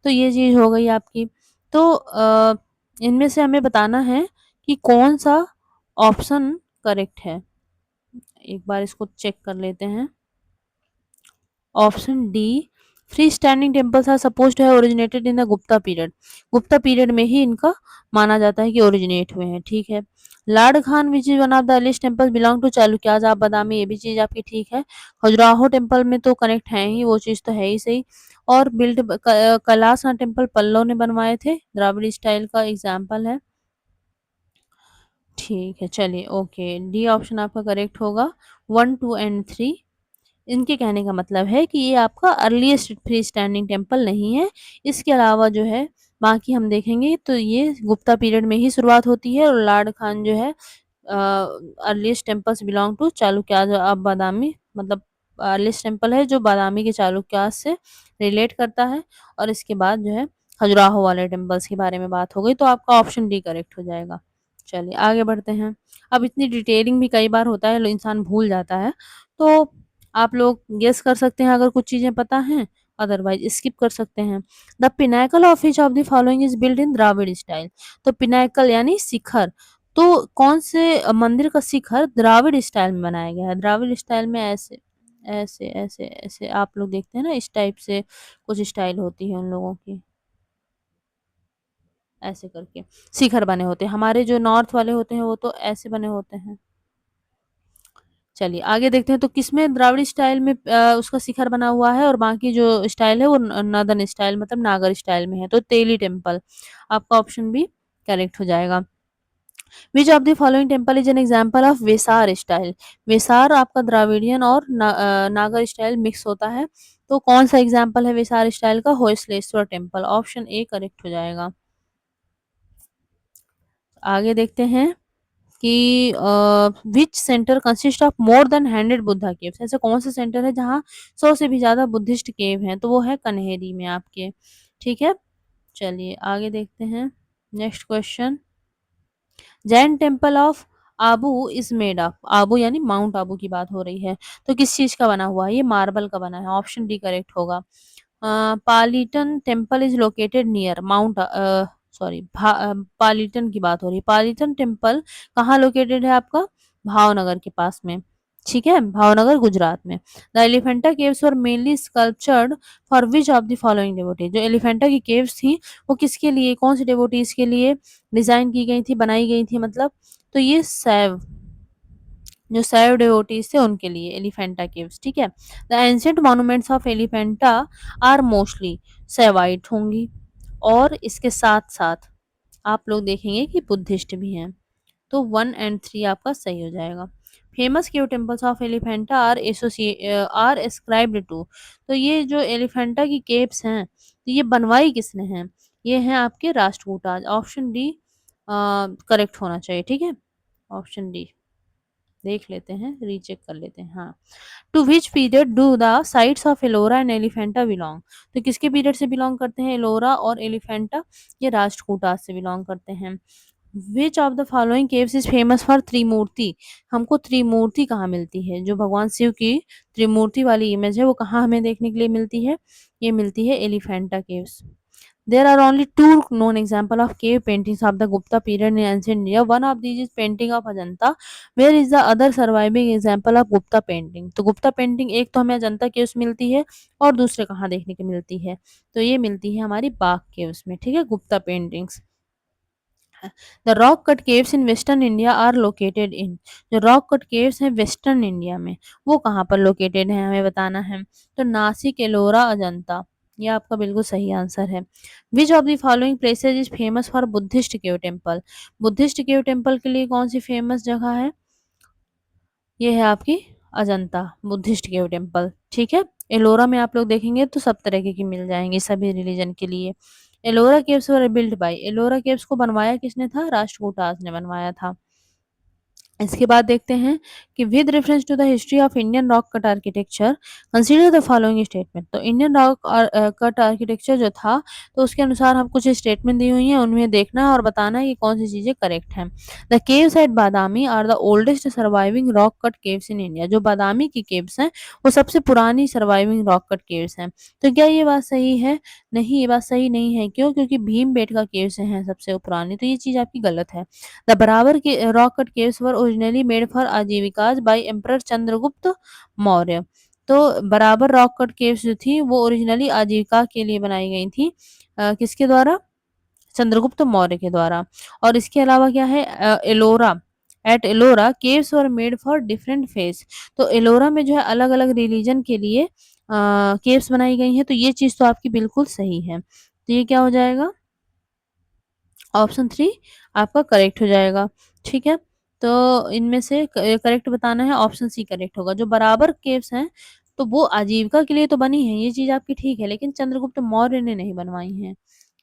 तो ये चीज हो गई आपकी। तो इनमें से हमें बताना है कि कौन सा ऑप्शन करेक्ट है, एक बार इसको चेक कर लेते हैं। Option D, free standing temples are suppose to have originated in the Gupta period, Gupta period में ही इनका माना जाता है कि ओरिजिनेट हुए हैं, ठीक है। Lad Khan which is one of the earliest temple belong to Chalukyas of Badami, ये भी चीज आपकी ठीक है। खजुराहो टेम्पल में तो कनेक्ट है ही, वो चीज तो है ही सही। और बिल्ड कैलाशनाथ टेम्पल पल्लव ने बनवाए थे, द्राविड़ स्टाइल का एग्जाम्पल है, ठीक है। चलिए ओके, डी ऑप्शन आपका करेक्ट होगा, 1, 2 एंड 3। इनके कहने का मतलब है कि ये आपका अर्लीस्ट फ्री स्टैंडिंग टेम्पल नहीं है। इसके अलावा जो है बाकी हम देखेंगे तो ये गुप्ता पीरियड में ही शुरुआत होती है और लार्ड खान जो है earliest temples belong to Chalukyas of Badami, मतलब अर्लीस्ट टेम्पल है जो बादामी के चालुक्याज से रिलेट करता है। और इसके बाद जो है खजुराहो वाले टेम्पल्स के बारे में बात हो गई, तो आपका ऑप्शन डी करेक्ट हो जाएगा। चलिए आगे बढ़ते हैं। अब इतनी डिटेलिंग भी कई बार होता है, इंसान भूल जाता है, तो आप लोग गेस कर सकते हैं अगर कुछ चीज़ें पता हैं, अदरवाइज़ स्किप कर सकते हैं। The Pinnacle of which of the following is built in Dravida style. तो पिनाकल यानी शिखर, तो कौन से मंदिर का शिखर द्राविड़ स्टाइल में बनाया गया है? द्राविड़ स्टाइल में ऐसे, ऐसे, ऐसे, ऐसे आप लोग देखते हैं ना, इस टाइप से कुछ स्टाइल होती है उन लोगों की, ऐसे करके शिखर बने होते हैं। हमारे जो नॉर्थ वाले होते हैं वो तो ऐसे बने होते हैं। चलिए आगे देखते हैं तो किसमें द्राविड़ी स्टाइल में उसका शिखर बना हुआ है और बाकी जो स्टाइल है वो नॉर्दर्न स्टाइल मतलब नागर स्टाइल में है, तो तेली टेम्पल आपका ऑप्शन बी करेक्ट हो जाएगा। Which of the following temple is an example of Vesara style. Vesara आपका द्राविडियन और नागर स्टाइल मिक्स होता है, तो कौन सा एग्जाम्पल है वेसार स्टाइल का? Hoysaleswara temple, option A correct हो जाएगा। आगे देखते हैं कि विच centre consist of more than 100 Buddha caves. ऐसा कौन सा सेंटर है जहाँ 100 से भी ज्यादा बुद्धिस्ट केव हैं? तो वो है कन्हेरी में आपके। ठीक है, चलिए आगे देखते हैं। Next question, Jain temple of Abu is made of. Abu यानी माउंट आबू की बात हो रही है, तो किस चीज का बना हुआ है? ये मार्बल का बना है, ऑप्शन डी करेक्ट होगा। Palitana temple is located near mount, sorry Palitana की बात हो रही है। पालीटन टेम्पल कहाँ लोकेटेड है आपका? भावनगर के पास में। ठीक है, भावनगर गुजरात में। The Elephanta caves were mainly sculptured for which of the following devotees. जो एलिफेंटा की केव्स थी वो किसके लिए, कौन से डिवोटीज के लिए डिजाइन की गई थी, बनाई गई थी मतलब? तो ये सैव, जो सैव डिवोटीज थे उनके लिए एलिफेंटा केव्स। ठीक है, the ancient monuments of Elephanta are mostly Shaivite होंगी, और इसके साथ साथ आप लोग देखेंगे कि बुद्धिस्ट भी हैं, तो 1 और 3 आपका सही हो जाएगा। Famous cave temples of Elephanta are ascribed to. तो ये जो एलिफेंटा की केव्स हैं, तो ये बनवाई किसने हैं? ये हैं आपके राष्ट्रकूटाज, ऑप्शन डी करेक्ट होना चाहिए। ठीक है, ऑप्शन डी देख लेते हैं, रीचेक कर लेते हैं। हाँ, to which period do the sites of Ellora and Elephanta belong. तो किसके पीरियड से बिलोंग करते हैं एलोरा और एलिफेंटा? ये राष्ट्रकूटाज से बिलोंग करते हैं। Which of the following caves is famous for Trimurti. हमको त्रिमूर्ति कहाँ मिलती है? जो भगवान शिव की त्रिमूर्ति वाली इमेज है वो कहाँ हमें देखने के लिए मिलती है? ये मिलती है Elephanta caves. There are only two known examples of cave paintings of the Gupta period in ancient India. One of these is painting of Ajanta. Where is the other surviving example of Gupta painting? तो Gupta painting एक तो हमें Ajanta caves मिलती है और दूसरे कहाँ देखने को मिलती है? तो ये मिलती है हमारी बाग केव्स में। ठीक है, Gupta paintings. The rock cut caves in western India are located in. जो रॉक कट केव्स हैं वेस्टर्न इंडिया में, वो कहाँ पर लोकेटेड है हमें बताना है। तो नासिक, एलोरा, अजंता, ये आपका बिल्कुल सही आंसर है। Which of the following places is famous for Buddhist cave temple. Buddhist cave temple के लिए कौन सी फेमस जगह है? ये है आपकी अजंता बुद्धिस्ट केव टेम्पल। ठीक है, एलोरा में आप लोग देखेंगे तो सब तरह की मिल जाएंगे सभी रिलीजन के लिए। एलोरा केव्स वर बिल्ट बाय, एलोरा केव्स को बनवाया किसने था? राष्ट्रकूटाज ने बनवाया था। इसके बाद देखते हैं कि with reference to the history of Indian rock cut architecture consider the following statement. तो इंडियन रॉक कट आर्किटेक्चर जो था, तो उसके अनुसार हम कुछ स्टेटमेंट दी हुई हैं, उनमें देखना है और बताना है कि कौन सी चीजें करेक्ट हैं। The caves at Badami are the oldest surviving rock cut caves in India. जो बादामी की केव्स हैं वो सबसे पुरानी सर्वाइविंग रॉक कट केव्स हैं। तो क्या ये बात सही है? नहीं, ये बात सही नहीं है। क्यों? क्योंकि भीमबेटका केव्स हैं सबसे पुरानी, तो ये चीज आपकी गलत है। The बराबर के rock cut caves were originally made for आजीविकाज by Emperor Chandragupta Maurya. तो बराबर रॉक कट केव्स जो थी वो ओरिजिनली आजीविका के लिए बनाई गई थी, किसके द्वारा? चंद्रगुप्त मौर्य के द्वारा। और इसके अलावा क्या है? Ellora, at Ellora caves were made for different phase. तो एलोरा में जो है अलग अलग रिलीजन के लिए केव्स बनाई गई हैं, तो ये चीज तो आपकी बिल्कुल सही है। तो ये क्या हो जाएगा? ऑप्शन 3 आपका करेक्ट हो जाएगा। ठीक है, तो इनमें से करेक्ट बताना है, ऑप्शन सी करेक्ट होगा। जो बराबर केव्स हैं तो वो आजीविका के लिए तो बनी है, ये चीज़ आपकी ठीक है, लेकिन चंद्रगुप्त मौर्य ने नहीं बनवाई हैं।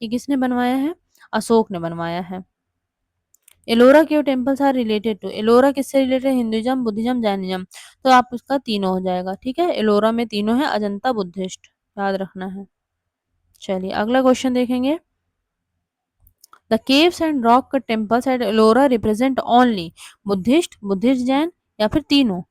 ये किसने बनवाया है? अशोक ने बनवाया है। Ellora cave temples are related to, Ellora किससे रिलेटेड है? Hinduism, Buddhism, Jainism. तो आप उसका तीनों हो जाएगा, ठीक है। एलोरा में तीनों है, अजंता बुद्धिस्ट, याद रखना है। चलिए अगला क्वेश्चन देखेंगे। The caves and rock temples at Ellora represent only Buddhist, Buddhist Jain, या फिर तीनों?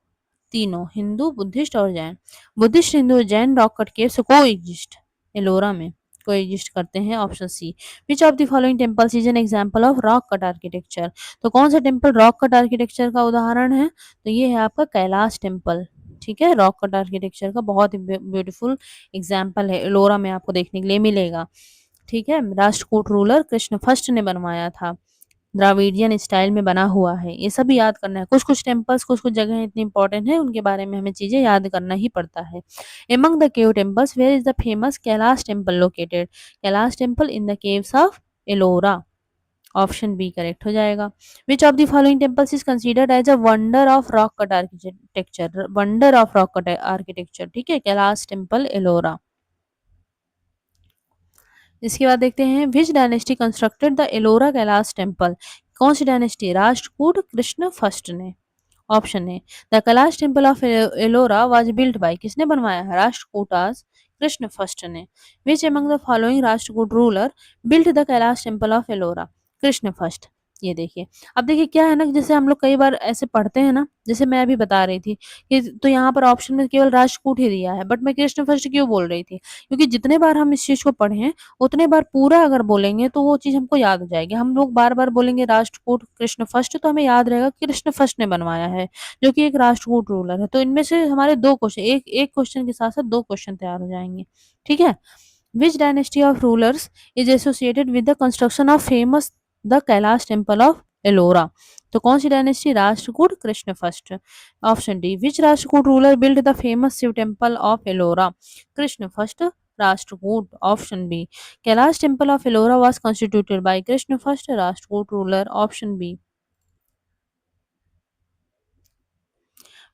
तीनों, हिंदू, बुद्धिस्ट और Jain. Buddhist, Hindu, Jain rock cut caves coexist, Ellora में को एग्जिस्ट करते हैं। Option C. Which of the following temples is an example of rock cut architecture? तो कौन सा टेम्पल रॉक कट आर्किटेक्चर का उदाहरण है? तो ये है आपका कैलाश टेम्पल, ठीक है। रॉक कट आर्किटेक्चर का बहुत ही ब्यूटीफुल एग्जाम्पल है, एलोरा में आपको देखने के लिए मिलेगा, ठीक है। राष्ट्रकूट रूलर कृष्ण फर्स्ट ने बनवाया था, द्राविडियन स्टाइल में बना हुआ है। ये सब याद करना है, कुछ कुछ टेम्पल्स, कुछ कुछ जगह इतनी इंपॉर्टेंट है, उनके बारे में हमें चीजें याद करना ही पड़ता है। Among the cave temples where is the famous Kailash temple located? Kailash temple in the caves of Ellora. Option B correct हो जाएगा। Which of the following temples is considered as a wonder of rock cut architecture? Wonder of rock cut architecture, ठीक है, Kailash temple Ellora. इसके बाद देखते हैं which dynasty constructed the Ellora Kailash temple? कौन सी डायनेस्टी? राष्ट्रकूट कृष्ण फर्स्ट ने। Option A. The Kailash temple of Ellora was built bye, किसने बनवाया है? राष्ट्रकूटास कृष्ण फर्स्ट ने। Which among the following Rashtrakuta ruler built the Kailash temple of Ellora? Krishna first. ये देखिए, अब देखिए क्या है ना, जैसे हम लोग कई बार ऐसे पढ़ते हैं ना, जैसे मैं अभी बता रही थी कि तो यहाँ पर ऑप्शन में केवल राष्ट्रकूट ही दिया है, बट मैं कृष्ण फर्स्ट क्यों बोल रही थी? क्योंकि जितने बार हम इस चीज को पढ़े हैं उतने बार पूरा अगर बोलेंगे तो वो चीज हमको याद हो जाएगी। हम लोग बार बार बोलेंगे राष्ट्रकूट कृष्ण फर्स्ट, तो हमें याद रहेगा कि कृष्ण फर्स्ट ने बनवाया है, जो कि एक राष्ट्रकूट रूलर है। तो इनमें से हमारे दो क्वेश्चन, एक एक क्वेश्चन के साथ साथ दो क्वेश्चन तैयार हो जाएंगे, ठीक है। Which dynasty of rulers is associated with the construction of famous the Kailash temple of Ellora? तो कौन सी dynasty? Rashtrakuta Krishna first. Option D. Which Rashtrakuta ruler build the famous Shiva temple of Ellora? Krishna first, Rashtrakuta. Option B. Kailash temple of Ellora was constituted by Krishna first, Rashtrakuta ruler. Option B.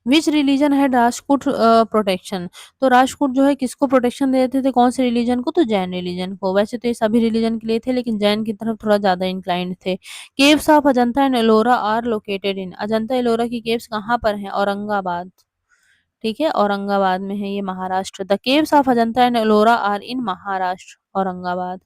Which religion है Rashtrakuta protection? तो राष्ट्रकूट जो है किसको protection देते थे, कौन से रिलीजन को? तो जैन रिलीजन को। वैसे तो ये सभी रिलीजन के लिए थे, लेकिन जैन की तरफ थोड़ा ज्यादा इंक्लाइंड थे। Caves of Ajanta and Ellora are located in, Ajanta Ellora की केव्स कहाँ पर हैं? औरंगाबाद, ठीक है, औरंगाबाद में है ये, Maharashtra. The caves of Ajanta and Ellora are in Maharashtra, Aurangabad.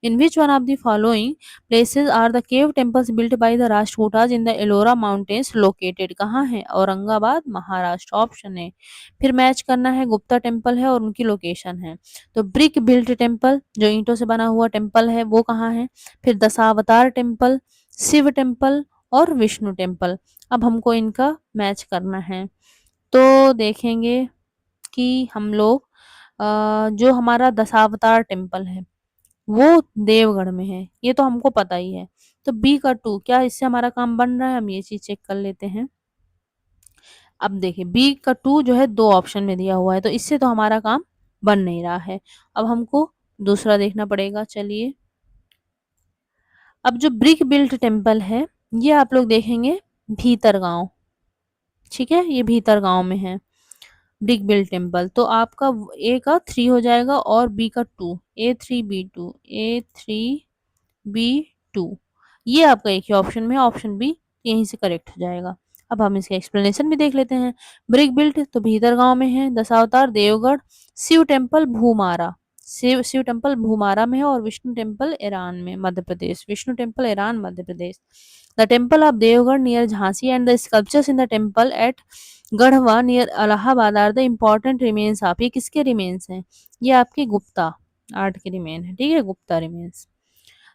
In which one of the following places are the cave temples built by the Rashtrakutas in the Ellora Mountains located? कहाँ है? औरंगाबाद, महाराष्ट्र। ऑप्शन है। फिर मैच करना है, गुप्ता टेम्पल है और उनकी लोकेशन है। तो ब्रिक बिल्ट टेम्पल, जो ईंटों से बना हुआ टेम्पल है, वो कहाँ है? फिर दशावतार टेम्पल, शिव टेम्पल और विष्णु टेम्पल। अब हमको इनका मैच करना है, तो देखेंगे कि हम लोग जो हमारा दशावतार टेम्पल है वो देवगढ़ में है, ये तो हमको पता ही है। तो बी का 2, क्या इससे हमारा काम बन रहा है? हम ये चीज चेक कर लेते हैं। अब देखिए बी का 2 जो है दो ऑप्शन में दिया हुआ है, तो इससे तो हमारा काम बन नहीं रहा है। अब हमको दूसरा देखना पड़ेगा। चलिए, अब जो ब्रिक बिल्ट टेम्पल है ये आप लोग देखेंगे भीतर गांव, ठीक है, ये भीतर गांव में है ब्रिक बिल्ट टेम्पल। तो आपका ए का 3 हो जाएगा और बी का 2, A3B2, A3B2, ये आपका एक ही ऑप्शन में है, ऑप्शन बी यहीं से करेक्ट हो जाएगा। अब हम इसके एक्सप्लेनेशन भी देख लेते हैं। ब्रिक बिल्ट तो भीतर गांव में है, दशावतार देवगढ़, शिव टेम्पल भूमारा, शिव टेम्पल भूमारा में है, और विष्णु टेम्पल ईरान में, Madhya Pradesh, Vishnu temple Eran Madhya Pradesh. The temple of Deogarh near Jhansi and the sculptures in the temple at Garhwa near Allahabad are the important remains of, ये किसके रिमेन्स हैं? ये आपके गुप्ता आर्ट के रिमेन है, ठीक है, Gupta remains.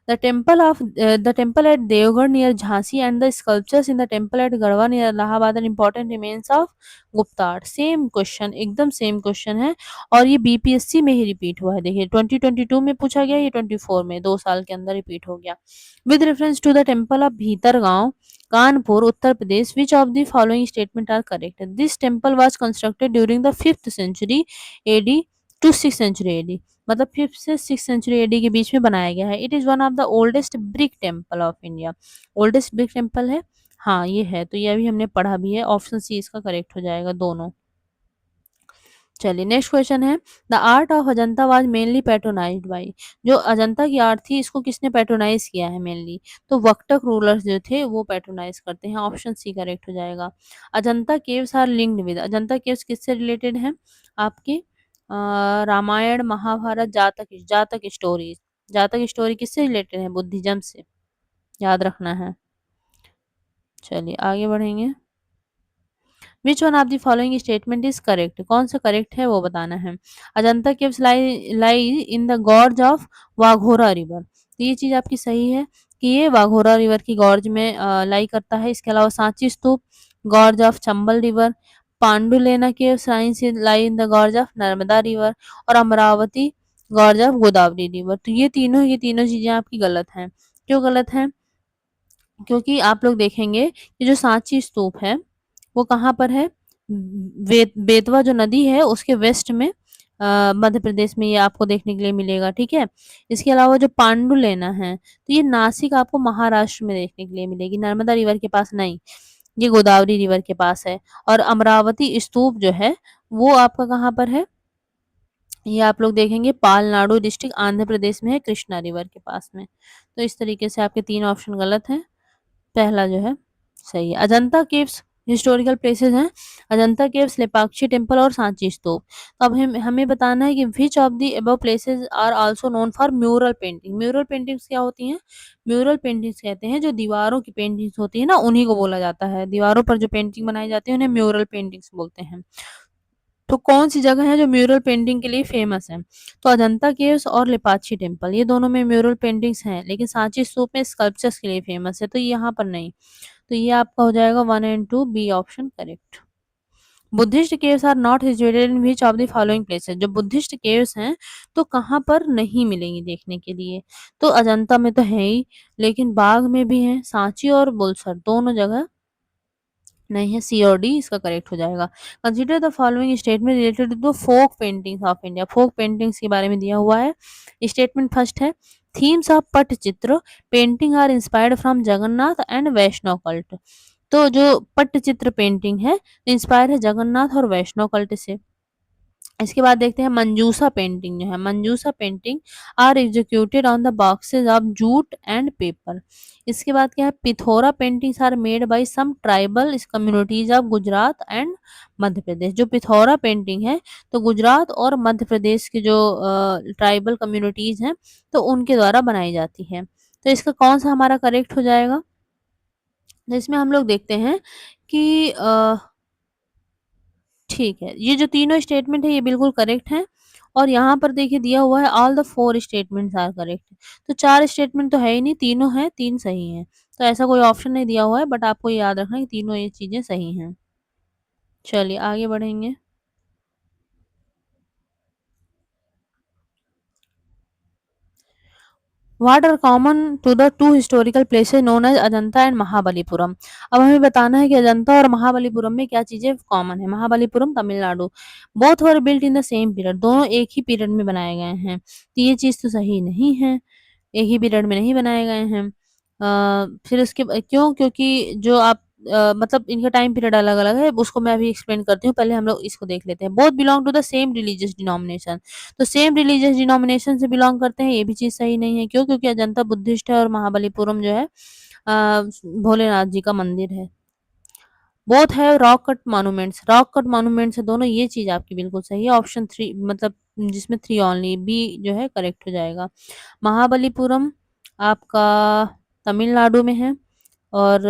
The temple at Devgarh near Jhansi and the sculptures in the temple at Garhwa near Allahabad are important remains of Gupta art. Same question, एकदम सेम क्वेश्चन है, और ये बीपीएससी में ही रिपीट हुआ है। देखिए 2022 में पूछा गया, ये 24 में, 2 साल के अंदर रिपीट हो गया। With reference to the temple of Bhitargaon, Kanpur, Uttar Pradesh, which of the following statement are correct? This temple was constructed during the 5th century AD to 6th century AD, मतलब 5th से 6th सेंचुरी एडी के बीच में बनाया गया है। It is one of the oldest brick temple of India, oldest brick temple है, हाँ ये है। तो ये अभी हमने पढ़ा भी है, ऑप्शन सी इसका करेक्ट हो जाएगा दोनों। चलिए नेक्स्ट क्वेश्चन है, the art of Ajanta was mainly patronised by, जो अजंता की आर्ट थी इसको किसने पैट्रोनाइज किया है मेनली, तो वक्टक रूलर्स जो थे वो पैट्रोनाइज करते हैं, ऑप्शन सी करेक्ट हो जाएगा। Ajanta caves are linked with, Ajanta caves किससे रिलेटेड है आपके रामायण महाभारत जातक जातक स्टोरीज, जातक स्टोरी किससे रिलेटेड है, बुद्धिज्म से, याद रखना है। चलिए आगे बढ़ेंगे, विच one of the following statement is correct, कौन सा करेक्ट है वो बताना है। Ajanta caves lie in the gorge of Waghora river, तो ये चीज आपकी सही है कि ये वाघोरा रिवर की गॉर्ज में लाई करता है। इसके अलावा Sanchi stupa gorge of Chambal river, Pandulena cave shrines lie in the gorge of Narmada river, और Amaravati gorge of Godavari river. तो ये तीनों चीजें आपकी गलत हैं। क्यों गलत है, क्योंकि आप लोग देखेंगे कि जो सांची स्तूप है वो कहाँ पर है, बेतवा जो नदी है उसके वेस्ट में मध्य प्रदेश में ये आपको देखने के लिए मिलेगा, ठीक है। इसके अलावा जो पांडुलेना है तो ये नासिक आपको महाराष्ट्र में देखने के लिए मिलेगी, नर्मदा रिवर के पास नहीं, ये गोदावरी रिवर के पास है। और अमरावती स्तूप जो है वो आपका कहाँ पर है, ये आप लोग देखेंगे पालनाडु डिस्ट्रिक्ट आंध्र प्रदेश में है, कृष्णा रिवर के पास में। तो इस तरीके से आपके तीन ऑप्शन गलत हैं, पहला जो है सही है। अजंता केव्स हिस्टोरिकल प्लेसेस हैं, अजंता केव्स, लेपाक्षी टेम्पल और सांची स्तूप। तो अब हमें बताना है कि which of the above places are also known for mural painting. Mural paintings क्या होती हैं, म्यूरल पेंटिंग्स कहते हैं जो दीवारों की पेंटिंग्स होती है ना, उन्हीं को बोला जाता है, दीवारों पर जो पेंटिंग बनाई जाती है उन्हें म्यूरल पेंटिंग्स बोलते हैं। तो कौन सी जगह है जो म्यूरल पेंटिंग के लिए फेमस है, तो अजंता केव्स और लेपाक्षी टेम्पल, ये दोनों में म्यूरल पेंटिंग्स हैं, लेकिन सांची स्तूप में स्कल्पचर्स के लिए फेमस है, तो यहाँ पर नहीं। तो ये आपका हो जाएगा 1 and 2 B option correct. Buddhist caves are not situated in which of the following places, जो बुद्धिस्ट केव्स हैं तो कहाँ पर नहीं मिलेंगी देखने के लिए, तो अजंता में तो है ही, लेकिन बाग में भी है, सांची और बुलसर दोनों जगह नहीं है, सी और डी इसका करेक्ट हो जाएगा। Consider the following statement related to the folk paintings of India, folk paintings के बारे में दिया हुआ है। स्टेटमेंट फर्स्ट है, themes of Pattachitra painting are inspired from Jagannath and Vaishnav cult, तो जो पट्टचित्र पेंटिंग है इंस्पायर है जगन्नाथ और वैष्णव कल्ट से। इसके बाद देखते हैं मंजूसा पेंटिंग जो है, Manjusha painting are executed on the boxes of jute and paper. इसके बाद क्या है, Pithora paintings are made by some tribal communities of Gujarat and Madhya Pradesh. जो पिथौरा पेंटिंग है तो गुजरात और मध्य प्रदेश के जो ट्राइबल कम्युनिटीज हैं तो उनके द्वारा बनाई जाती है। तो इसका कौन सा हमारा करेक्ट हो जाएगा, तो इसमें हम लोग देखते हैं कि ठीक है, ये जो तीनों स्टेटमेंट है ये बिल्कुल करेक्ट है, और यहाँ पर देखिए दिया हुआ है all the 4 statements are correct, तो 4 स्टेटमेंट तो है ही नहीं, तीनों हैं, 3 सही हैं। तो ऐसा कोई ऑप्शन नहीं दिया हुआ है, बट आपको याद रखना है कि तीनों ये चीज़ें सही हैं। चलिए आगे बढ़ेंगे। What are common to the two historical places known as Ajanta and Mahabalipuram. अब हमें बताना है कि अजंता और महाबलीपुरम में क्या चीजें कॉमन है। Mahabalipuram Tamil Nadu, both were built in the same period, दोनों एक ही पीरियड में बनाए गए हैं, तो ये चीज तो सही नहीं है, एक ही पीरियड में नहीं बनाए गए हैं। फिर उसके क्यों, क्योंकि जो आप मतलब इनका टाइम पीरियड अलग अलग है, उसको मैं अभी एक्सप्लेन करती हूँ, पहले हम लोग इसको देख लेते हैं। Both belong to the same religious denomination, तो सेम रिलीजियस डिनोमिनेशन से बिलोंग करते हैं, ये भी चीज सही नहीं है। क्यों, क्योंकि अजंता बुद्धिस्ट है और महाबलीपुरम जो है भोलेनाथ जी का मंदिर है। बोथ है rock cut monuments, rock cut monuments है दोनों, ये चीज आपकी बिल्कुल सही है, ऑप्शन 3 मतलब जिसमें 3 ओनली बी जो है करेक्ट हो जाएगा। महाबलीपुरम आपका तमिलनाडु में है, और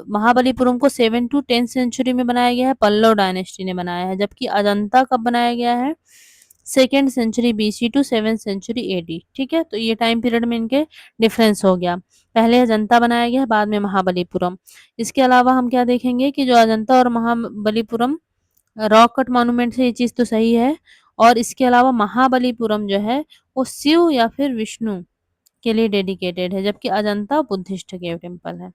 महाबलीपुरम को 7 to 10 सेंचुरी में बनाया गया है, पल्लव डायनेस्टी ने बनाया है, जबकि अजंता कब बनाया गया है, 2nd century BC to 7th century AD. ठीक है, तो ये टाइम पीरियड में इनके डिफरेंस हो गया, पहले अजंता बनाया गया है, बाद में महाबलीपुरम। इसके अलावा हम क्या देखेंगे कि जो अजंता और महाबलीपुरम रॉक कट मॉन्यूमेंट है, ये चीज तो सही है, और इसके अलावा महाबलीपुरम जो है वो शिव या फिर विष्णु के लिए डेडिकेटेड है, जबकि अजंता बुद्धिस्ट के टेम्पल है।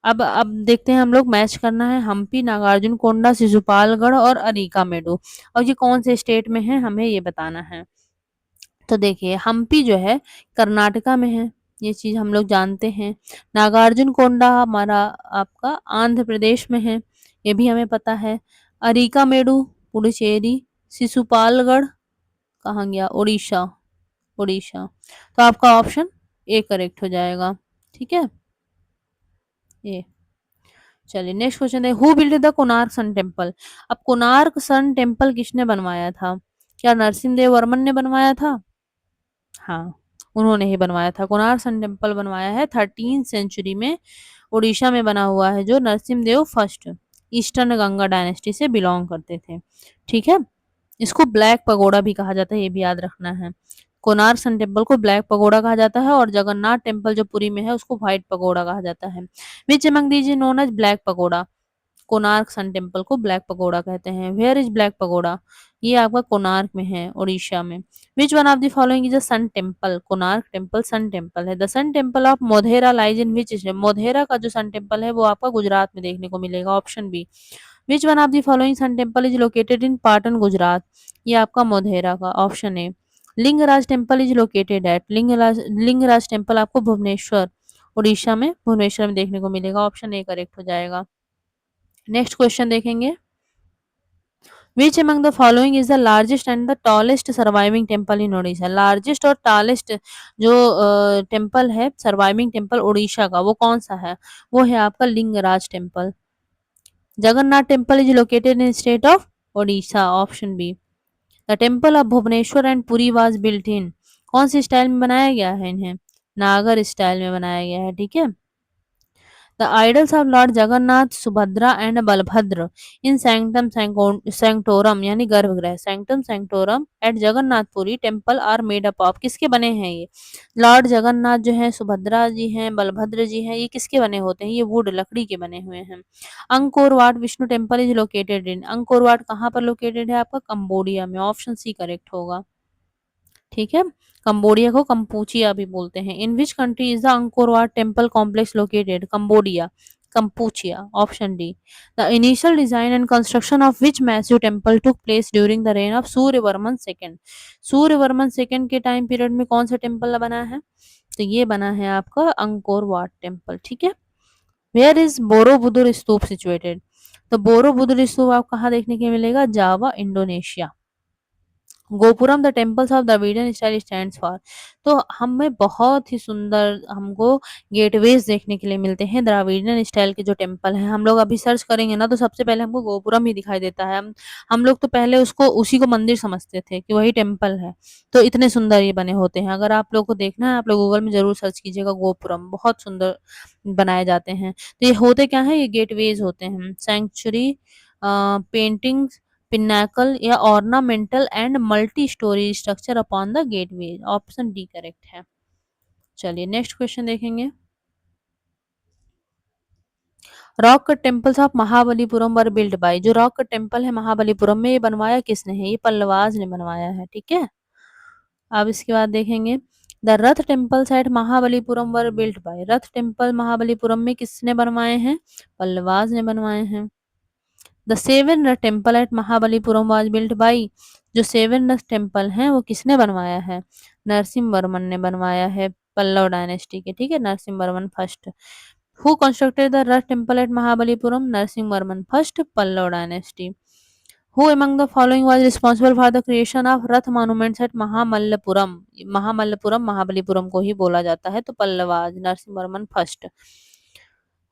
अब देखते हैं हम लोग, मैच करना है हम्पी, नागार्जुन कोंडा, शिशुपालगढ़ और अरिका मेडू, और ये कौन से स्टेट में है हमें ये बताना है। तो देखिए हम्पी जो है कर्नाटका में है, ये चीज हम लोग जानते हैं। नागार्जुन कोंडा हमारा आपका आंध्र प्रदेश में है, ये भी हमें पता है। अरिका मेडू पुडुचेरी शिशुपालगढ़ कहाँ गया, उड़ीसा, उड़ीसा। तो आपका ऑप्शन ए करेक्ट हो जाएगा। ठीक है, ए। चलिए नेक्स्ट क्वेश्चन है, who build the Konark sun temple. अब कोणार्क सन टेम्पल किसने बनवाया था? क्या नरसिंह वर्मन ने बनवाया था? हाँ, उन्होंने ही बनवाया था। कोणार्क सन टेम्पल बनवाया है 13 सेंचुरी में, उड़ीसा में बना हुआ है, जो Narasimhadeva first eastern Ganga dynasty से बिलोंग करते थे। ठीक है, इसको ब्लैक पगोड़ा भी कहा जाता है, ये भी याद रखना है। कोणार्क सन टेम्पल को ब्लैक पगोड़ा कहा जाता है और जगन्नाथ टेम्पल जो पुरी में है उसको व्हाइट पगोड़ा कहा जाता है। Which among these is known as black pagoda? Konark sun temple को ब्लैक पगोड़ा कहते हैं। Where is black pagoda? ये आपका कोणार्क में है, उड़ीसा में। Which one of the following is a sun temple? Konark temple sun temple है। The sun temple of Modhera lies in which state? Modhera का जो सन टेम्पल है वो आपका गुजरात में देखने को मिलेगा, option B. Which one of the following sun temple is located in Patan Gujarat? ये आपका मोधेरा का, option A. Lingaraj temple is located at? Lingaraj temple आपको भुवनेश्वर, उड़ीसा में भुवनेश्वर में देखने को मिलेगा, ऑप्शन ए करेक्ट हो जाएगा। नेक्स्ट क्वेश्चन देखेंगे, which among the following is the largest and the tallest surviving temple in Orissa? Largest और टॉलेस्ट जो टेम्पल है, सर्वाइविंग टेम्पल उड़ीसा का, वो कौन सा है? वो है आपका Lingaraj temple. Jagannath temple is located in state of Odisha, option B. The temple of Bhubaneswar and Puri was built in? कौन सी स्टाइल में बनाया गया है इन्हें? नागर स्टाइल में बनाया गया है। ठीक है, the idols of lord Jagannath, Subhadra and Balabhadra in sanctum sanctorum यानी गर्भगृह, sanctum sanctorum at Jagannathpuri temple are made up of? किसके बने हैं ये? लॉर्ड जगन्नाथ जो है, सुभद्रा जी हैं, बलभद्र जी हैं, ये किसके बने होते हैं? ये वुड लकड़ी के बने हुए हैं। Angkor Wat Vishnu temple is located in? Angkor Wat कहाँ पर लोकेटेड है आपका? कंबोडिया में, ऑप्शन सी करेक्ट होगा। ठीक है, कंबोडिया को कंपूचिया भी बोलते हैं। In which country is the Angkor Wat temple complex located? Cambodia, Kampuchea, option D. The initial design and construction of which massive temple took place during the reign of Suryavarman second? Suryavarman second के time period में कौन सा temple बना है? तो ये बना है आपका अंकोर वाट टेम्पल। ठीक है, where is Borobudur stupa situated? तो बोरोबुदुर स्तूप आप कहाँ देखने के मिलेगा? Java, Indonesia. Gopuram the temples of Dravidian style stands for? तो हमें बहुत ही सुंदर हमको गेटवेज देखने के लिए मिलते हैं द्राविडियन स्टाइल के जो टेम्पल हैं। हम लोग अभी सर्च करेंगे ना तो सबसे पहले हमको गोपुरम ही दिखाई देता है। हम लोग तो पहले उसको उसी को मंदिर समझते थे कि वही टेम्पल है। तो इतने सुंदर ये बने होते हैं। अगर आप लोग को देखना है, आप लोग गूगल में जरूर सर्च कीजिएगा, गोपुरम बहुत सुंदर बनाए जाते हैं। तो ये होते क्या है? ये गेटवेज होते हैं, सेंचुरी पेंटिंग्स, पिनाकल या ornamental and multi storey structure upon the gateway, option D correct है। चलिए नेक्स्ट क्वेश्चन देखेंगे, rock cut temples of Mahabalipuram were build by? जो रॉक कट टेम्पल है महाबलीपुरम में, ये बनवाया किसने है? ये पल्लवाज ने बनवाया है। ठीक है, अब इसके बाद देखेंगे, the Rath temples at Mahabalipuram were built by? Rath temple Mahabalipuram में किसने बनवाए हैं? पल्लवाज ने बनवाए हैं। The seven Rath temple at Mahabalipuram was built by? जो सेवन रथ टेम्पल हैं वो किसने बनवाया है? नरसिंह वर्मन ने बनवाया है, पल्लव डायनेस्टी के। ठीक है, Narasimha Varman first. Who constructed the Rath temple at Mahabalipuram? Narasimha Varman first, Pallava dynasty. Who among the following was responsible for the creation of Rath monuments at Mahamallapuram? Mahamallapuram Mahabalipuram को ही बोला जाता है, तो Pallavas, Narasimha Varman first.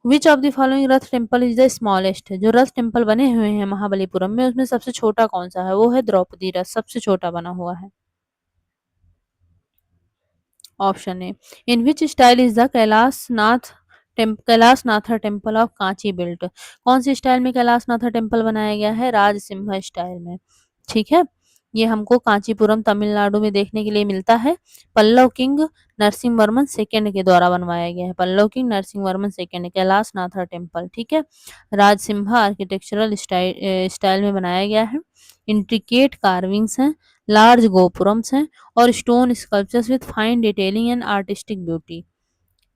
Which of the following Rath temple is the smallest? जो रथ टेम्पल बने हुए हैं महाबलीपुरम में, उसमें सबसे छोटा कौन सा है? वो है द्रौपदी रथ, सबसे छोटा बना हुआ है, option A. In which style is the Kailash नाथा टेम्पल ऑफ कांची बिल्ट? कौन सी स्टाइल में कैलाश नाथा टेम्पल बनाया गया है? राजसिम्हा स्टाइल में। ठीक है, ये हमको कांचीपुरम तमिलनाडु में देखने के लिए मिलता है। पल्लव किंग नरसिंह वर्मन सेकेंड के द्वारा बनवाया गया है। पल्लव किंग नरसिंह वर्मन सेकेंड, कैलाश नाथा टेम्पल। ठीक है, राजसिम्हा आर्किटेक्चरल स्टाइल में बनाया गया है। इंट्रिकेट कार्विंग्स हैं, लार्ज गोपुरम्स हैं और stone sculptures with fine detailing and artistic beauty.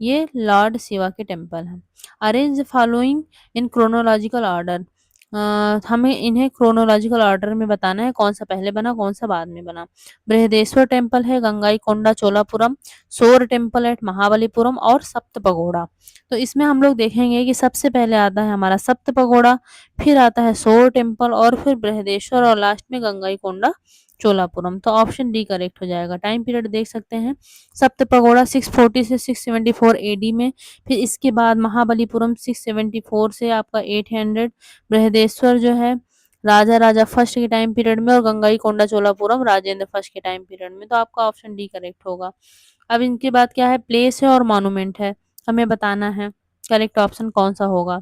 ये लॉर्ड शिवा के टेम्पल हैं। Arrange following in chronological order? हमें इन्हें क्रोनोलॉजिकल ऑर्डर में बताना है, कौन सा पहले बना कौन सा बाद में बना। बृहदेश्वर टेम्पल है गंगाईकोंडा चोलापुरम, सोर टेम्पल एट महाबलीपुरम और सप्त पगोड़ा। तो इसमें हम लोग देखेंगे कि सबसे पहले आता है हमारा सप्त पगोड़ा, फिर आता है सोर टेम्पल और फिर बृहदेश्वर और लास्ट में गंगाईकोंडा चोलापुरम। तो ऑप्शन डी करेक्ट हो जाएगा। टाइम पीरियड देख सकते हैं, सप्त पगोड़ा 640 से 674 एडी में, फिर इसके बाद महाबलीपुरम 674 से आपका 800, बृहदेश्वर जो है राजा राजा फर्स्ट के टाइम पीरियड में, और गंगाईकोंडा चोलापुरम राजेंद्र फर्स्ट के टाइम पीरियड में। तो आपका ऑप्शन डी करेक्ट होगा। अब इनके बाद क्या है, प्लेस है और मॉन्यूमेंट है, हमें बताना है करेक्ट ऑप्शन कौन सा होगा।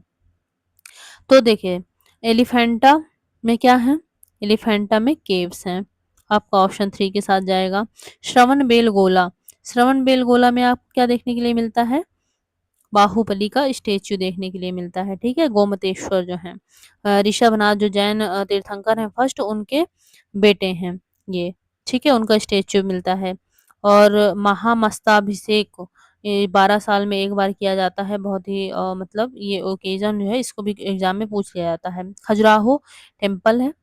तो देखिए, एलिफेंटा में क्या है, एलिफेंटा में केव्स हैं, आपका ऑप्शन 3 के साथ जाएगा। श्रवण बेलगोला, श्रवण बेलगोला में आपको क्या देखने के लिए मिलता है, बाहुबली का स्टेच्यू देखने के लिए मिलता है। ठीक है, गोमतेश्वर जो है ऋषभनाथ जो जैन तीर्थंकर हैं फर्स्ट, उनके बेटे हैं ये। ठीक है, उनका स्टेच्यू मिलता है। और महामस्ताभिषेक ये 12 साल में एक बार किया जाता है, बहुत ही मतलब ये ओकेजन जो है, इसको भी एग्जाम में पूछ लिया जाता है। खजुराहो टेम्पल है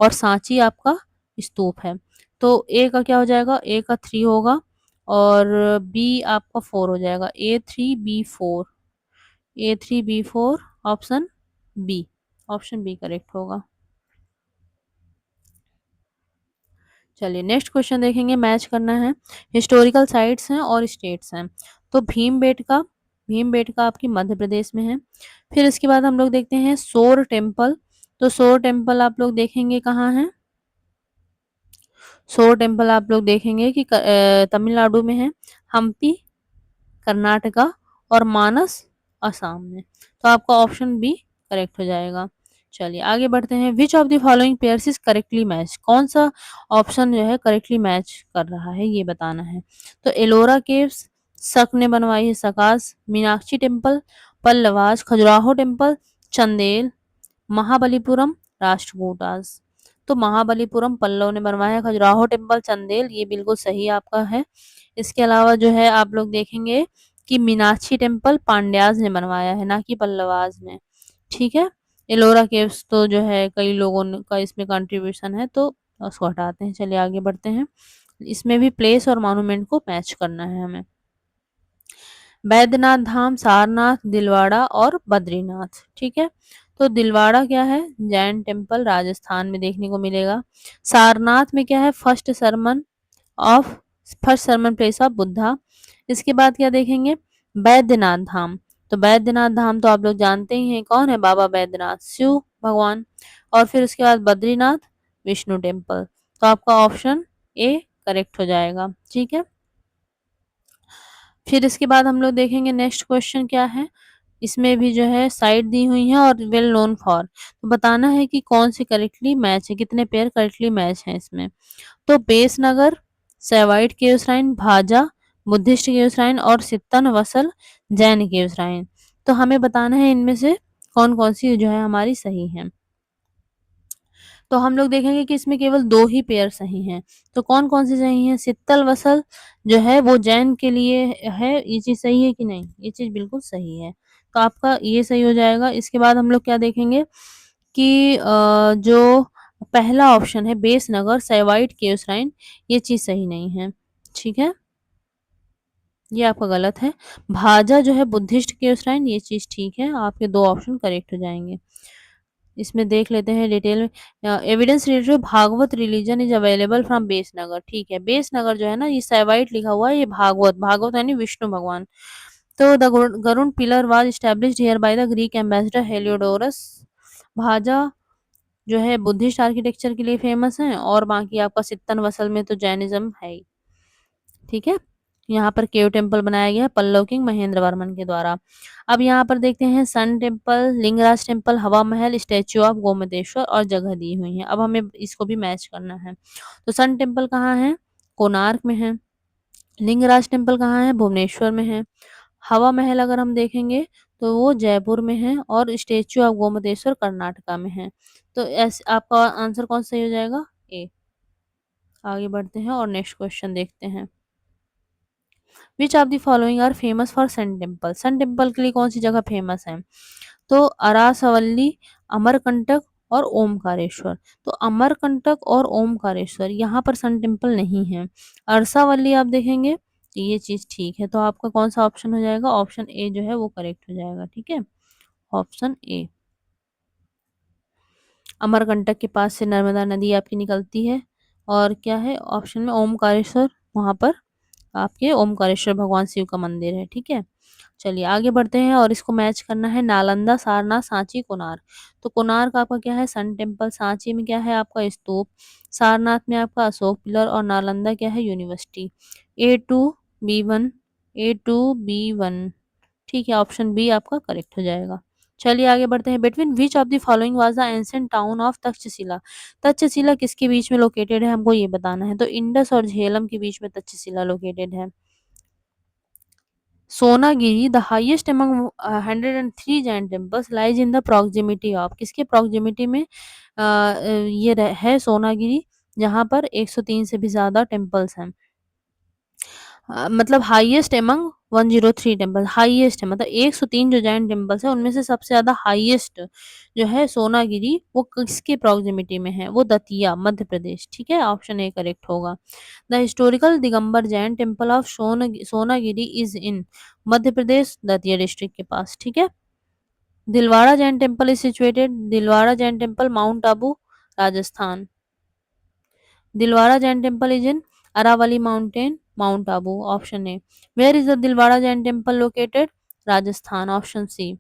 और सांची आपका स्तूप है। तो ए का क्या हो जाएगा, ए का 3 होगा और बी आपका 4 हो जाएगा। A3B4, A3B4 option B, option B correct होगा। चलिए नेक्स्ट क्वेश्चन देखेंगे, मैच करना है। हिस्टोरिकल साइट्स हैं और स्टेट्स हैं। तो भीमबेटका, भीमबेटका आपकी मध्य प्रदेश में है। फिर इसके बाद हम लोग देखते हैं सोर टेम्पल। तो सोर टेम्पल आप लोग देखेंगे कहाँ है, सोर टेम्पल आप लोग देखेंगे कि तमिलनाडु में है, हम्पी कर्नाटका और मानस असम में। तो आपका ऑप्शन बी करेक्ट हो जाएगा। चलिए आगे बढ़ते हैं। Which of the following pairs is correctly match, कौन सा ऑप्शन जो है करेक्टली मैच कर रहा है ये बताना है। तो एलोरा केव्स, शक ने बनवाई है सकाश, मीनाक्षी टेम्पल, पल्लवास, खजुराहो टेम्पल, चंदेल, महाबलीपुरम, राष्ट्रकूटास। तो महाबलीपुरम पल्लव ने बनवाया है, खजुराहो टेम्पल चंदेल, ये बिल्कुल सही आपका है। इसके अलावा जो है आप लोग देखेंगे कि मीनाक्षी टेम्पल पांड्याज ने बनवाया है, ना कि पल्लवाज ने। ठीक है, एलोरा केव्स तो जो है कई लोगों का इसमें कंट्रीब्यूशन है, तो उसको हटाते हैं। चलिए आगे बढ़ते हैं। इसमें भी प्लेस और मॉन्यूमेंट को मैच करना है हमें। बैद्यनाथ धाम, सारनाथ, दिलवाड़ा और बद्रीनाथ। ठीक है, तो दिलवाड़ा क्या है, जैन टेम्पल राजस्थान में देखने को मिलेगा। सारनाथ में क्या है, of first sermon place of Buddha. इसके बाद क्या देखेंगे, बैद्यनाथ धाम। तो बैद्यनाथ धाम तो आप लोग जानते ही हैं कौन है, बाबा बैद्यनाथ शिव भगवान। और फिर उसके बाद बद्रीनाथ विष्णु टेम्पल। तो आपका ऑप्शन ए करेक्ट हो जाएगा। ठीक है, फिर इसके बाद हम लोग देखेंगे नेक्स्ट क्वेश्चन क्या है। इसमें भी जो है साइट दी हुई है और वेल नोन फॉर, तो बताना है कि कौन से करेक्टली मैच है, कितने पेयर करेक्टली मैच हैं इसमें। तो बेसनगर, सेवाइट केव श्राइन, भाजा बुद्धिस्ट केव श्राइन और सित्तन वसल जैन केव श्राइन। तो हमें बताना है इनमें से कौन कौन सी जो है हमारी सही है। तो हम लोग देखेंगे कि इसमें केवल 2 ही पेयर सही हैं। तो कौन-कौन सी सही हैं? सित्तल वसल जो है वो जैन के लिए है, ये चीज़ सही है कि नहीं? ये चीज़ बिल्कुल सही है। तो आपका ये सही हो जाएगा। इसके बाद हम लोग क्या देखेंगे कि जो पहला ऑप्शन है बेसनगर सेवाइट केव श्राइन, ये चीज़ सही नहीं है। ठीक है? ये आपका गलत है। भाजा जो है बुद्धिस्ट केव श्राइन, ये चीज़ ठीक है। आपके 2 ऑप्शन करेक्ट हो जाएँगे। इसमें देख लेते हैं डिटेल में। Evidence related Bhagavata religion is available from Besnagar. ठीक है, बेसनगर जो है ना, ये सेवाइट लिखा हुआ है, ये भागवत, भागवत यानी विष्णु भगवान। तो the Garuda pillar was established here by the Greek ambassador Heliodorus. Bhaja जो है बुद्धिस्ट आर्किटेक्चर के लिए फेमस है, और बाकी आपका सित्तन वसल में तो जैनिज्म है ही। ठीक है, यहाँ पर केव टेम्पल बनाया गया है पल्लव किंग महेंद्र वर्मन के द्वारा। अब यहाँ पर देखते हैं सन टेम्पल, लिंगराज टेम्पल, हवा महल, स्टैच्यू ऑफ गोमतेश्वर और जगह दी हुई है। अब हमें इसको भी मैच करना है। तो सन टेम्पल कहाँ है, कोणार्क में है। लिंगराज टेम्पल कहाँ है, भुवनेश्वर में है। हवा महल अगर हम देखेंगे तो वो जयपुर में है, और स्टैच्यू ऑफ गोमतेश्वर कर्नाटका में है। तो ऐसे आपका आंसर कौन सा सही हो जाएगा, ए। आगे बढ़ते हैं और नेक्स्ट क्वेश्चन देखते हैं। Which of the following are famous for sun temple, sun temple के लिए कौन सी जगह फेमस है। तो अरासवल्ली अमरकंटक और ओमकारेश्वर। तो अमरकंटक और ओमकारेश्वर यहाँ पर सन टेम्पल नहीं है। अरसावली आप देखेंगे तो ये चीज़ ठीक है। तो आपका कौन-सा ऑप्शन हो जाएगा? ऑप्शन ए जो है वो करेक्ट हो जाएगा, ठीक है? ऑप्शन ए। अमरकंटक के पास से नर्मदा नदी आपकी निकलती है और क्या है ऑप्शन में ओमकारेश्वर, वहाँ पर आपके ओमकारेश्वर भगवान शिव का मंदिर है, ठीक है? चलिए आगे बढ़ते हैं और इसको मैच करना है नालंदा, सारनाथ, सांची, कोणार्क। तो कोणार्क आपका क्या है? सन टेम्पल, सांची में क्या है आपका? स्तूप, सारनाथ में आपका अशोक पिलर और नालंदा क्या है? यूनिवर्सिटी। A2B1, A2B1, ठीक है, ऑप्शन बी आपका करेक्ट हो जाएगा। चलिए आगे बढ़ते हैं। Between which of the following was the ancient town of Takshashila? Takshashila किसके बीच में लोकेटेड है हमको ये बताना है। तो इंडस और झेलम के बीच में तक्षशिला लोकेटेड है। Sonagiri the highest among 103 Jain temples lies in the proximity of, किसके प्रॉक्सिमिटी में ये है सोनागिरी, जहाँ पर 103 से भी ज्यादा टेम्पल्स हैं। मतलब हाईएस्ट एमंग 103 टेम्पल, हाईएस्ट है मतलब 103 जो जैन टेम्पल्स है उनमें से सबसे ज्यादा हाईएस्ट जो है सोनागिरी, वो किसके प्रॉक्सिमिटी में है? वो दतिया, मध्य प्रदेश, ठीक है, ऑप्शन ए करेक्ट होगा। The historical Digambar Jain temple of Sonagiri is in Madhya Pradesh, Datia district के पास, ठीक है। Dilwara Jain temple is situated, Dilwara Jain temple mount Abu, Rajasthan. Dilwara Jain temple is in Aravalli mountain, mount Abu, option A. Where is the Dilwara Jain temple located? Rajasthan, option C.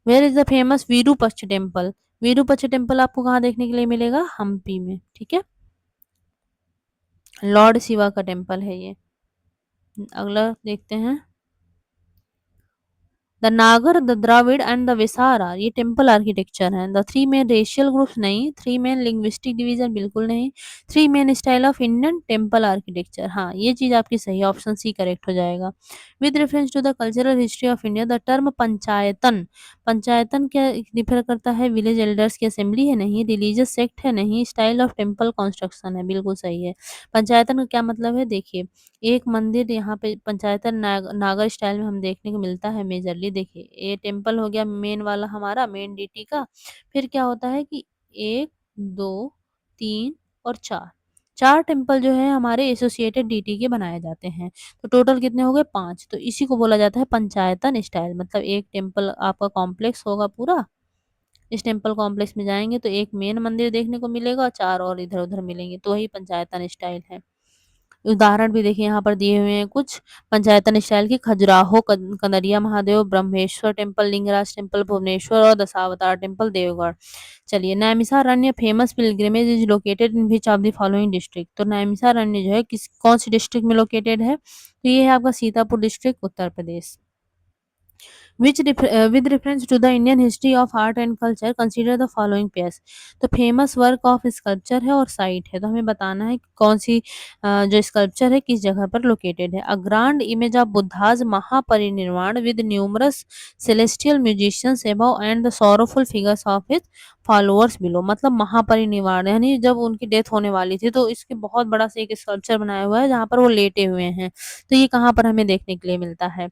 Where is the famous Virupaksha temple? Virupaksha temple आपको कहाँ देखने के लिए मिलेगा? हम्पी में, ठीक है, लॉर्ड शिवा का टेम्पल है ये। अगला देखते हैं। द नागर, the Dravida and the viscera, ये टेम्पल आर्किटेक्चर है। The three main racial groups नहीं, थ्री मेन लिंग्विस्टिक डिवीजन बिल्कुल नहीं, three main style of Indian temple architecture, हाँ ये चीज आपकी सही है, ऑप्शन सी करेक्ट हो जाएगा। With reference to the cultural history of India the term Panchayatan, Panchayatan क्या रिफर करता है? विलेज एल्डर्स की असेंबली है? नहीं। रिलीजियस सेक्ट है? नहीं। स्टाइल ऑफ टेम्पल कंस्ट्रक्शन है? बिल्कुल सही है। पंचायतन का क्या मतलब है? देखिए, एक मंदिर यहाँ पे पंचायतन नागर स्टाइल में हम देखने को मिलता है मेजरली। देखिए ये टेम्पल हो गया मेन वाला हमारा, मेन डीटी का। फिर क्या होता है कि 1, 2, 3 और 4, 4 टेम्पल जो है हमारे एसोसिएटेड डीटी के बनाए जाते हैं। तो टोटल कितने हो गए? 5। तो इसी को बोला जाता है पंचायतन स्टाइल। मतलब एक टेम्पल आपका कॉम्प्लेक्स होगा पूरा, इस टेम्पल कॉम्प्लेक्स में जाएंगे तो एक मेन मंदिर देखने को मिलेगा और 4 और इधर उधर मिलेंगे, तो वही पंचायतन स्टाइल है। उदाहरण भी देखिए यहाँ पर दिए हुए हैं कुछ पंचायतन स्टाइल की। खजुराहो, कनरिया महादेव, ब्रह्मेश्वर टेम्पल, लिंगराज टेम्पल भुवनेश्वर और दशावतार टेम्पल देवगढ़। चलिए, Naimisharanya famous pilgrimage is located in which of the following district? तो नैमिषारण्य जो है किस कौन सी डिस्ट्रिक्ट में लोकेटेड है? तो ये है आपका Sitapur district, Uttar Pradesh. With reference to the Indian history of art and culture, consider the following pairs. तो फेमस वर्क ऑफ स्कल्पचर है और साइट है, तो हमें बताना है कि कौन सी जो स्कल्पचर है किस जगह पर लोकेटेड है। A grand image of Buddha's Mahaparinirvana with numerous celestial musicians above and the sorrowful figures of his followers below. मतलब महापरिनिर्वाण यानी जब उनकी डेथ होने वाली थी तो इसके बहुत बड़ा से एक स्कल्पचर बनाया हुआ है जहाँ पर वो लेटे हुए हैं। तो ये कहाँ पर हमें देखने के लिए मिलता है?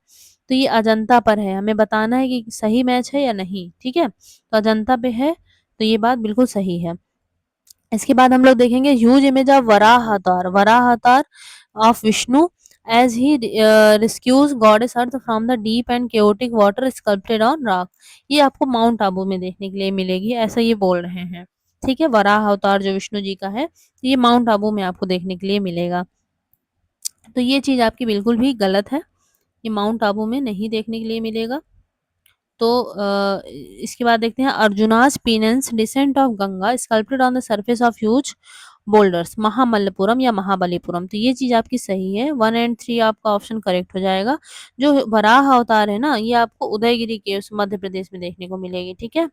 तो ये अजंता पर है, हमें बताना है कि सही मैच है या नहीं, ठीक है। तो अजंता पे है, तो ये बात बिल्कुल सही है। इसके बाद हम लोग देखेंगे huge image of Varaha Avatar, Varaha Avatar of Vishnu as he rescues goddess earth from the deep and chaotic water sculpted on rock. ये आपको माउंट आबू में देखने के लिए मिलेगी, ऐसा ये बोल रहे हैं, ठीक है। वराह अवतार जो विष्णु जी का है ये माउंट आबू में आपको देखने के लिए मिलेगा। तो ये चीज आपकी बिल्कुल भी गलत है, ये माउंट आबू में नहीं देखने के लिए मिलेगा। तो इसके बाद देखते हैं Arjuna's penance descent of Ganga sculpted on the surface of huge boulders, Mahamallapuram या महाबलीपुरम। तो ये चीज आपकी सही है, 1 एंड 3 आपका ऑप्शन करेक्ट हो जाएगा। जो वराह अवतार है ना ये आपको उदयगिरी के मध्य प्रदेश में देखने को मिलेगी, ठीक है।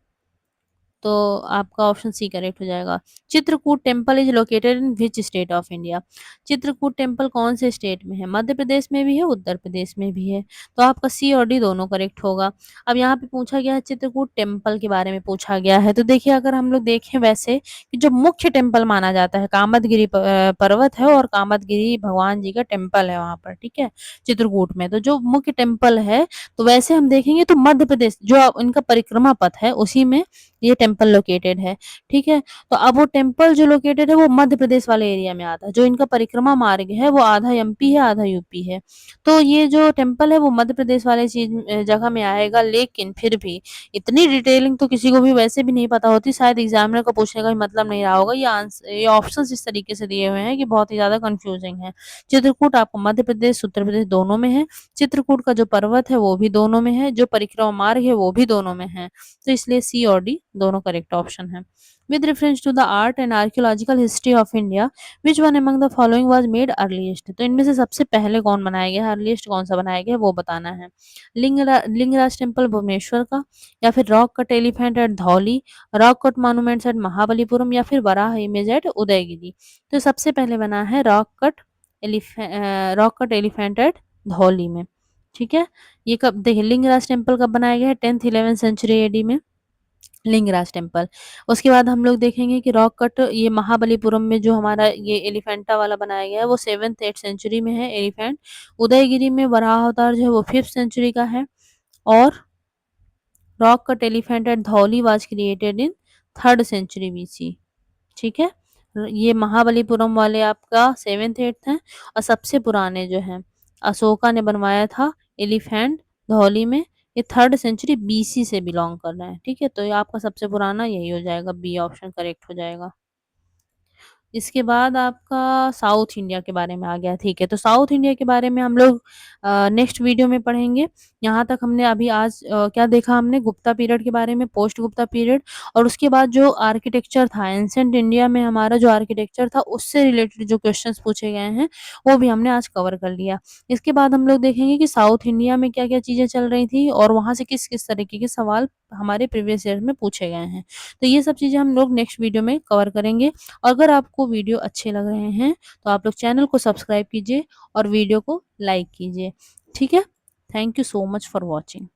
तो आपका ऑप्शन सी करेक्ट हो जाएगा। Chitrakoot temple is located in which state of India? Chitrakoot temple कौन से स्टेट में है? मध्य प्रदेश में भी है, उत्तर प्रदेश में भी है। तो आपका सी और डी दोनों करेक्ट होगा। अब यहाँ पे पूछा गया है चित्रकूट टेम्पल के बारे में पूछा गया है। तो देखिए अगर हम लोग देखें वैसे कि जो मुख्य टेम्पल माना जाता है कामदगिरी पर्वत है और कामदगिरी भगवान जी का टेम्पल है वहां पर, ठीक है, चित्रकूट में। तो जो मुख्य टेम्पल है तो वैसे हम देखेंगे तो मध्य प्रदेश जो इनका परिक्रमा पथ है उसी में ये टेम्पल टेम्पल लोकेटेड है, ठीक है। तो अब वो टेम्पल जो लोकेटेड है वो मध्य प्रदेश वाले एरिया में आता है। जो इनका परिक्रमा मार्ग है वो आधा एमपी है, आधा यूपी है। तो ये जो टेम्पल है वो मध्य प्रदेश वाले जगह में आएगा, लेकिन फिर भी इतनी डिटेलिंग तो किसी को भी वैसे भी नहीं पता होती, शायद एग्जामिनर को पूछने का भी मतलब नहीं रहा होगा। ये ऑप्शंस इस तरीके से दिए हुए हैं कि बहुत ही ज़्यादा कन्फ्यूजिंग है। चित्रकूट आपको मध्य प्रदेश, उत्तर प्रदेश दोनों में है। चित्रकूट का जो पर्वत है वो भी दोनों में है, जो परिक्रमा मार्ग है वो भी दोनों में है। तो इसलिए सी और डी दोनों करेक्ट ऑप्शन है। With reference to the art and archaeological history of India, which one among the following was made earliest. तो इनमें से सबसे पहले कौन बनाया गया है, अर्लीस्ट कौन सा बनाया गया है वो बताना है। लिंगराज टेम्पल भुवनेश्वर का, या फिर rock cut elephant at Dhauli, rock cut monuments at Mahabalipuram, या फिर वराह इमेज एट उदयगिरी। तो सबसे पहले बना है rock cut elephant at Dhauli में, ठीक है। ये कब, देखिए लिंगराज टेम्पल कब बनाया गया है, 10th 11th सेंचुरी एडी में लिंगराज टेम्पल। उसके बाद हम लोग देखेंगे कि रॉक कट ये महाबलीपुरम में जो हमारा ये एलिफेंटा वाला बनाया गया है वो 7th 8th सेंचुरी में है एलिफेंट। उदयगिरी में वराह अवतार जो है वो 5th सेंचुरी का है। और rock cut elephant at Dhauli was created in 3rd century BC, ठीक है। ये महाबलीपुरम वाले आपका 7th 8th है। और सबसे पुराने जो है अशोका ने बनवाया था एलिफेंट धौली में, ये 3rd सेंचुरी बीसी से बिलोंग कर रहे हैं, ठीक है। तो ये आपका सबसे पुराना यही हो जाएगा, बी ऑप्शन करेक्ट हो जाएगा। इसके बाद आपका साउथ इंडिया के बारे में आ गया, ठीक है। तो साउथ इंडिया के बारे में हम लोग नेक्स्ट वीडियो में पढ़ेंगे। यहाँ तक हमने अभी आज क्या देखा, हमने गुप्ता पीरियड के बारे में, पोस्ट गुप्ता पीरियड, और उसके बाद जो आर्किटेक्चर था एंशिएंट इंडिया में, हमारा जो आर्किटेक्चर था उससे रिलेटेड जो क्वेश्चंस पूछे गए हैं वो भी हमने आज कवर कर लिया। इसके बाद हम लोग देखेंगे कि साउथ इंडिया में क्या क्या चीज़ें चल रही थी और वहाँ से किस किस तरीके के सवाल हमारे प्रीवियस ईयर में पूछे गए हैं। तो ये सब चीज़ें हम लोग नेक्स्ट वीडियो में कवर करेंगे। अगर आपको वीडियो अच्छे लग रहे हैं तो आप लोग चैनल को सब्सक्राइब कीजिए और वीडियो को लाइक कीजिए, ठीक है। Thank you so much for watching.